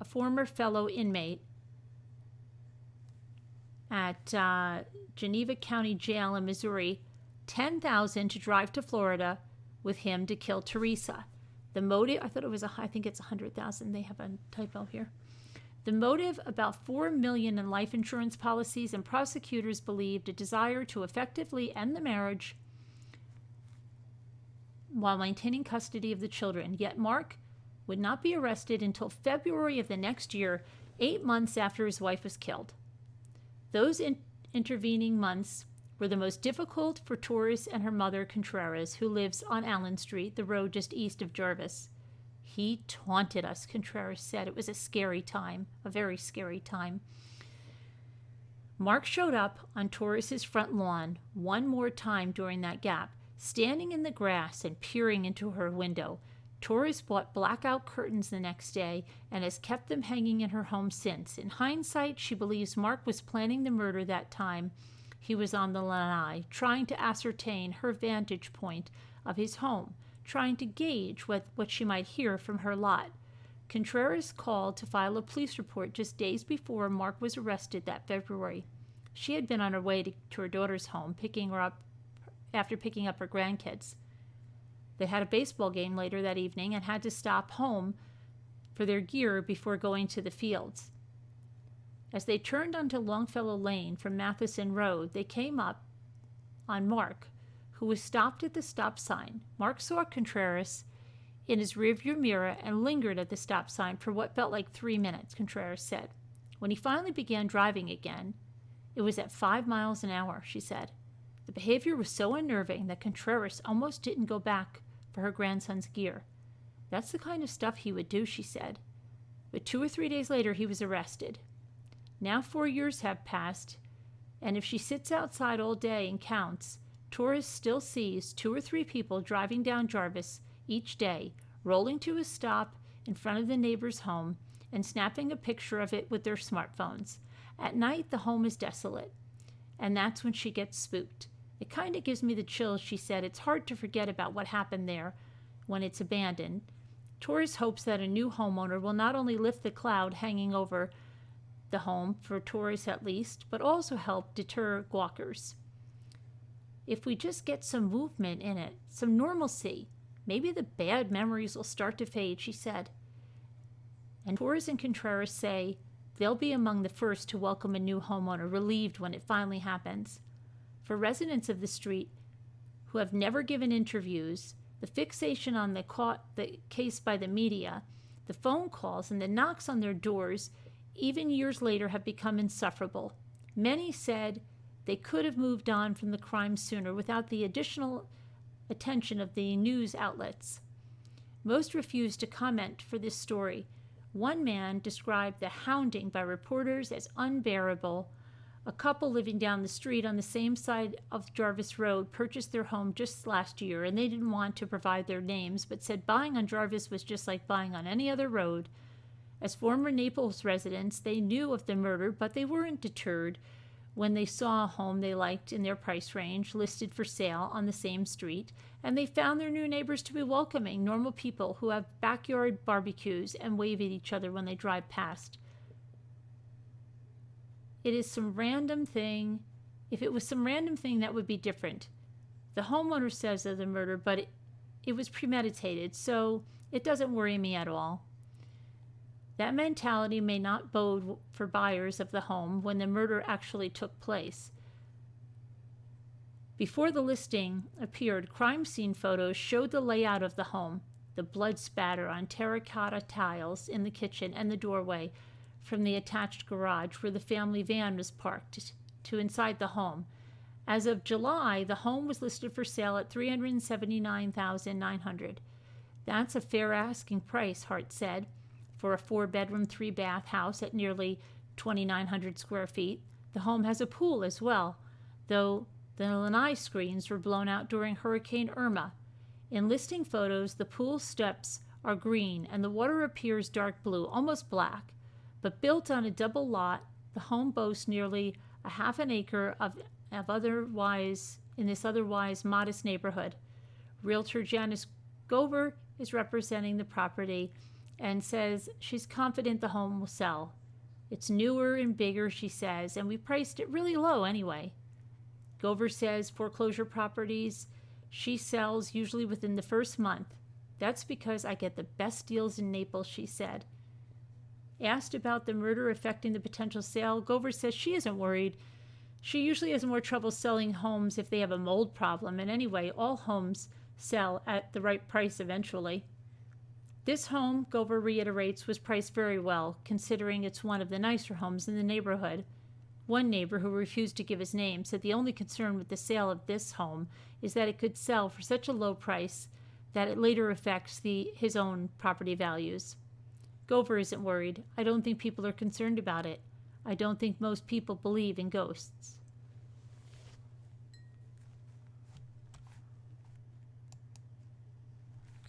a former fellow inmate at Geneva County Jail in Missouri, $10,000 to drive to Florida with him to kill Teresa. The motive, I think it's $100,000. They have a typo here. The motive, about $4 million in life insurance policies, and prosecutors believed a desire to effectively end the marriage while maintaining custody of the children. Yet Mark would not be arrested until February of the next year, 8 months after his wife was killed. Those intervening months were the most difficult for Torres and her mother, Contreras, who lives on Allen Street, the road just east of Jarvis. He taunted us, Contreras said. It was a scary time, a very scary time. Mark showed up on Torres's front lawn one more time during that gap, standing in the grass and peering into her window. Torres bought blackout curtains the next day and has kept them hanging in her home since. In hindsight, she believes Mark was planning the murder that time he was on the lanai, trying to ascertain her vantage point of his home, trying to gauge what she might hear from her lot. Contreras called to file a police report just days before Mark was arrested that February. She had been on her way to her daughter's home, picking up her grandkids. They had a baseball game later that evening and had to stop home for their gear before going to the fields. As they turned onto Longfellow Lane from Matheson Road, they came up on Mark, who was stopped at the stop sign. Mark saw Contreras in his rearview mirror and lingered at the stop sign for what felt like 3 minutes, Contreras said. When he finally began driving again, it was at 5 miles an hour, she said. The behavior was so unnerving that Contreras almost didn't go back for her grandson's gear. That's the kind of stuff he would do, she said. But 2 or 3 days later, he was arrested. Now 4 years have passed, and if she sits outside all day and counts, Torres still sees 2 or 3 people driving down Jarvis each day, rolling to a stop in front of the neighbor's home and snapping a picture of it with their smartphones. At night, the home is desolate, and that's when she gets spooked. It kind of gives me the chills, she said. It's hard to forget about what happened there when it's abandoned. Torres hopes that a new homeowner will not only lift the cloud hanging over the home, for Torres at least, but also help deter gawkers. If we just get some movement in it, some normalcy, maybe the bad memories will start to fade, she said. And Torres and Contreras say they'll be among the first to welcome a new homeowner, relieved when it finally happens. For residents of the street who have never given interviews, the fixation on the case by the media, the phone calls, and the knocks on their doors, even years later, have become insufferable. Many said they could have moved on from the crime sooner without the additional attention of the news outlets. Most refused to comment for this story. One man described the hounding by reporters as unbearable. A couple living down the street on the same side of Jarvis Road purchased their home just last year, and they didn't want to provide their names, but said buying on Jarvis was just like buying on any other road. As former Naples residents, they knew of the murder, but they weren't deterred when they saw a home they liked in their price range listed for sale on the same street, and they found their new neighbors to be welcoming, normal people who have backyard barbecues and wave at each other when they drive past. It is some random thing. If it was some random thing, that would be different. The homeowner says of the murder, but it was premeditated, so it doesn't worry me at all. That mentality may not bode for buyers of the home when the murder actually took place. Before the listing appeared, crime scene photos showed the layout of the home, the blood spatter on terracotta tiles in the kitchen and the doorway from the attached garage where the family van was parked to inside the home. As of July, the home was listed for sale at $379,900. That's a fair asking price, Hart said, for a 4-bedroom, 3-bath house at nearly 2,900 square feet. The home has a pool as well, though the lanai screens were blown out during Hurricane Irma. In listing photos, the pool steps are green and the water appears dark blue, almost black. But built on a double lot, the home boasts nearly a half an acre of otherwise modest neighborhood. Realtor Janice Gover is representing the property and says she's confident the home will sell. It's newer and bigger, she says, and we priced it really low anyway. Gover says foreclosure properties she sells usually within the first month. That's because I get the best deals in Naples, she said. Asked about the murder affecting the potential sale, Gover says she isn't worried. She usually has more trouble selling homes if they have a mold problem, and anyway, all homes sell at the right price eventually. This home, Gover reiterates, was priced very well, considering it's one of the nicer homes in the neighborhood. One neighbor, who refused to give his name, said the only concern with the sale of this home is that it could sell for such a low price that it later affects his own property values. Gover isn't worried. I don't think people are concerned about it. I don't think most people believe in ghosts.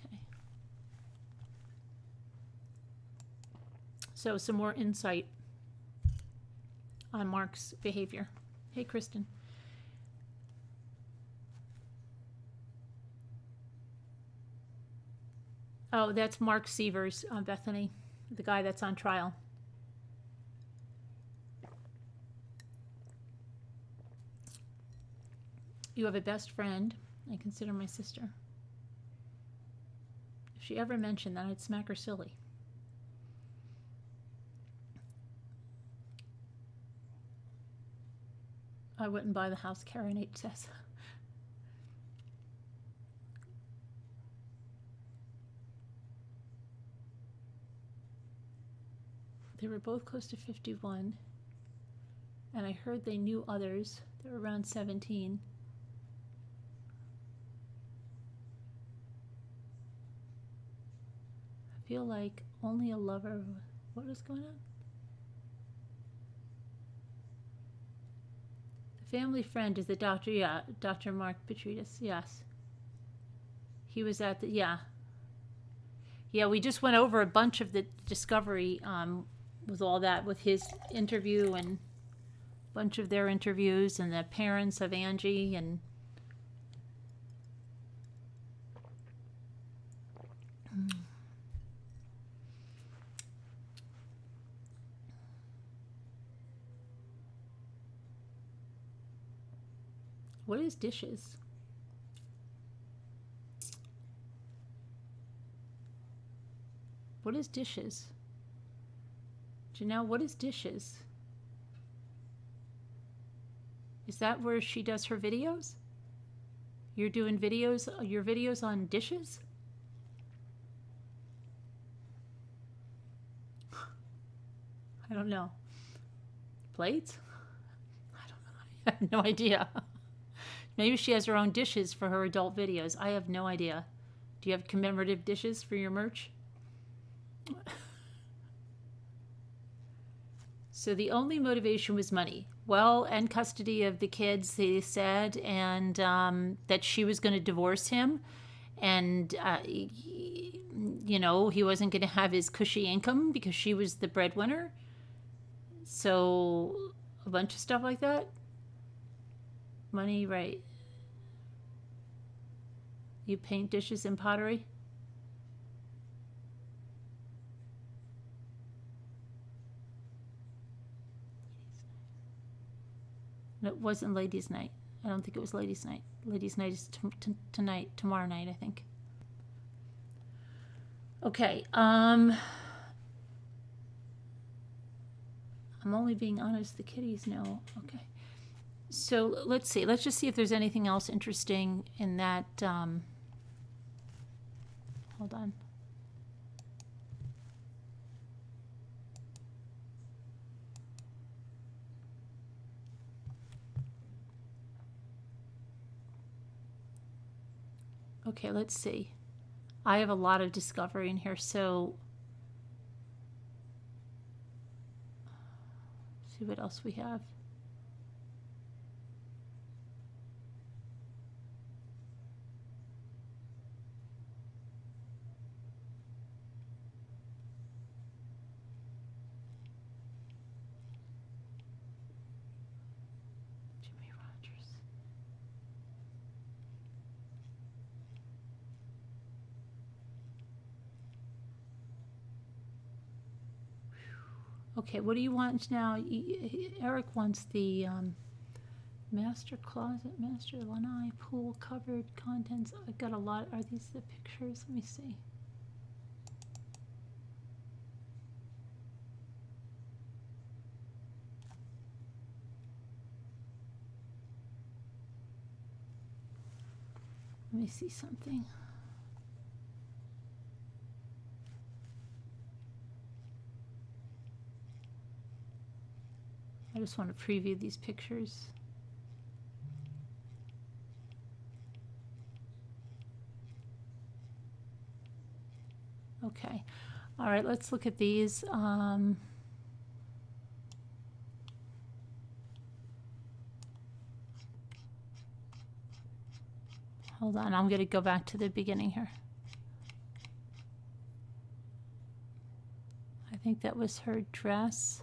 Okay. So some more insight on Mark's behavior. Hey, Kristen. Oh, that's Mark Sievers, Bethany, the guy that's on trial. You have a best friend. I consider my sister. If she ever mentioned that, I'd smack her silly. I wouldn't buy the house, Karen H. says. They were both close to 51, and I heard they knew others. They were around 17. I feel like only a lover. What is going on? The family friend is the doctor, yeah, Dr. Mark Petridis, yes. He was at the, yeah. Yeah, we just went over a bunch of the discovery with all that, with his interview and a bunch of their interviews and the parents of Angie and what is dishes? What is dishes? Janelle, what is dishes? Is that where she does her videos? You're doing videos, your videos on dishes? I don't know. Plates? I don't know. I have no idea. Maybe she has her own dishes for her adult videos. I have no idea. Do you have commemorative dishes for your merch? So the only motivation was money. Well, and custody of the kids, they said, and that she was going to divorce him. And, you know, he wasn't going to have his cushy income because she was the breadwinner. So a bunch of stuff like that. Money, right. You paint dishes in pottery? No, it wasn't ladies' night. I don't think it was ladies' night. Ladies' night is tonight, tomorrow night, I think. Okay. I'm only being honest. The kitties know. Okay. So let's see. Let's just see if there's anything else interesting in that. Hold on. Okay, let's see. I have a lot of discovery in here, so see what else we have. Jimmy Rogers. Okay, what do you want now? Eric wants the master closet, master lanai, pool, covered contents. I've got a lot. Are these the pictures? Let me see. Let me see something. I just want to preview these pictures. Okay. All right, let's look at these. Hold on, I'm going to go back to the beginning here. I think that was her dress.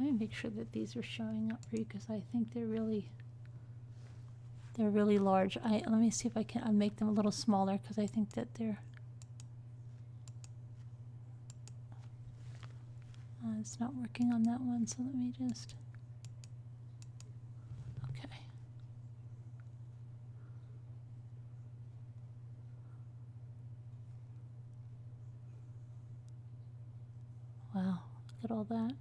Let me make sure that these are showing up for you because I think they're really large. Let me see if I can make them a little smaller because I think that they're. It's not working on that one, so let me just. Okay. Wow, look at all that.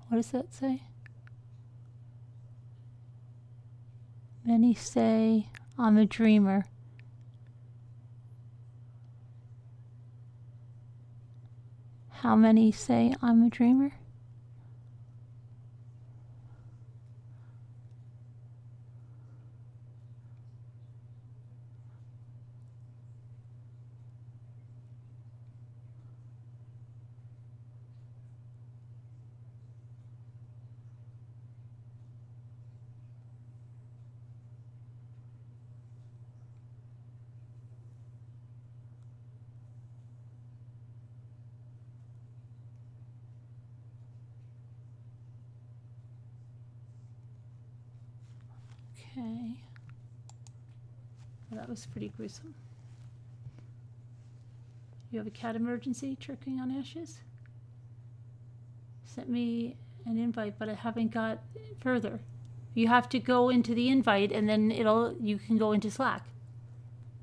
What does that say? Many say I'm a dreamer. How many say I'm a dreamer? Okay. Well, that was pretty gruesome. You have a cat emergency choking on ashes? Sent me an invite, but I haven't got further. You have to go into the invite and then you can go into Slack.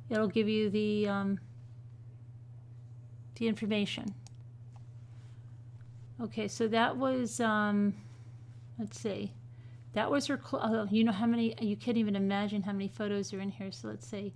It'll give you the information. Okay, so that was let's see. That was her. You know how many? You can't even imagine how many photos are in here. So let's see.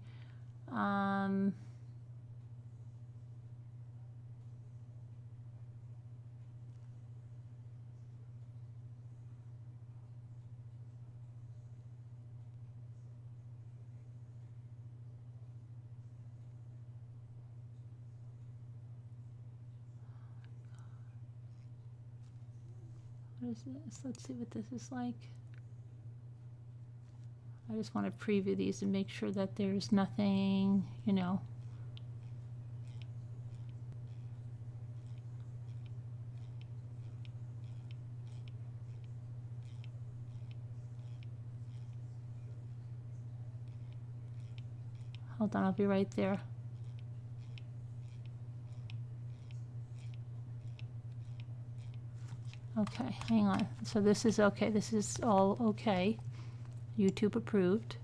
What is this? Let's see what this is like. I just want to preview these and make sure that there's nothing, you know. Hold on, I'll be right there. Okay, hang on. So this is okay. This is all okay. YouTube approved.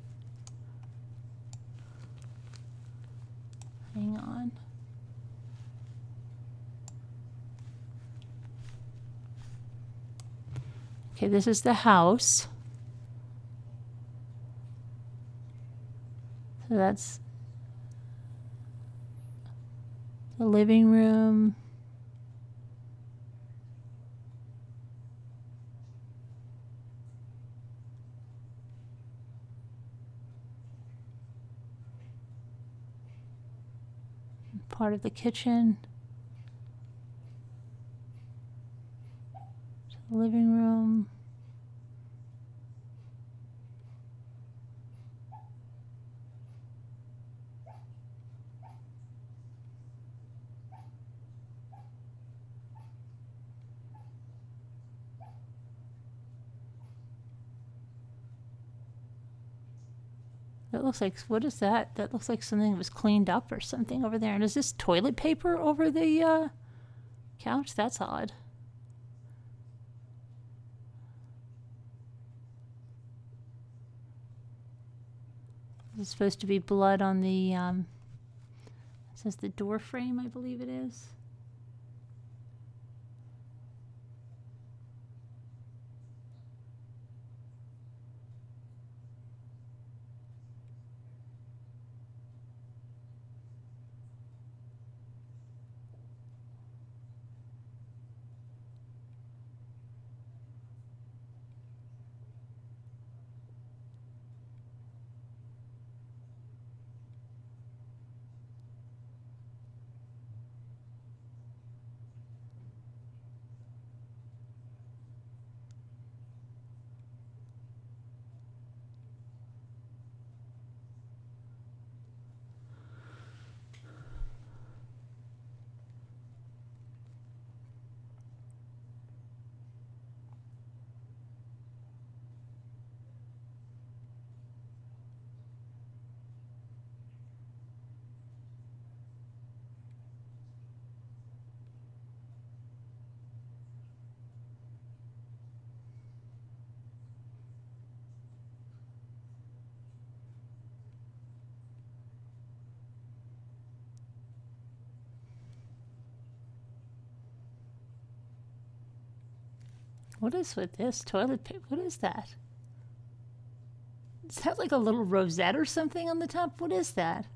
Hang on. Okay, this is the house. So that's the living room. Part of the kitchen. The living room. That looks like, what is that? That looks like something was cleaned up or something over there. And is this toilet paper over the couch? That's odd. This is supposed to be blood on the, it says the door frame, I believe it is. What is with this toilet paper? What is that? Is that like a little rosette or something on the top? What is that?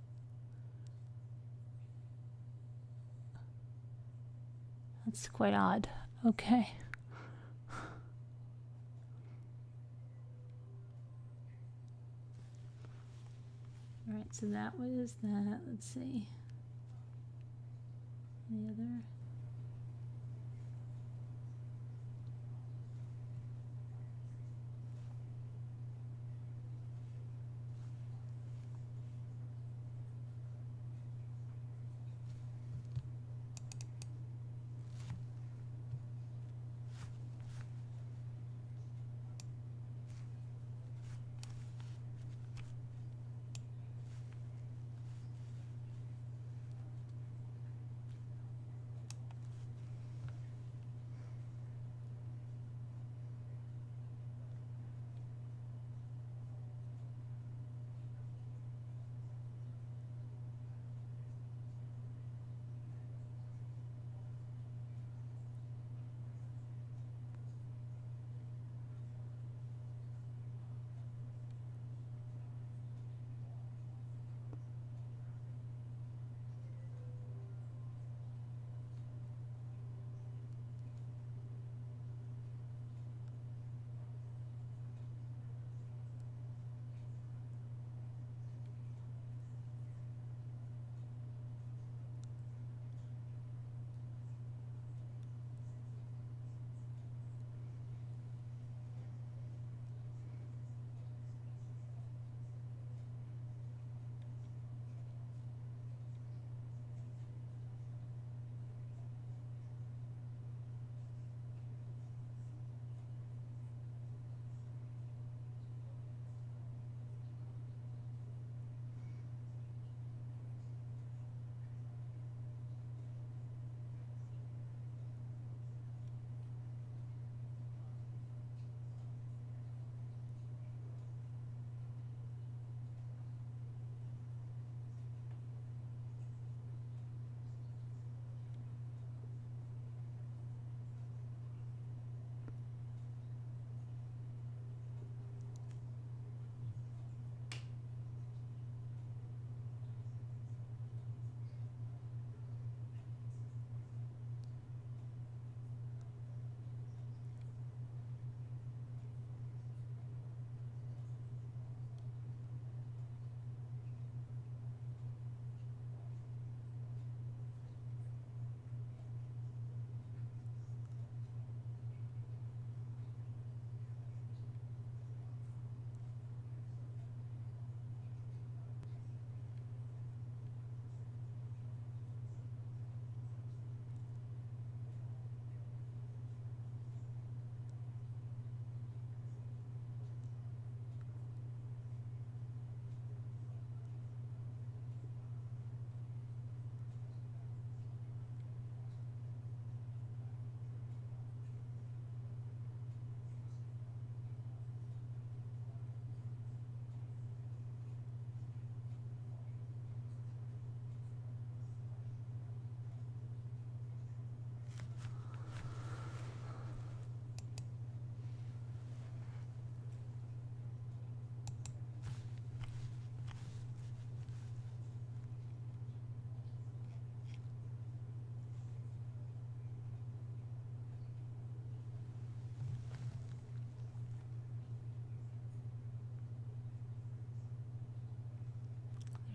That's quite odd. Okay. All right, so that was that. Let's see. The other.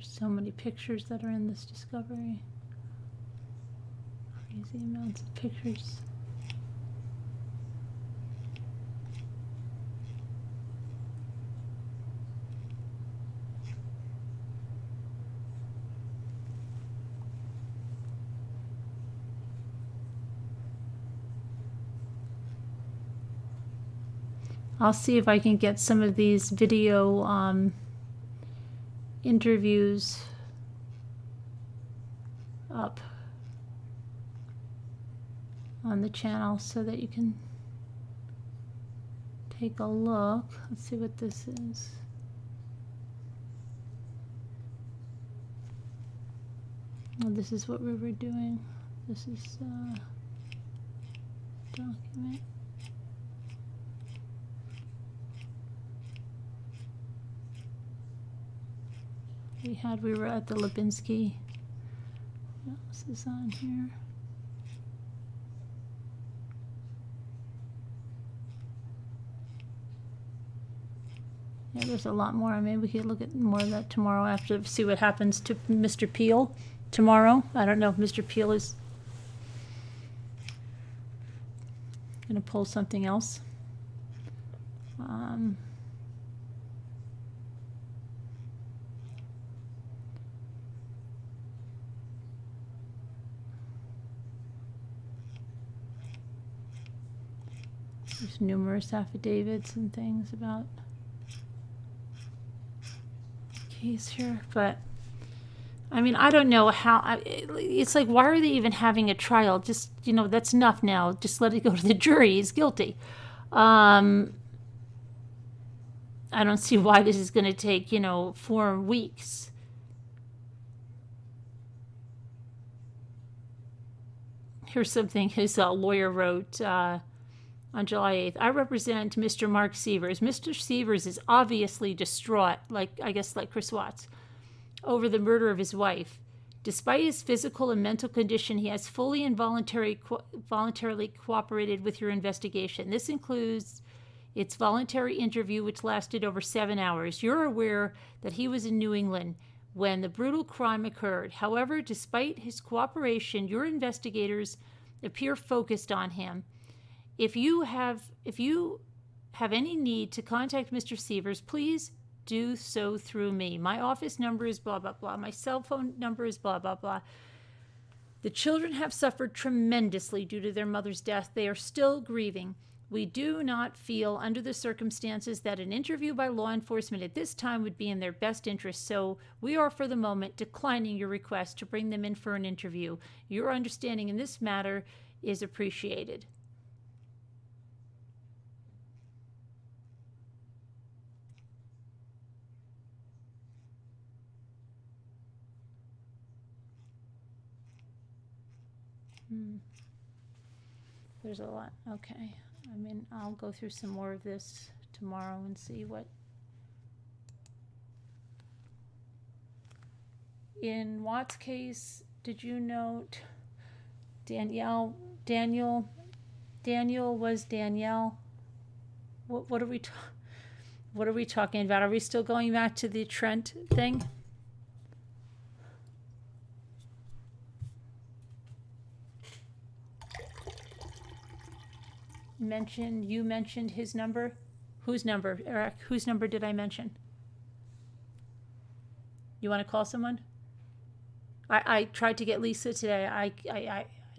There's so many pictures that are in this discovery. Crazy amounts of pictures. I'll see if I can get some of these video interviews up on the channel so that you can take a look. Let's see what this is. Oh, this is what we were doing. This is document. We were at the Lipinski. What else is on here? Yeah, there's a lot more. Maybe we could look at more of that tomorrow after, see what happens to Mr. Peel tomorrow. I don't know if Mr. Peel is going to pull something else. There's numerous affidavits and things about the case here, but I mean, I don't know how. It's like, why are they even having a trial? Just, you know, that's enough now. Just let it go to the jury. He's guilty. I don't see why this is going to take, 4 weeks. Here's something his lawyer wrote on July 8th. I represent Mr. Mark Sievers. Mr. Sievers is obviously distraught, like Chris Watts, over the murder of his wife. Despite his physical and mental condition, he has fully and voluntarily cooperated with your investigation. This includes its voluntary interview, which lasted over 7 hours. You're aware that he was in New England when the brutal crime occurred. However, despite his cooperation, your investigators appear focused on him. If you have any need to contact Mr. Sievers, please do so through me. My office number is blah, blah, blah. My cell phone number is blah, blah, blah. The children have suffered tremendously due to their mother's death. They are still grieving. We do not feel, under the circumstances, that an interview by law enforcement at this time would be in their best interest, so we are, for the moment, declining your request to bring them in for an interview. Your understanding in this matter is appreciated. There's a lot. Okay. I mean, I'll go through some more of this tomorrow and see what. In Watt's case, did you note Danielle was Danielle? What are we talking about? Are we still going back to the Trent thing? You mentioned his number. Whose number, Eric? Whose number did I mention? You want to call someone? I tried to get Lisa today.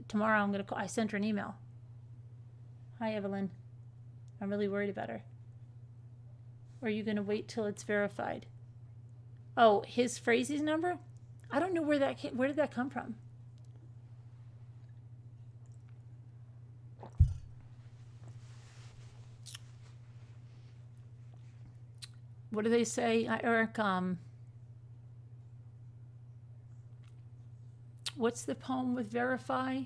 Tomorrow I'm gonna call. I sent her an email. Hi, Evelyn. I'm really worried about her. Or are you gonna wait till it's verified? Oh, his Frazie's number? I don't know where did that come from? What do they say, Eric? What's the poem with verify?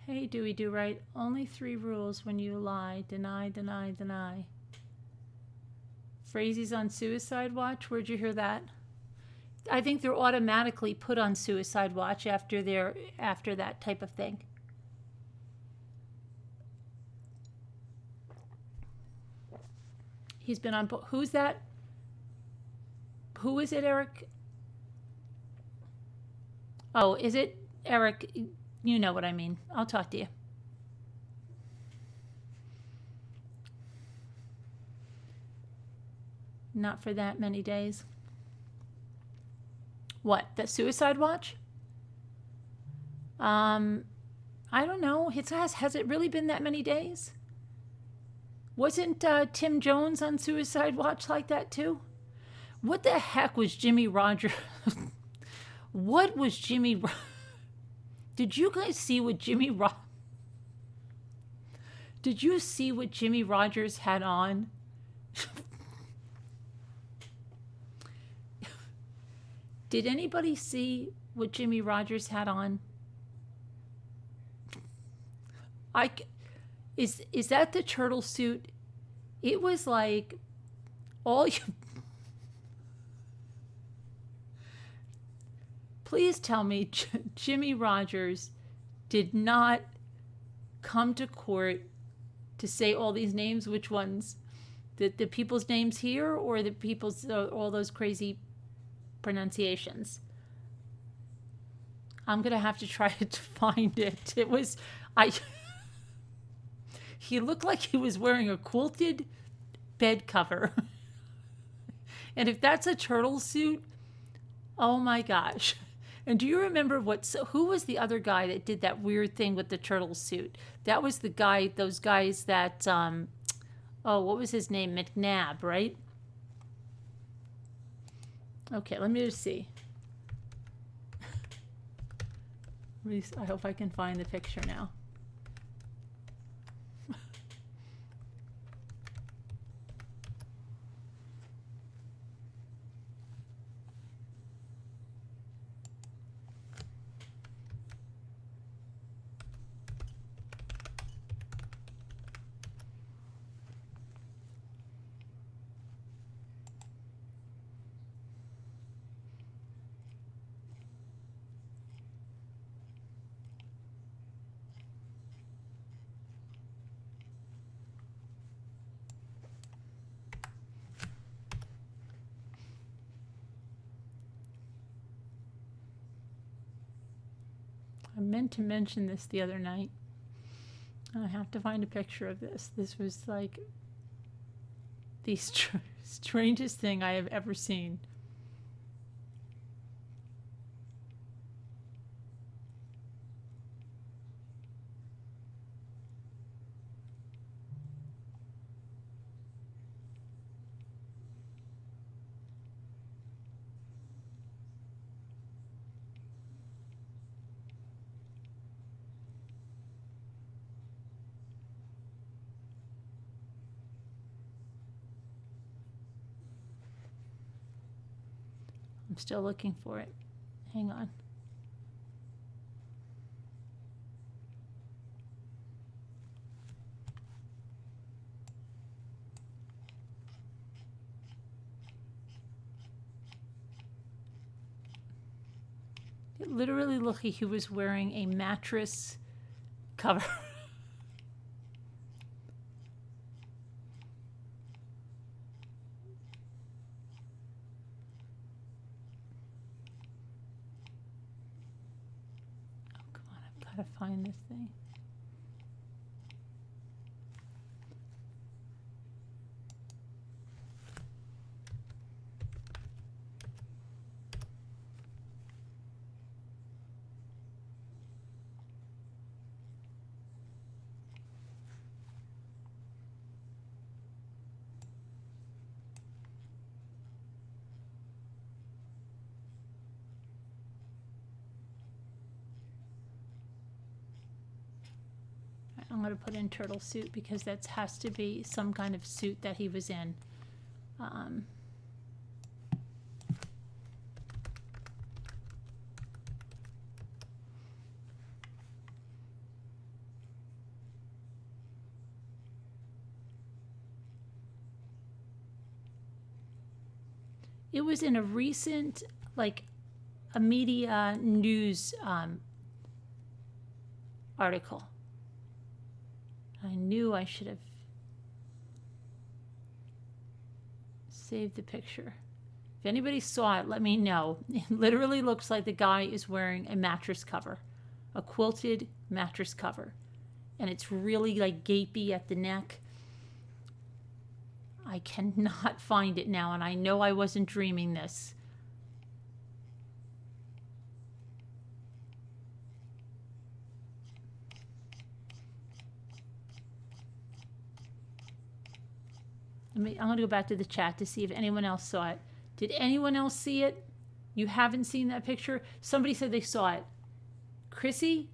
Hey, Dewey Do Right. Only 3 rules when you lie. Deny, deny, deny. Frazie's on suicide watch. Where'd you hear that? I think they're automatically put on suicide watch after that type of thing. He's been on. Who's that? Who is it, Eric? Oh, is it Eric? You know what I mean. I'll talk to you. Not for that many days. What? The Suicide Watch? I don't know. Has it really been that many days? Wasn't Tim Jones on Suicide Watch like that too? What the heck was Jimmy Rogers? What was Jimmy? Did you guys see what Jimmy? Did you see what Jimmy Rogers had on? Did anybody see what Jimmy Rogers had on? Is that the turtle suit? It was like all you. Please tell me Jimmy Rogers did not come to court to say all these names. Which ones? The people's names here, or the people's all those crazy pronunciations? I'm gonna have to try to find it. It was he looked like he was wearing a quilted bed cover. And if that's a turtle suit, oh my gosh. And do you remember who was the other guy that did that weird thing with the turtle suit? That was those guys that, what was his name? McNabb, right? Okay, let me just see. I hope I can find the picture now. I meant to mention this the other night. I have to find a picture of this. This was like the strangest thing I have ever seen. I'm still looking for it. Hang on. It literally looked like he was wearing a mattress cover. To find this thing. I'm going to put in turtle suit because that has to be some kind of suit that he was in. It was in a recent, like, a media news article. I knew I should have. Save the picture. If anybody saw it, let me know. It literally looks like the guy is wearing a mattress cover, a quilted mattress cover. And it's really like gapey at the neck. I cannot find it now, and I know I wasn't dreaming this. I'm going to go back to the chat to see if anyone else saw it. Did anyone else see it? You haven't seen that picture? Somebody said they saw it. Chrissy,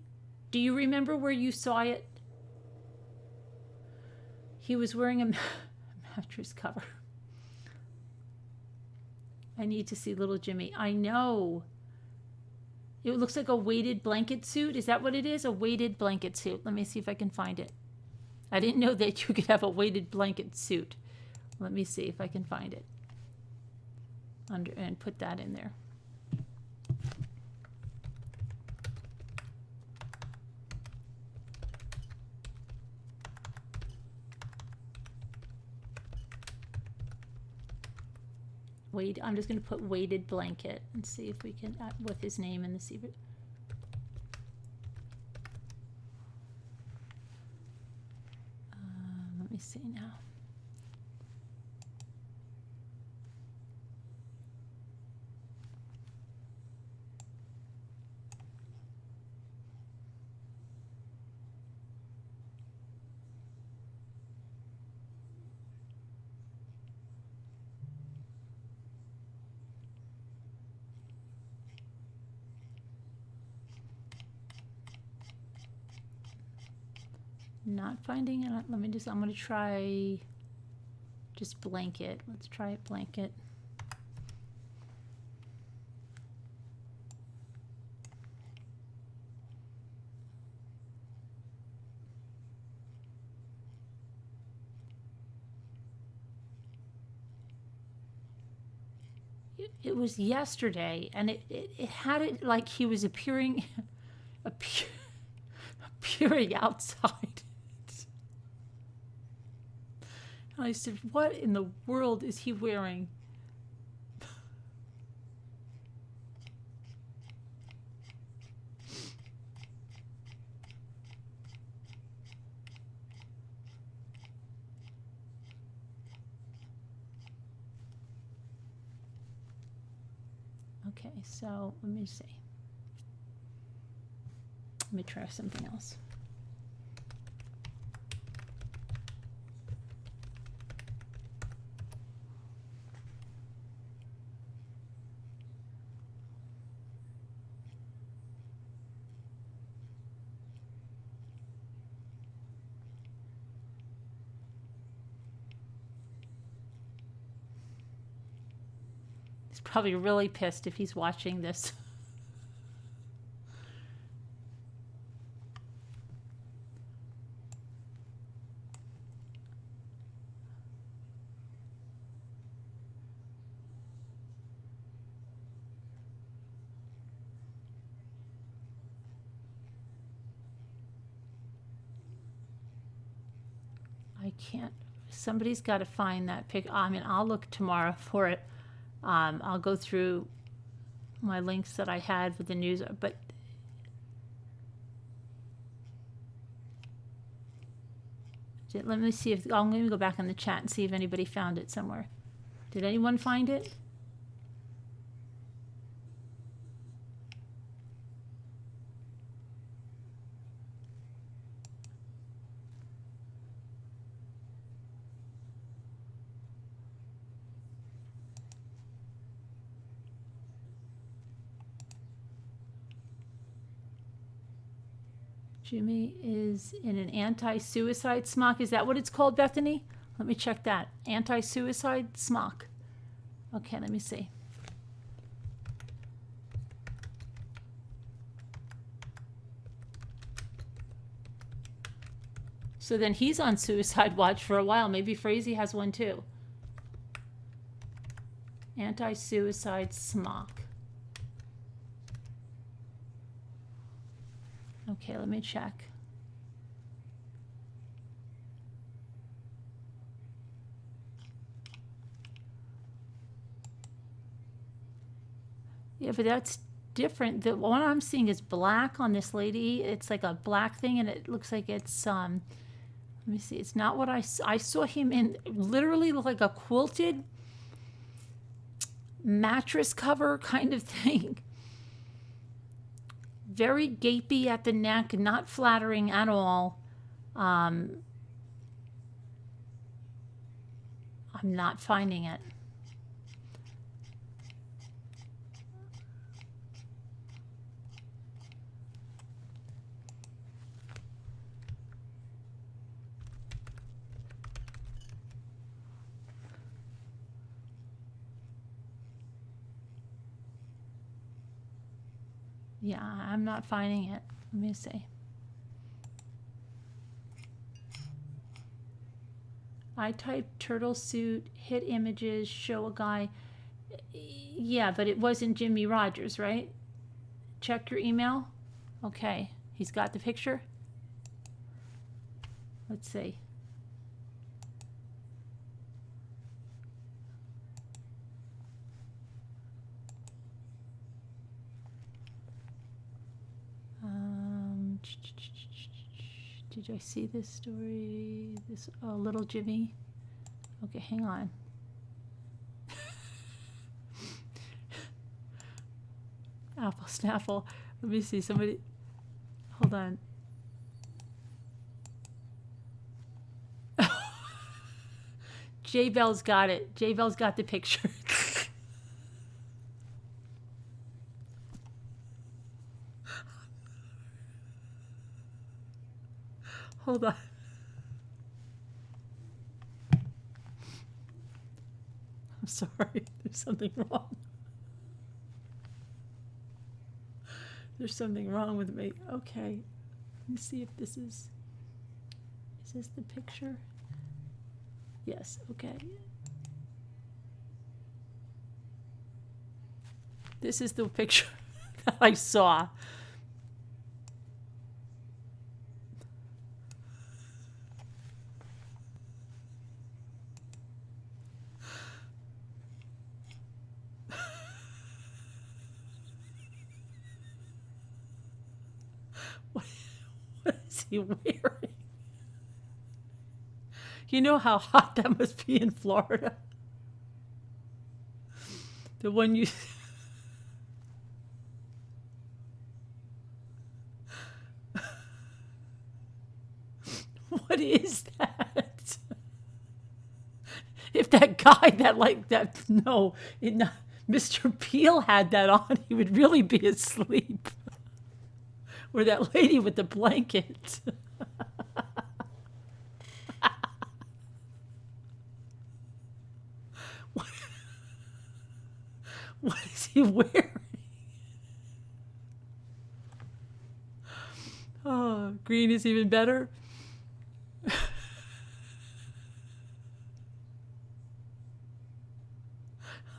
do you remember where you saw it? He was wearing a mattress cover. I need to see little Jimmy. I know. It looks like a weighted blanket suit. Is that what it is? A weighted blanket suit. Let me see if I can find it. I didn't know that you could have a weighted blanket suit. Let me see if I can find it. And put that in there. I'm just going to put weighted blanket and see if we can, with his name in the secret. Let me see now. Not finding it. I'm going to try just blanket. Let's try it blanket. It was yesterday, and it had it like he was appearing outside. And I said, what in the world is he wearing? Okay, so let me see. Let me try something else. He's probably really pissed if he's watching this. I can't. Somebody's got to find that pic. I mean, I'll look tomorrow for it. I'll go through my links that I had for the news, but let me see if I'm going to go back in the chat and see if anybody found it somewhere. Did anyone find it? Jimmy is in an anti-suicide smock. Is that what it's called, Bethany? Let me check that. Anti-suicide smock. Okay, let me see. So then he's on suicide watch for a while. Maybe Frazee has one too. Anti-suicide smock. Okay, let me check. Yeah, but that's different. The one I'm seeing is black on this lady. It's like a black thing, and it looks like it's let me see. It's not what I saw him in. Literally like a quilted mattress cover kind of thing. Very gapey at the neck, not flattering at all. I'm not finding it. Yeah, I'm not finding it. Let me see. I typed turtle suit, hit images, show a guy. Yeah, but it wasn't Jimmy Rogers, right? Check your email. Okay, he's got the picture. Let's see. Did I see this story? This little Jimmy. Okay, hang on. Apple snaffle. Let me see. Somebody. Hold on. J Bell's got it. J Bell's got the picture. Hold on. I'm sorry. There's something wrong. There's something wrong with me. Okay. Let me see if this is. Is this the picture? Yes. Okay. This is the picture that I saw. What is he wearing? You know how hot that must be in Florida? The one you... What is that? If that guy no, Mr. Peel had that on, he would really be asleep. Or that lady with the blanket. What is he wearing? Oh, green is even better.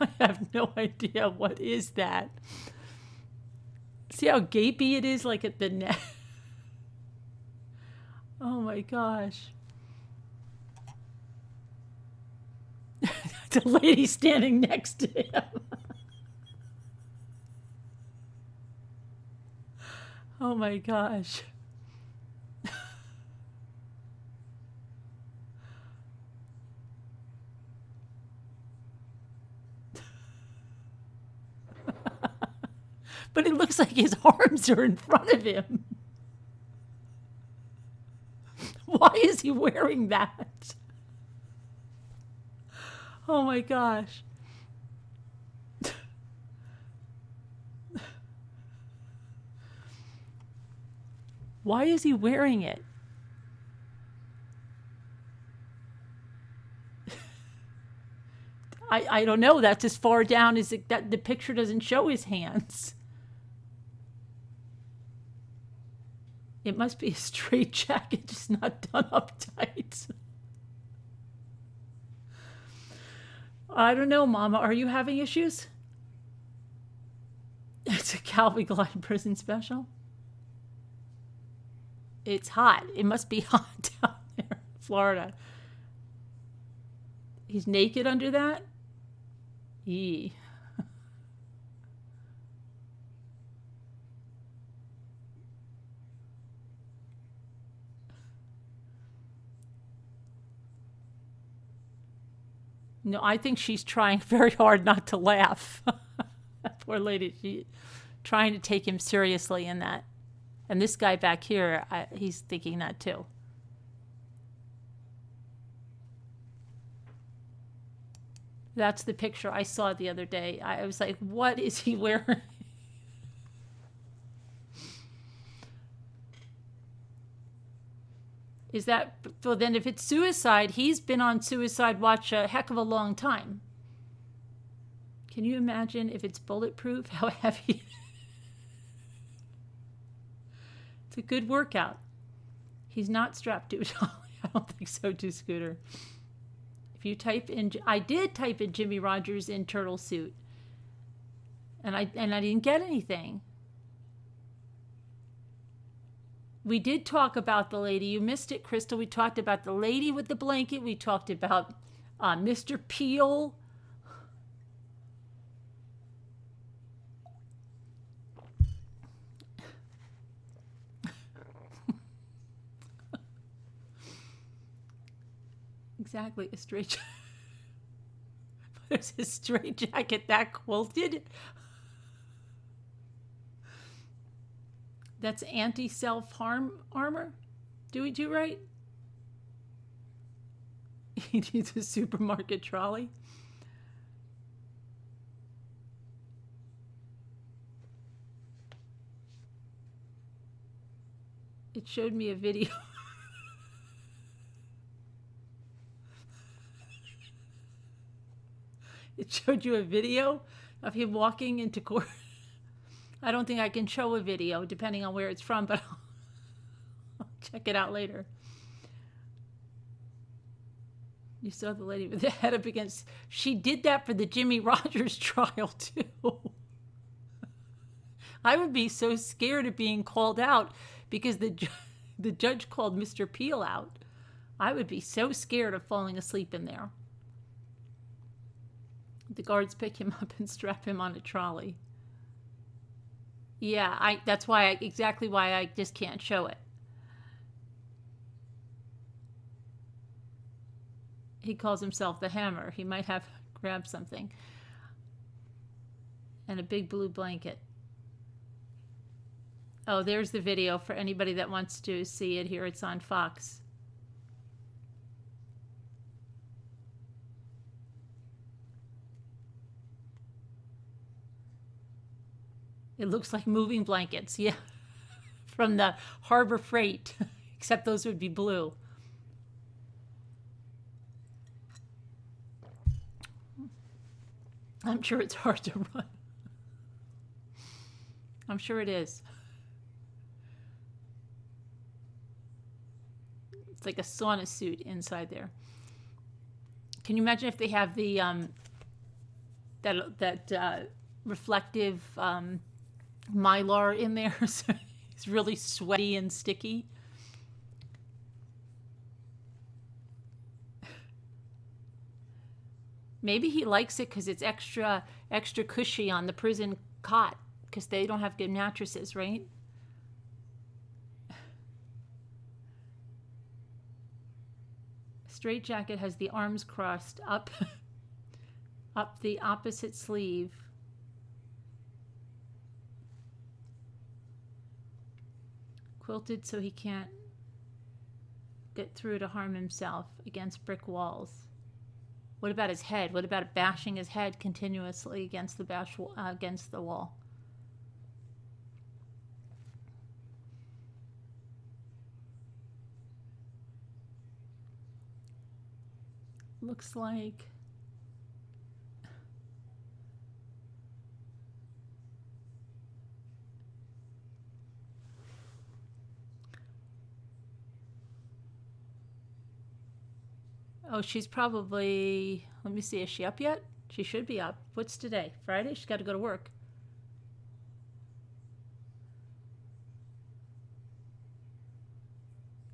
I have no idea. What is that? See how gapey it is, like at the neck? Oh my gosh. The lady standing next to him. Oh my gosh. But it looks like his arms are in front of him. Why is he wearing that? Oh my gosh. Why is he wearing it? I don't know. That's as far down as that the picture doesn't show his hands. It must be a straight jacket, just not done up tight. I don't know, Mama. Are you having issues? It's a Calvin Klein prison special. It's hot. It must be hot down there in Florida. He's naked under that? Yee. No, I think she's trying very hard not to laugh. That poor lady, she trying to take him seriously in that. And this guy back here, he's thinking that too. That's the picture I saw the other day. I was like, what is he wearing? Is that, well, then if it's suicide, he's been on suicide watch a heck of a long time. Can you imagine if it's bulletproof, how heavy? It's a good workout. He's not strapped to a trolley. I don't think so, too, Scooter. If you type in, I did type in Jimmy Rogers in turtle suit, and I didn't get anything. We did talk about the lady. You missed it, Crystal. We talked about the lady with the blanket. We talked about Mr. Peel. Exactly, a straight There's a straight jacket that quilted. That's anti-self-harm armor. Do we do right? He needs a supermarket trolley. It showed me a video. It showed you a video of him walking into court. I don't think I can show a video depending on where it's from, but I'll check it out later. You saw the lady with the head up against. She did that for the Jimmy Rogers trial too. I would be so scared of being called out because the judge called Mr. Peel out. I would be so scared of falling asleep in there. The guards pick him up and strap him on a trolley. Yeah, that's why exactly why I just can't show it. He calls himself the Hammer. He might have grabbed something. And a big blue blanket. Oh, there's the video for anybody that wants to see it here. It's on Fox. It looks like moving blankets, yeah, from the Harbor Freight, except those would be blue. I'm sure it's hard to run. I'm sure it is. It's like a sauna suit inside there. Can you imagine if they have the that reflective Mylar in there? So it's really sweaty and sticky. Maybe he likes it because it's extra cushy on the prison cot because they don't have good mattresses, right? Straight jacket has the arms crossed up the opposite sleeve. Quilted so he can't get through to harm himself against brick walls. What about his head? What about bashing his head continuously against the wall? Looks like oh, she's probably, let me see, is she up yet? She should be up. What's today? Friday? She's got to go to work.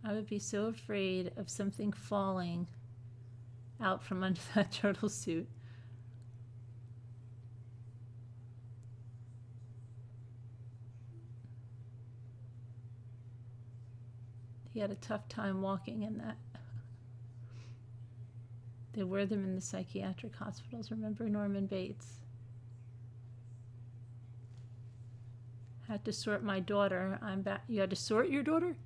I would be so afraid of something falling out from under that turtle suit. He had a tough time walking in that. They wear them in the psychiatric hospitals. Remember Norman Bates? Had to sort my daughter. I'm back. You had to sort your daughter?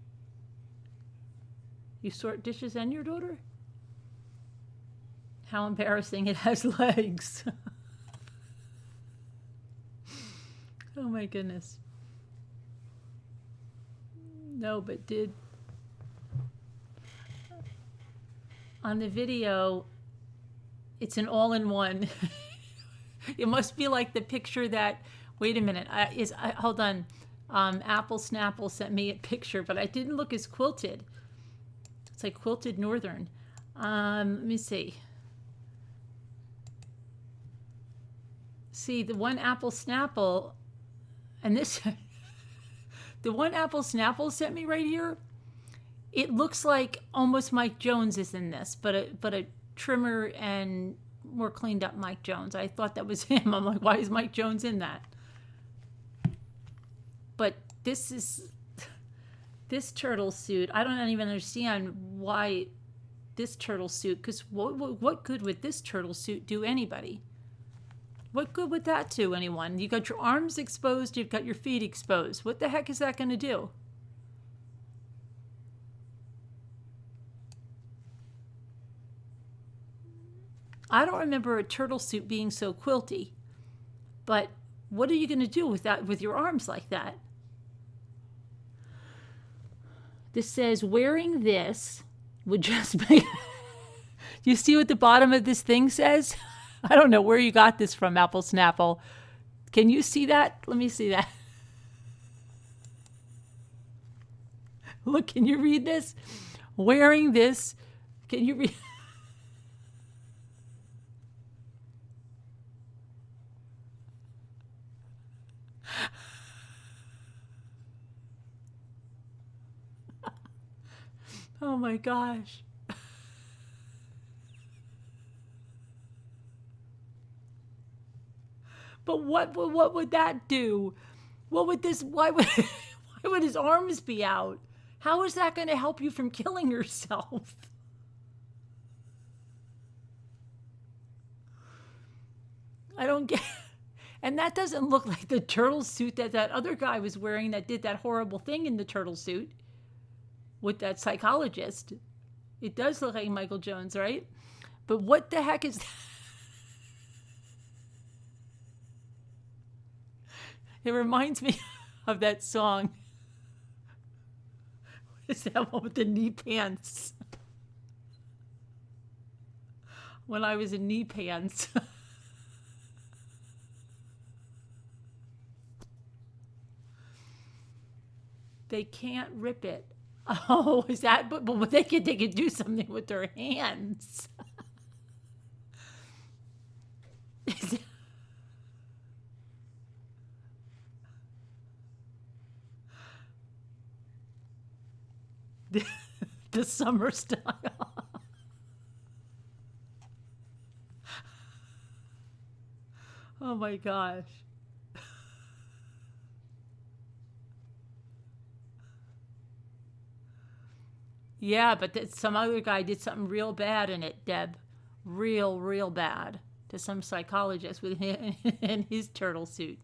You sort dishes and your daughter? How embarrassing, it has legs. Oh my goodness. No, but on the video, it's an all-in-one. It must be like the picture that, wait a minute, hold on. Apple Snapple sent me a picture, but I didn't look as quilted. It's like quilted northern. Let me see. See, the one Apple Snapple, and this, the one Apple Snapple sent me right here, it looks like almost Mike Jones is in this, but a trimmer and more cleaned up Mike Jones. I thought that was him. I'm like, why is Mike Jones in that? But this turtle suit, I don't even understand why this turtle suit, because what good would this turtle suit do anybody? What good would that do anyone? You got your arms exposed, you've got your feet exposed. What the heck is that going to do? I don't remember a turtle suit being so quilty, but what are you going to do with that, with your arms like that? This says, wearing this would just be... You see what the bottom of this thing says? I don't know where you got this from, Apple Snapple. Can you see that? Let me see that. Look, can you read this? Wearing this, can you read? Oh my gosh. But what would that do? What would this, why would his arms be out? How is that going to help you from killing yourself? I don't get. And that doesn't look like the turtle suit that other guy was wearing that did that horrible thing in the turtle suit with that psychologist. It does look like Michael Jones, right? But what the heck is that? It reminds me of that song. What is that one with the knee pants? When I was in knee pants. They can't rip it. Oh, is that? But they could do something with their hands. The summer style. Oh my gosh. Yeah, but some other guy did something real bad in it, Deb. Real bad. To some psychologist with him in his turtle suit.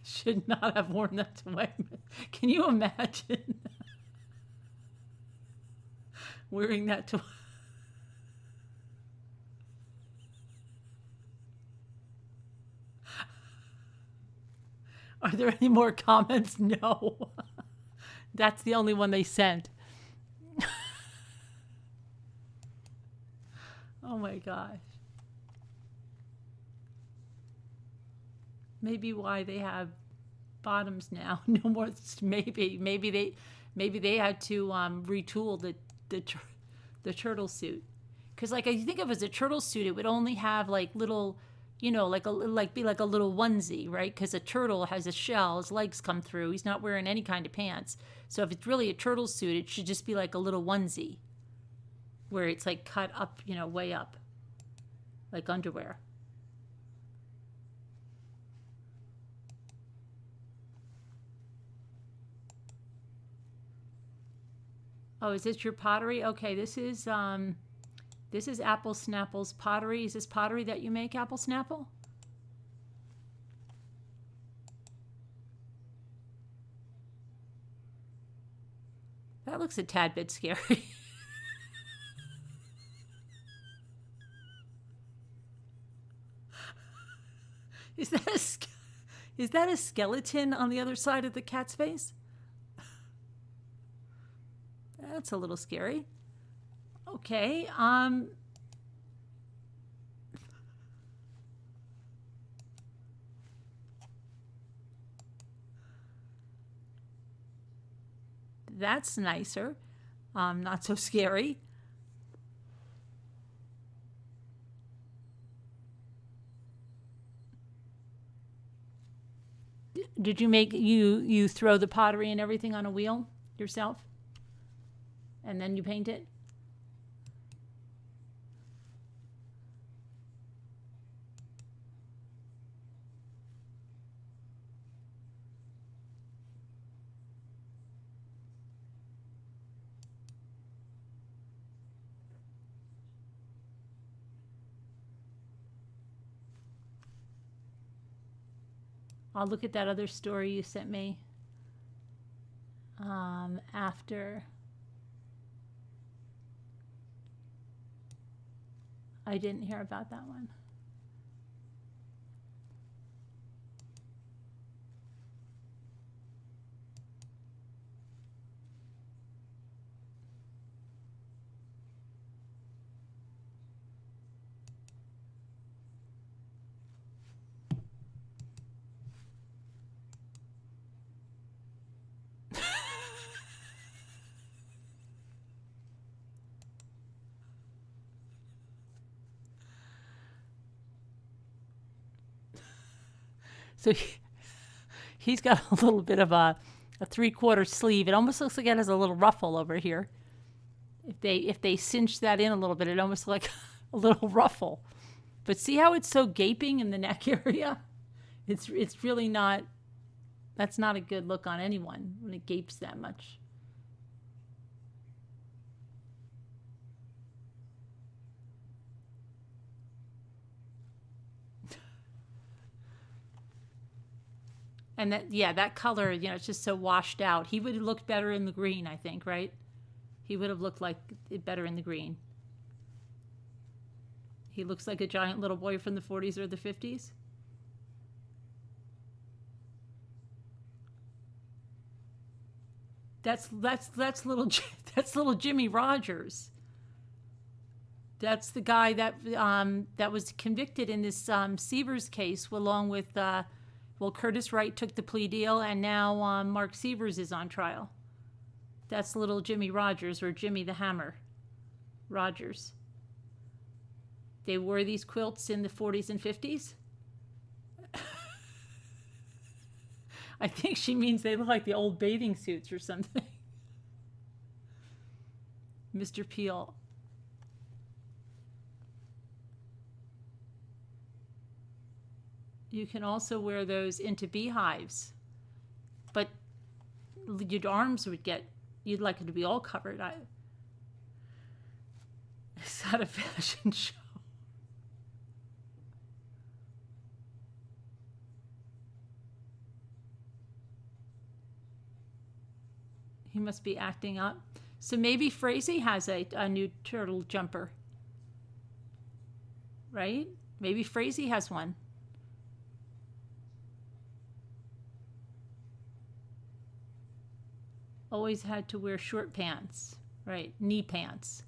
Should not have worn that to my... Can you imagine wearing that to... Are there any more comments? No. That's the only one they sent. Oh my gosh. Maybe why they have bottoms now. No more. Maybe they had to retool the turtle suit, because like I think of it as a turtle suit, it would only have like little, be like a little onesie, right? Because a turtle has a shell, his legs come through. He's not wearing any kind of pants. So if it's really a turtle suit, it should just be like a little onesie, where it's like cut up, way up, like underwear. Oh, is this your pottery? Okay, this is Apple Snapple's pottery. Is this pottery that you make, Apple Snapple? That looks a tad bit scary. Is that is that a skeleton on the other side of the cat's face? That's a little scary. Okay. That's nicer. Not so scary. Did you make you throw the pottery and everything on a wheel yourself? And then you paint it? I'll look at that other story you sent me after. I didn't hear about that one. So he's got a little bit of a 3/4 sleeve. It almost looks like it has a little ruffle over here. If they cinch that in a little bit, it almost looks like a little ruffle. But see how it's so gaping in the neck area? It's really not. That's not a good look on anyone when it gapes that much. And that color, it's just so washed out. He would have looked better in the green, I think, right? He would have looked like it better in the green. He looks like a giant little boy from the 40s or the 50s. That's little that's little Jimmy Rogers. That's the guy that was convicted in this Sievers case, along with Curtis Wright took the plea deal, and now Mark Sievers is on trial. That's little Jimmy Rogers, or Jimmy the Hammer Rogers. They wore these quilts in the 40s and 50s. I think she means they look like the old bathing suits or something. Mr. Peel. You can also wear those into beehives, but your arms you'd like it to be all covered. Is that a fashion show? He must be acting up. So maybe Frazee has a new turtle jumper, right? Maybe Frazee has one. Always had to wear short pants, right? Knee pants.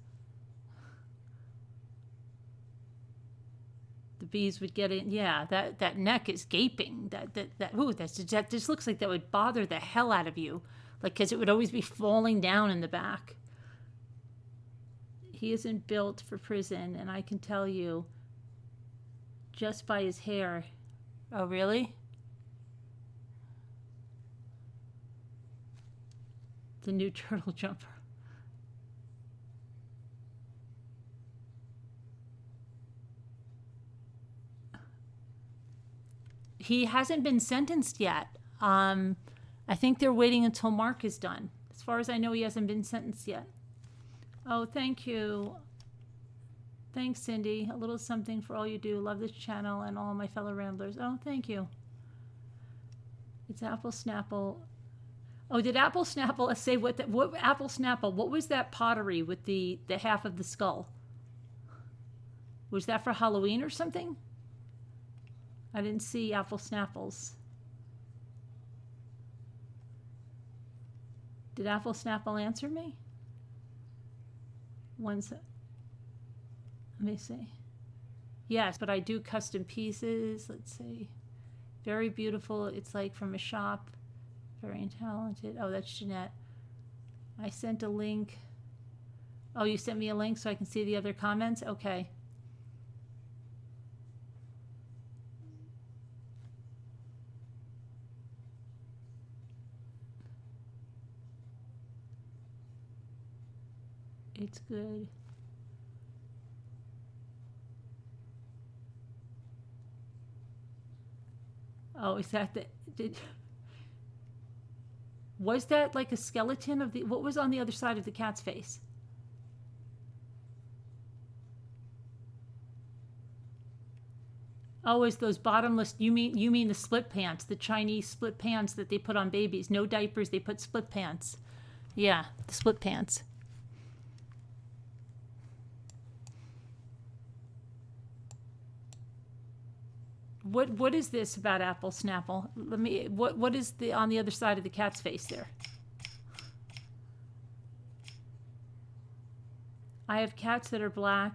The bees would get in. Yeah, that neck is gaping. That just looks like that would bother the hell out of you, like, because it would always be falling down in the back. He isn't built for prison, and I can tell you, just by his hair. Oh, really? The new turtle jumper. He hasn't been sentenced yet. I think they're waiting until Mark is done. As far as I know, he hasn't been sentenced yet. Oh, thank you. Thanks, Cindy. A little something for all you do. Love this channel and all my fellow ramblers. Oh, thank you. It's Apple Snapple. Oh, did Apple Snapple say what Apple Snapple? What was that pottery with the half of the skull? Was that for Halloween or something? I didn't see Apple Snapples. Did Apple Snapple answer me? Let me see. Yes, but I do custom pieces. Let's see. Very beautiful. It's like from a shop. Very talented. Oh, that's Jeanette. I sent a link. Oh, you sent me a link so I can see the other comments? Okay. It's good. Oh, is that was that like a skeleton of what was on the other side of the cat's face? Oh, is those bottomless, you mean the split pants, the Chinese split pants that they put on babies. No diapers, they put split pants. Yeah, the split pants. What is this about Apple Snapple? What is the on the other side of the cat's face there? I have cats that are black.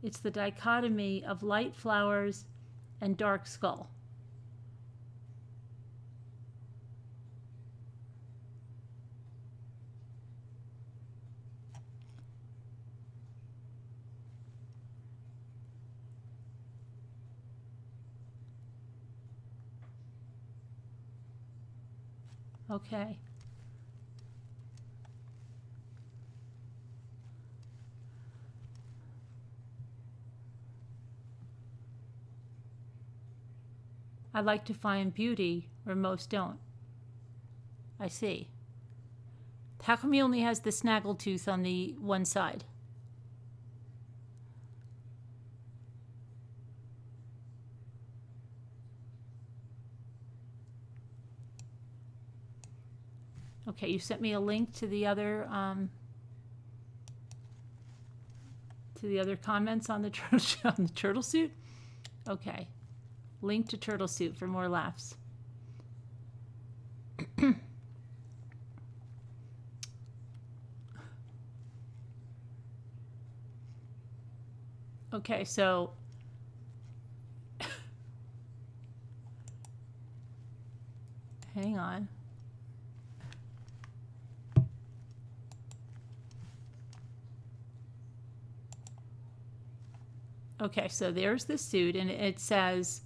It's the dichotomy of light flowers and dark skull. Okay. I like to find beauty where most don't. I see. How come he only has the snaggletooth on the one side? Okay, you sent me a link to the other comments on the turtle suit. Okay, link to turtle suit for more laughs. Okay, so hang on. Okay, so there's the suit, and it says,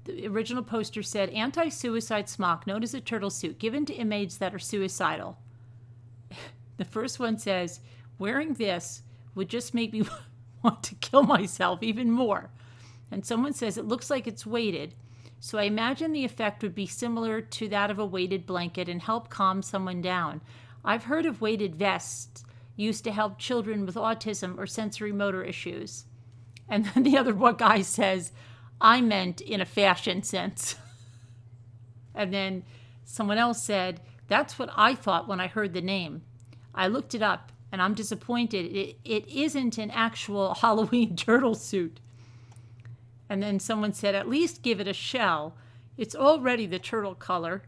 the original poster said, anti-suicide smock, known as a turtle suit, given to inmates that are suicidal. The first one says, wearing this would just make me want to kill myself even more. And someone says, it looks like it's weighted, so I imagine the effect would be similar to that of a weighted blanket and help calm someone down. I've heard of weighted vests used to help children with autism or sensory motor issues. And then the other one guy says, I meant in a fashion sense. And then someone else said, that's what I thought when I heard the name. I looked it up, and I'm disappointed. It isn't an actual Halloween turtle suit. And then someone said, at least give it a shell. It's already the turtle color.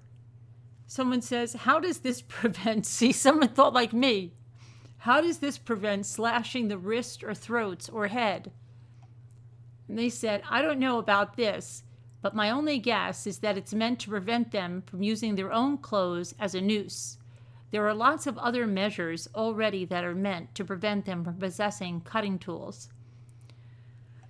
Someone says, how does this prevent, see, someone thought like me, how does this prevent slashing the wrist or throats or head? And they said, I don't know about this, but my only guess is that it's meant to prevent them from using their own clothes as a noose. There are lots of other measures already that are meant to prevent them from possessing cutting tools.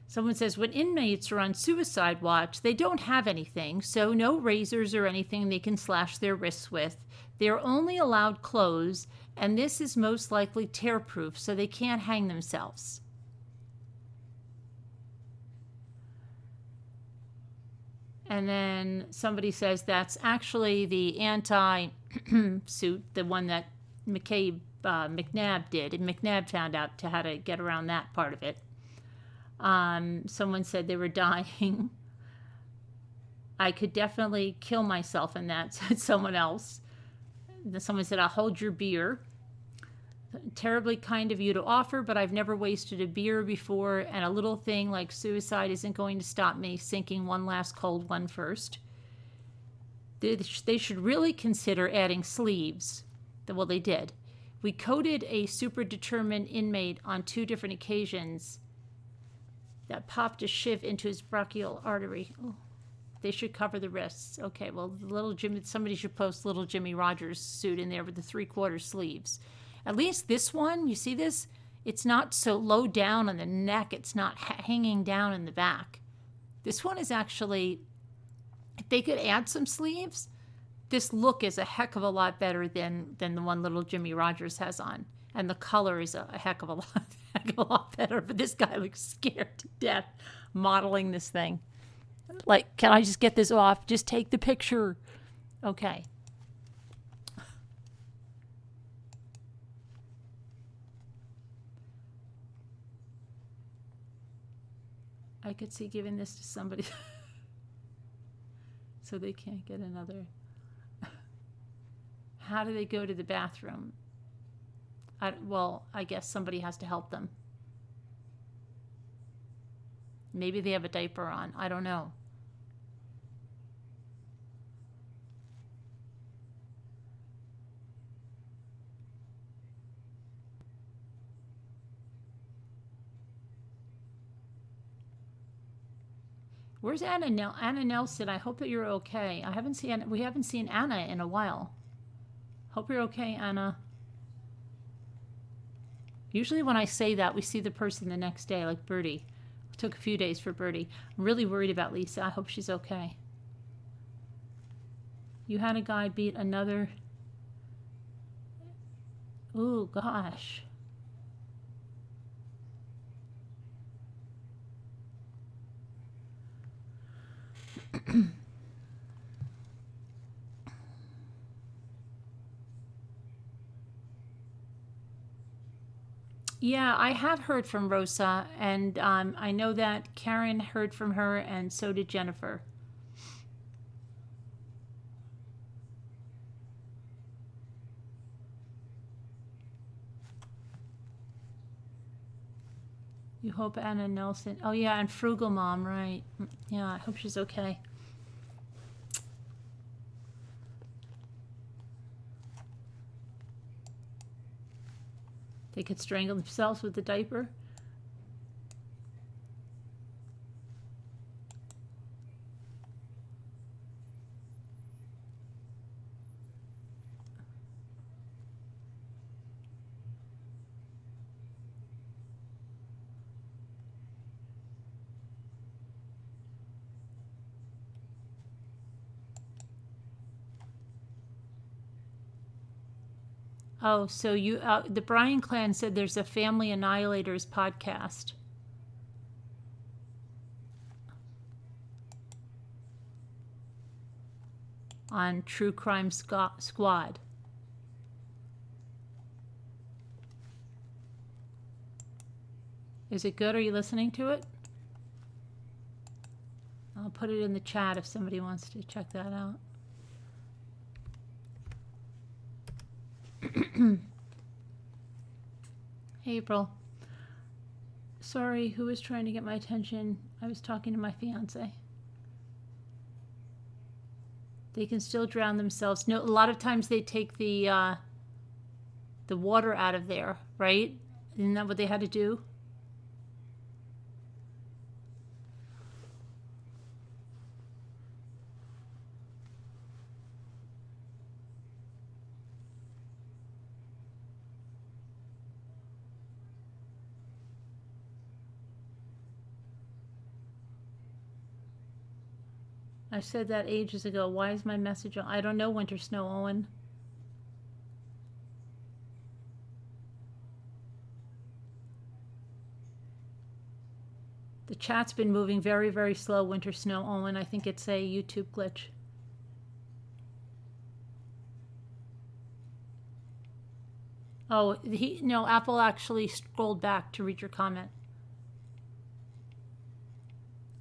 Someone says, when inmates are on suicide watch, they don't have anything, so no razors or anything they can slash their wrists with. They are only allowed clothes, and this is most likely tear-proof, so they can't hang themselves. And then somebody says that's actually the anti-suit, the one that McNabb did. And McNabb found out how to get around that part of it. Someone said they were dying. I could definitely kill myself in that, said someone else. Someone said, I'll hold your beer. Terribly kind of you to offer, but I've never wasted a beer before, and a little thing like suicide isn't going to stop me sinking one last cold one first. They should really consider adding sleeves. Well, they did. We coded a super determined inmate on 2 different occasions that popped a shiv into his brachial artery. Oh, they should cover the wrists. Okay, well, somebody should post little Jimmy Rogers suit in there with the 3/4 sleeves. At least this one, you see this? It's not so low down on the neck. It's not hanging down in the back. This one is actually, if they could add some sleeves, this look is a heck of a lot better than the one little Jimmy Rogers has on. And the color is a heck of a lot better. But this guy looks scared to death modeling this thing. Like, can I just get this off? Just take the picture. Okay. I could see giving this to somebody so they can't get another. How do they go to the bathroom? I guess somebody has to help them. Maybe they have a diaper on. I don't know. Where's Anna? Anna Nelson, I hope that you're okay. We haven't seen Anna in a while. Hope you're okay, Anna. Usually when I say that, we see the person the next day, like Birdie. It took a few days for Birdie. I'm really worried about Lisa. I hope she's okay. You had a guy beat another. Ooh, gosh. Yeah, I have heard from Rosa, and I know that Karen heard from her, and so did Jennifer. You hope Anna Nelson. Oh, yeah, and Frugal Mom, right. Yeah, I hope she's okay. They could strangle themselves with the diaper. Oh, so the Bryan clan said there's a Family Annihilators podcast. On True Crime Squad. Is it good? Are you listening to it? I'll put it in the chat if somebody wants to check that out. Hey, April. Sorry, who was trying to get my attention? I was talking to my fiance. They can still drown themselves. No, a lot of times they take the water out of there, right? Isn't that what they had to do? I said that ages ago. Why is my message on? I don't know, Winter Snow Owen. The chat's been moving very, very slow, Winter Snow Owen. I think it's a YouTube glitch. Oh, no, Apple actually scrolled back to read your comment.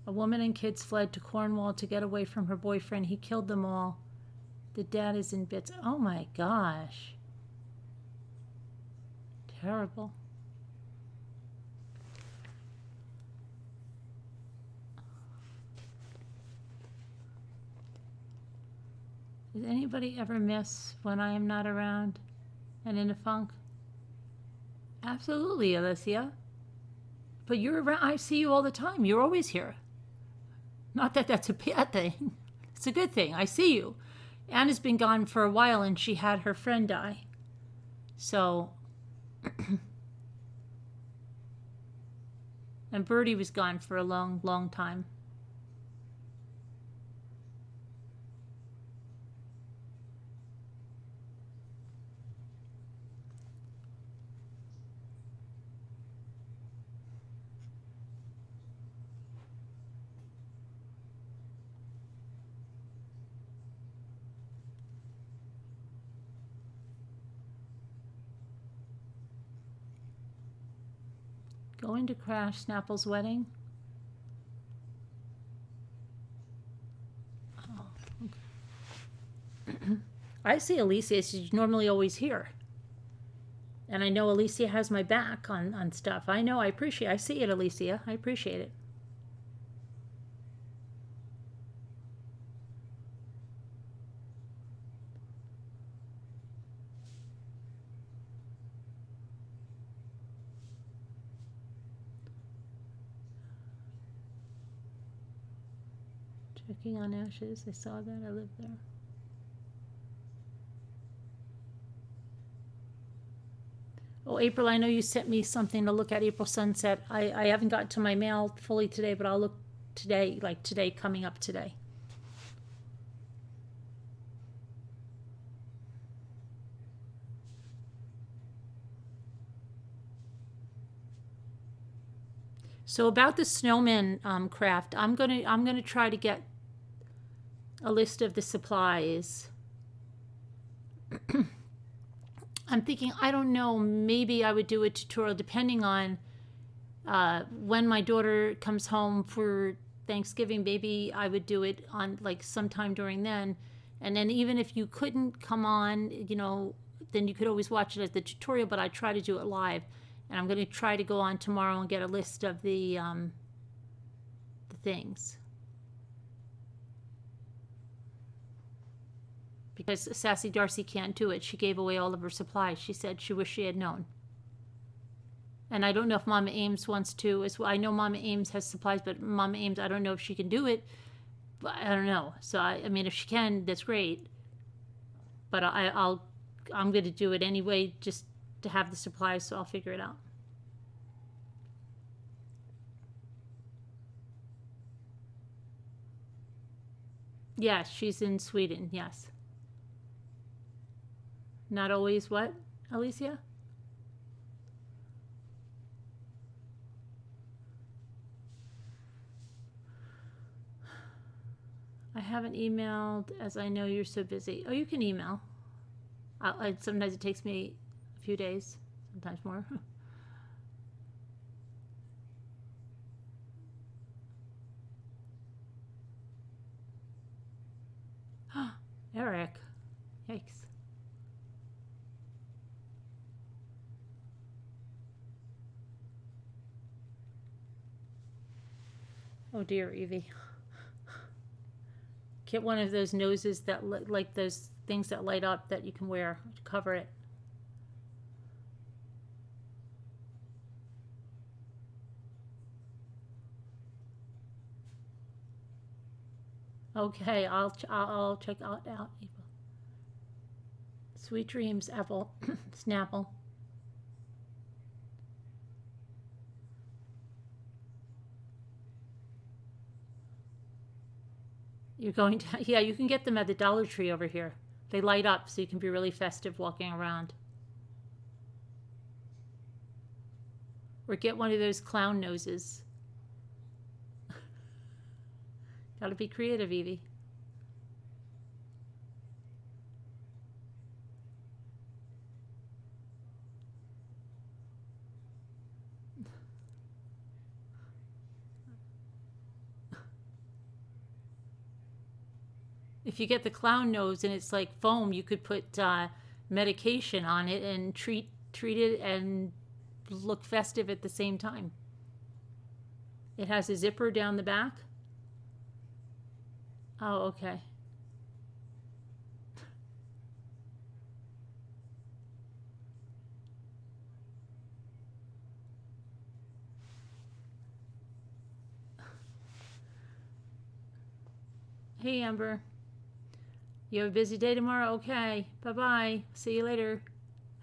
A woman and kids fled to Cornwall to get away from her boyfriend. He killed them all. The dad is in bits. Oh my gosh. Terrible. Does anybody ever miss when I am not around and in a funk? Absolutely, Alicia. But you're around. I see you all the time. You're always here. Not that that's a bad thing. It's a good thing. I see you. Anna's been gone for a while and she had her friend die. So, and Birdie was gone for a long, long time. Going to crash Snapple's wedding? Oh, okay. I see Alicia. She's normally always here. And I know Alicia has my back on stuff. I know. I appreciate it. I see it, Alicia. I appreciate it. Checking on Ashes. I saw that. I live there. Oh, April, I know you sent me something to look at, April Sunset. I haven't gotten to my mail fully today, but I'll look today, like today, coming up today. So about the snowman craft, I'm gonna try to get a list of the supplies. I'm thinking, I don't know, maybe I would do a tutorial depending on when my daughter comes home for Thanksgiving. Maybe I would do it on like sometime during then. And then even if you couldn't come on, then you could always watch it as the tutorial, but I try to do it live. And I'm going to try to go on tomorrow and get a list of the things. Because Sassy Darcy can't do it. She gave away all of her supplies. She said she wished she had known. And I don't know if Mama Ames wants to as well. I know Mama Ames has supplies, but Mama Ames, I don't know if she can do it. But I don't know. So I mean, if she can, that's great. But I'm going to do it anyway, just to have the supplies. So I'll figure it out. Yes, she's in Sweden. Yes. Not always what, Alicia? I haven't emailed as I know you're so busy. Oh, you can email. Sometimes it takes me a few days, sometimes more. Eric. Yikes. Oh dear, Evie. Get one of those noses that like those things that light up that you can wear to cover it. Okay, I'll check out April. Sweet dreams, Apple, Snapple. You're going to, yeah, you can get them at the Dollar Tree over here. They light up so you can be really festive walking around. Or get one of those clown noses. Gotta be creative, Evie. If you get the clown nose and it's like foam, you could put medication on it and treat it and look festive at the same time. It has a zipper down the back. Oh, okay. Hey, Amber. You have a busy day tomorrow? Okay. Bye-bye. See you later.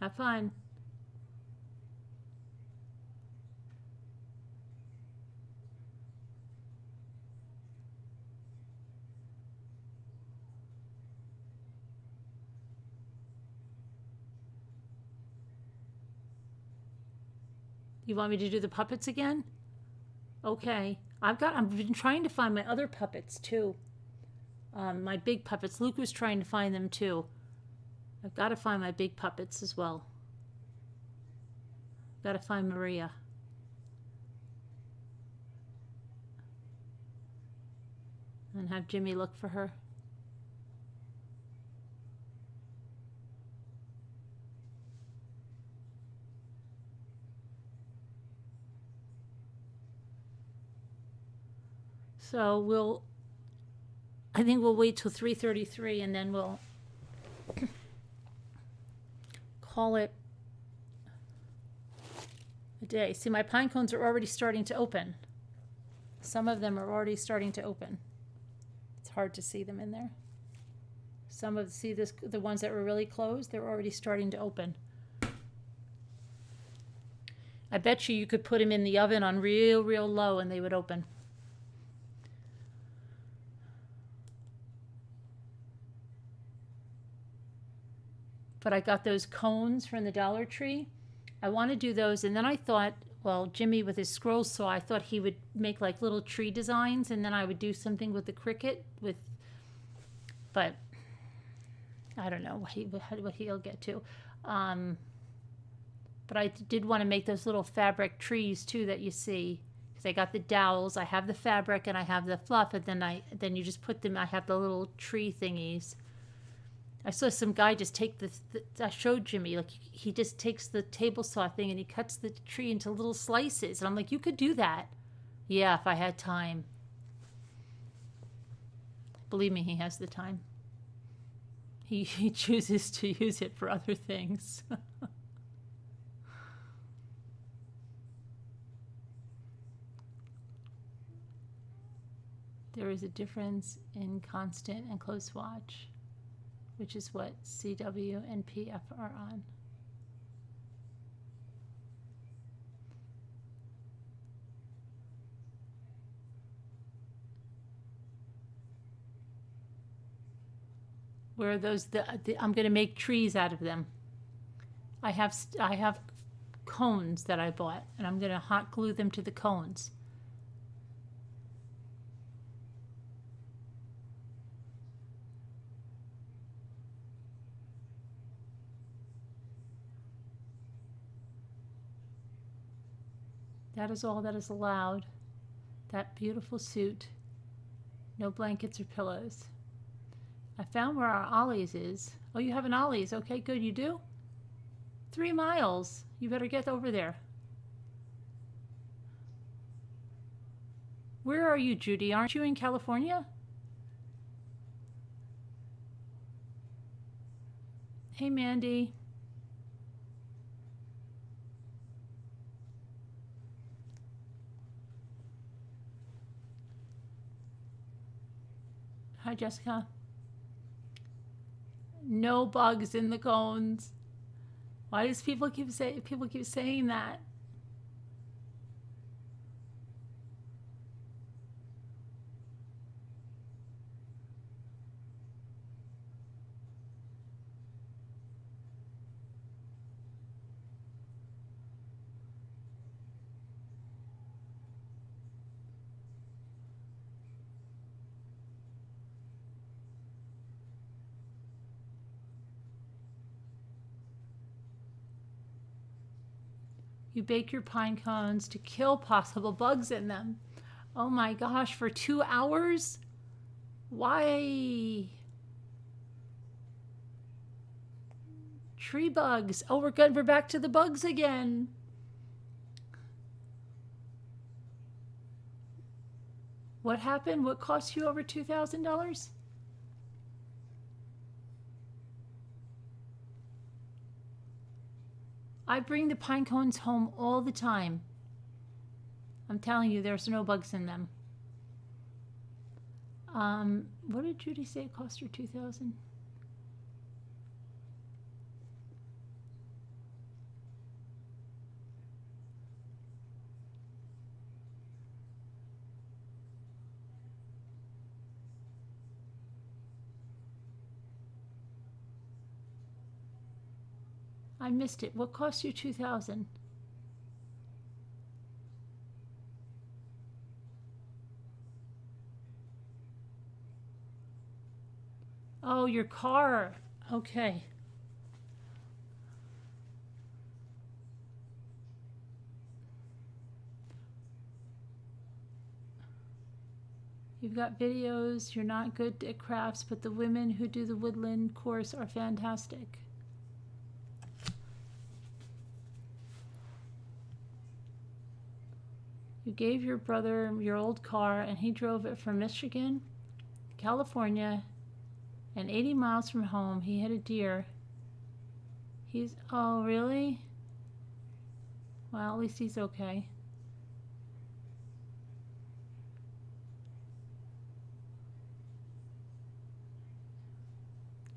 Have fun. You want me to do the puppets again? Okay. I've been trying to find my other puppets too. My big puppets. Luke was trying to find them too. I've got to find my big puppets as well. Got to find Maria. And have Jimmy look for her. So I think we'll wait till 3:33 and then we'll call it a day. See, my pine cones are already starting to open. Some of them are already starting to open. It's hard to see them in there. The ones that were really closed, they're already starting to open. I bet you could put them in the oven on real, real low and they would open. But I got those cones from the Dollar Tree. I want to do those. And then I thought, well, Jimmy with his scroll saw, I thought he would make like little tree designs and then I would do something with the cricket but I don't know what he'll get to. But I did want to make those little fabric trees too that you see. Because I got the dowels, I have the fabric and I have the fluff, and then you just put them, I have the little tree thingies. I saw some guy just take I showed Jimmy, like he just takes the table saw thing and he cuts the tree into little slices. And I'm like, you could do that. Yeah, if I had time. Believe me, he has the time. He chooses to use it for other things. There is a difference in constant and close watch, which is what CW and PF are on. Where are those? I'm going to make trees out of them. I have cones that I bought, and I'm going to hot glue them to the cones. That is all that is allowed. That beautiful suit. No blankets or pillows. I found where our Ollie's is. Oh, you have an Ollie's. Okay, good. You do? 3 miles. You better get over there. Where are you, Judy? Aren't you in California? Hey, Mandy. Hi, Jessica. No bugs in the cones. Why does people keep saying that? You bake your pine cones to kill possible bugs in them. Oh my gosh, for 2 hours? Why? Tree bugs. Oh, we're good. We're back to the bugs again. What happened? What cost you over $2,000? I bring the pine cones home all the time. I'm telling you, there's no bugs in them. What did Judy say it cost her $2,000? I missed it. What cost you $2,000? Oh, your car. Okay. You've got videos. You're not good at crafts, but the women who do the woodland course are fantastic. You gave your brother your old car, and he drove it from Michigan, California, and 80 miles from home. He hit a deer. Oh, really? Well, at least he's okay.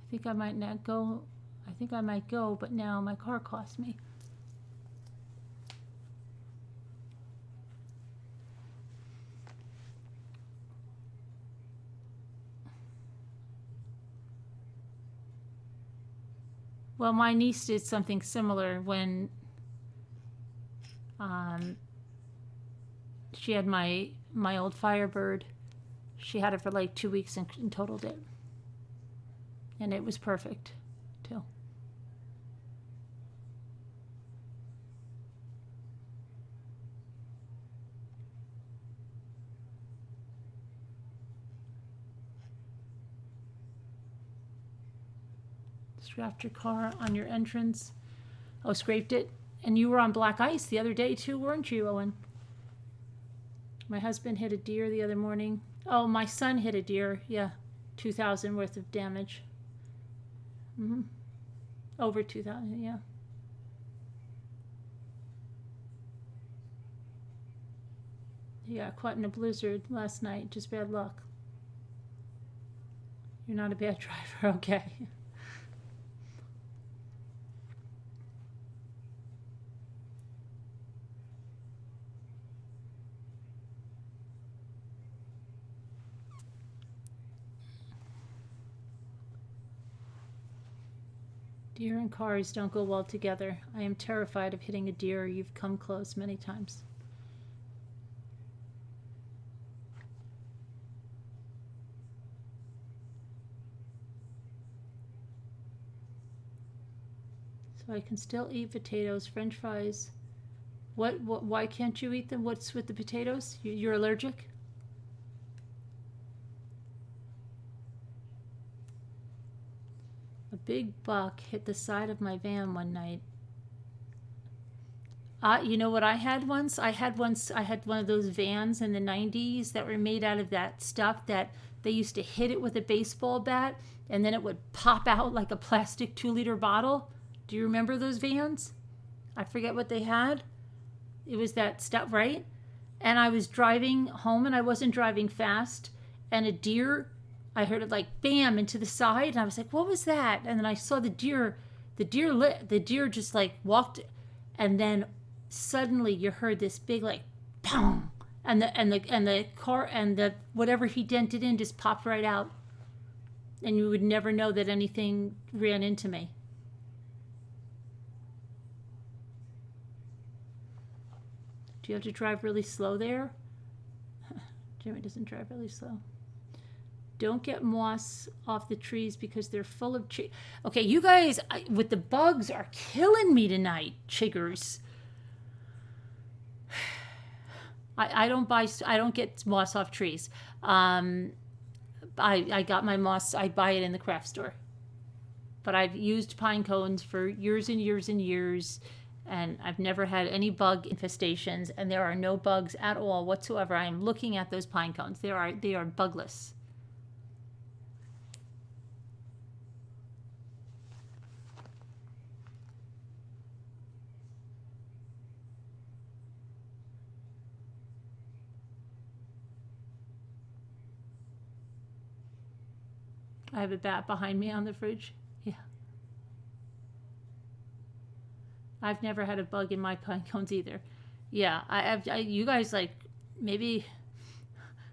I think I might not go. I think I might go, but now my car cost me. Well, my niece did something similar when she had my old Firebird. She had it for like 2 weeks and totaled it. And it was perfect, too. Scratched your car on your entrance. Oh, scraped it? And you were on black ice the other day, too, weren't you, Owen? My husband hit a deer the other morning. Oh, my son hit a deer. Yeah, 2,000 worth of damage. Over 2,000, yeah. He got caught in a blizzard last night. Just bad luck. You're not a bad driver, okay. Deer and cars don't go well together. I am terrified of hitting a deer. You've come close many times. So I can still eat potatoes, French fries. What why can't you eat them? What's with the potatoes? You're allergic? A big buck hit the side of my van one night. You know what I had once? I had one of those vans in the 90s that were made out of that stuff that they used to hit it with a baseball bat and then it would pop out like a plastic 2-liter bottle. Do you remember those vans? I forget what they had. It was that stuff, right? And I was driving home and I wasn't driving fast and a deer, I heard it like bam into the side and I was like, what was that? And then I saw the deer just like walked and then suddenly you heard this big like pound and the car and the whatever he dented in just popped right out. And you would never know that anything ran into me. Do you have to drive really slow there? Jimmy doesn't drive really slow. Don't get moss off the trees because they're full of Okay, you guys with the bugs are killing me tonight, chiggers. I don't get moss off trees. Um, I got my moss. I buy it in the craft store. But I've used pine cones for years and years and years, and I've never had any bug infestations. And there are no bugs at all whatsoever. I am looking at those pine cones. They are bugless. I have a bat behind me on the fridge. Yeah. I've never had a bug in my pine cones either. Yeah, you guys like maybe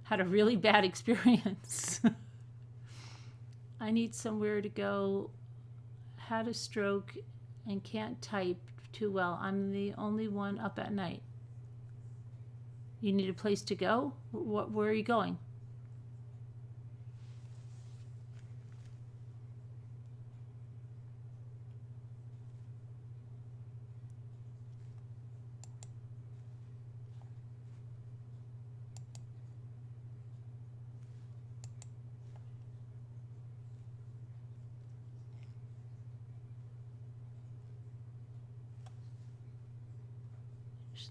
had a really bad experience. I need somewhere to go. Had a stroke and can't type too well. I'm the only one up at night. You need a place to go? Where are you going?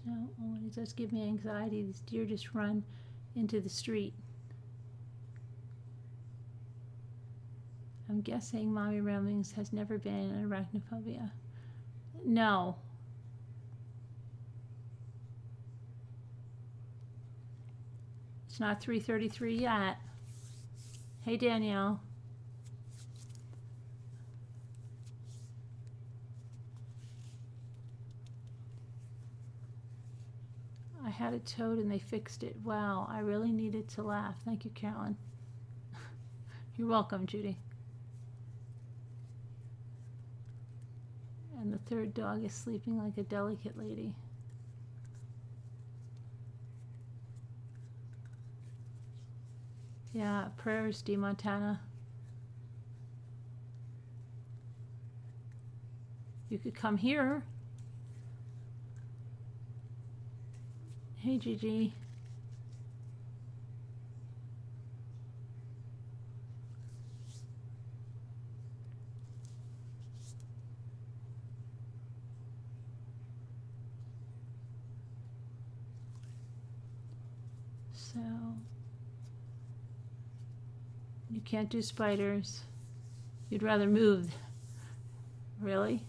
Snow, oh, it does give me anxiety. These deer just run into the street. I'm guessing Mommy Ramblings has never been an arachnophobia. No. It's not 3:33 yet. Hey, Danielle. I had it towed and they fixed it. Wow, I really needed to laugh. Thank you, Carolyn. You're welcome, Judy. And the third dog is sleeping like a delicate lady. Yeah, prayers, D. Montana. You could come here. Hey, Gigi. So, you can't do spiders. You'd rather move. Really?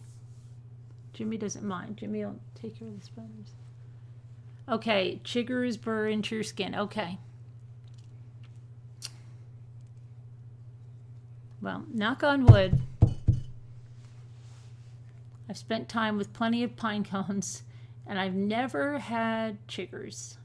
Jimmy doesn't mind. Jimmy will take care of the spiders. Okay, chiggers burr into your skin. Okay. Well, knock on wood. I've spent time with plenty of pine cones, and I've never had chiggers.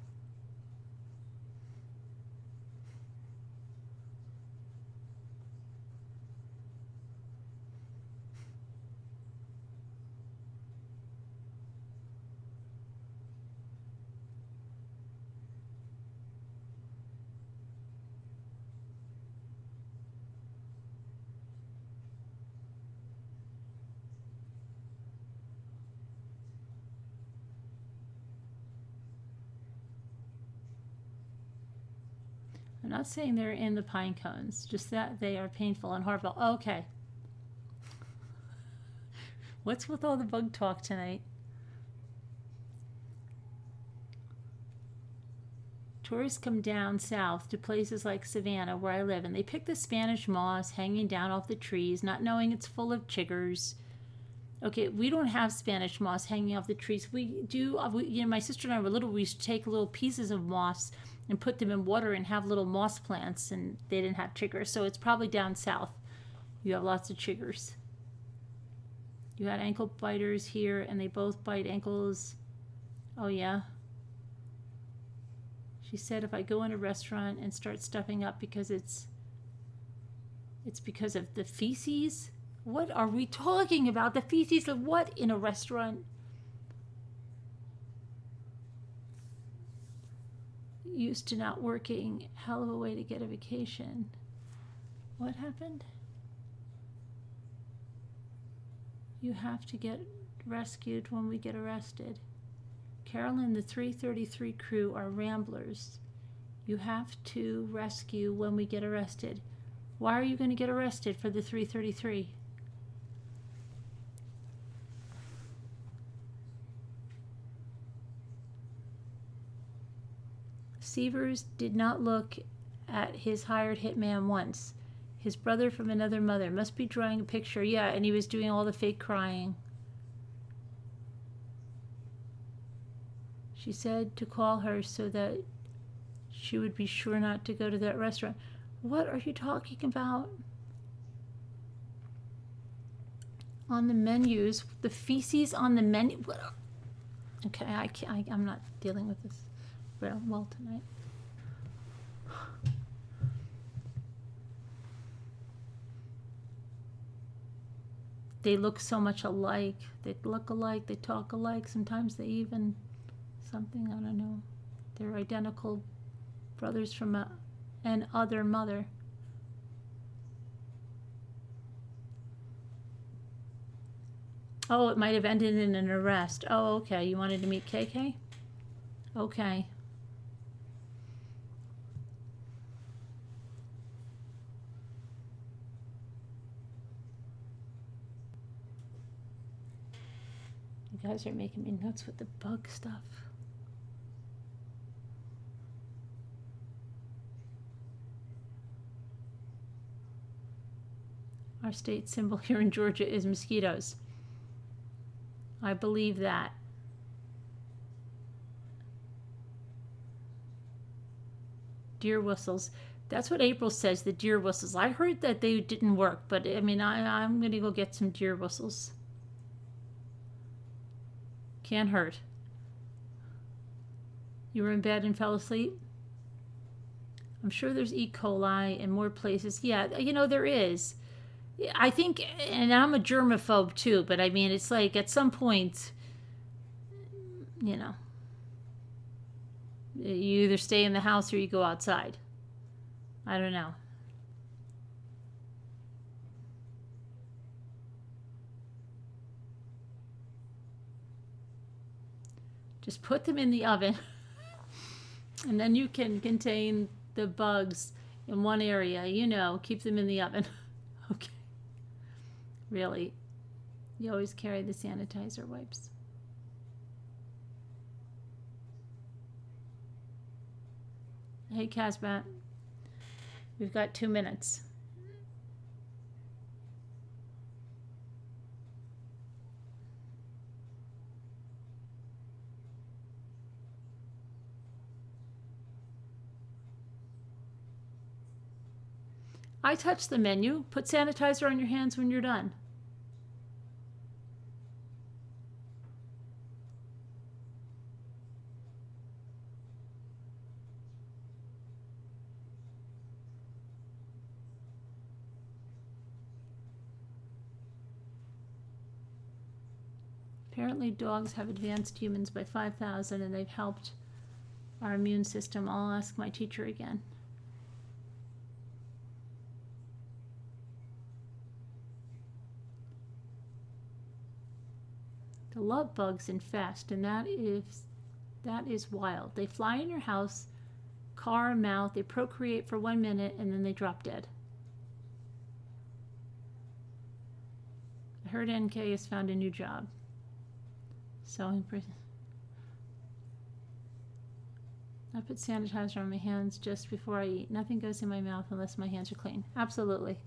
I'm not saying they're in the pine cones, just that they are painful and horrible. Okay. What's with all the bug talk tonight? Tourists come down south to places like Savannah, where I live, and they pick the Spanish moss hanging down off the trees, not knowing it's full of chiggers. Okay, we don't have Spanish moss hanging off the trees. We do, my sister and I were little, we used to take little pieces of moss and put them in water and have little moss plants, and they didn't have chiggers. So it's probably down south. You have lots of chiggers. You had ankle biters here, and they both bite ankles. Oh, yeah? She said if I go in a restaurant and start stuffing up because it's because of the feces. What are we talking about? The feces of what in a restaurant? Used to not working. Hell of a way to get a vacation. What happened? You have to get rescued when we get arrested. Carolyn, the 333 crew are ramblers. You have to rescue when we get arrested. Why are you going to get arrested for the 333? Sievers did not look at his hired hitman once. His brother from another mother must be drawing a picture. Yeah, and he was doing all the fake crying. She said to call her so that she would be sure not to go to that restaurant. What are you talking about? On the menus, the feces on the menu. What? Okay, I'm not dealing with this well tonight. They look so much alike. They look alike. They talk alike. Sometimes they even something, I don't know. They're identical brothers from an other mother. Oh, it might have ended in an arrest. Oh, okay. You wanted to meet KK? Okay. You guys are making me nuts with the bug stuff. Our state symbol here in Georgia is mosquitoes. I believe that. Deer whistles. That's what April says, the deer whistles. I heard that they didn't work, but I mean, I'm going to go get some deer whistles. Can't hurt. You were in bed and fell asleep? I'm sure there's E. coli in more places. Yeah, you know, there is. I think, and I'm a germaphobe too, but I mean, it's like at some point, you know, you either stay in the house or you go outside. I don't know. Just put them in the oven and then you can contain the bugs in one area, you know, keep them in the oven. Okay. Really, you always carry the sanitizer wipes. Hey, Casbat, we've got 2 minutes. I touch the menu. Put sanitizer on your hands when you're done. Apparently dogs have advanced humans by 5,000 and they've helped our immune system. I'll ask my teacher again. The love bugs infest, and that is wild. They fly in your house, car, mouth, they procreate for 1 minute, and then they drop dead. I heard NK has found a new job. Sewing prison. I put sanitizer on my hands just before I eat. Nothing goes in my mouth unless my hands are clean. Absolutely.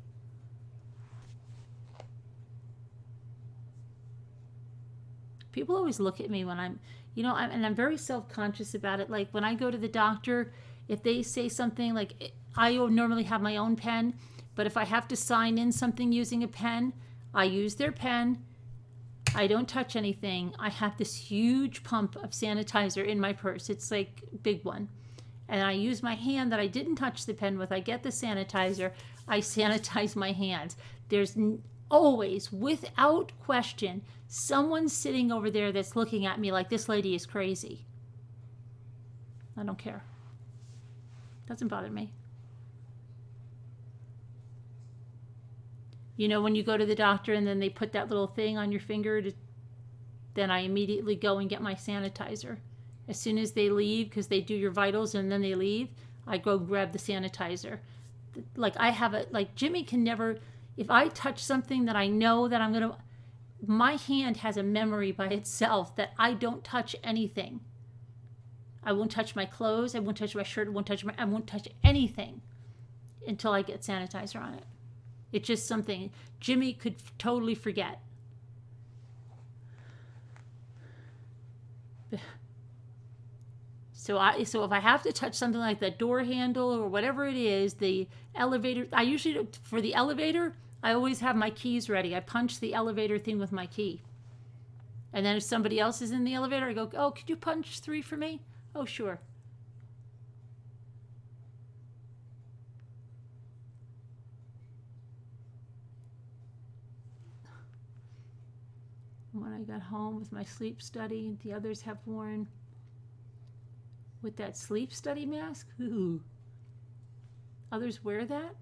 People always look at me when I'm, you know, and I'm very self-conscious about it. Like when I go to the doctor, if they say something like, I normally have my own pen, but if I have to sign in something using a pen, I use their pen. I don't touch anything. I have this huge pump of sanitizer in my purse. It's like a big one. And I use my hand that I didn't touch the pen with. I get the sanitizer. I sanitize my hands. There's always, without question, someone sitting over there that's looking at me like this lady is crazy. I don't care. Doesn't bother me. You know, when you go to the doctor and then they put that little thing on your finger, then I immediately go and get my sanitizer. As soon as they leave, because they do your vitals and then they leave, I go grab the sanitizer. Like I have a, like Jimmy can never, if I touch something that I know that I'm going to, my hand has a memory by itself that I don't touch anything. I won't touch my clothes. I won't touch my shirt. I won't touch anything until I get sanitizer on it. It's just something Jimmy could totally forget. So if I have to touch something like the door handle or whatever it is, the elevator, I usually, for the elevator, I always have my keys ready. I punch the elevator thing with my key. And then if somebody else is in the elevator, I go, oh, could you punch 3 for me? Oh, sure. When I got home with my sleep study, the others have worn with that sleep study mask. Ooh. Others wear that?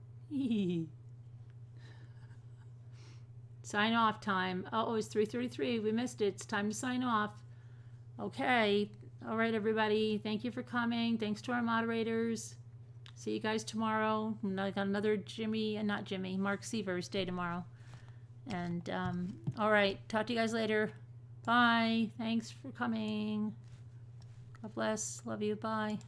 Sign off time. Oh, it's 3:33. We missed it. It's time to sign off. Okay. All right, everybody. Thank you for coming. Thanks to our moderators. See you guys tomorrow. I got another Mark Sievers day tomorrow. And all right. Talk to you guys later. Bye. Thanks for coming. God bless. Love you. Bye.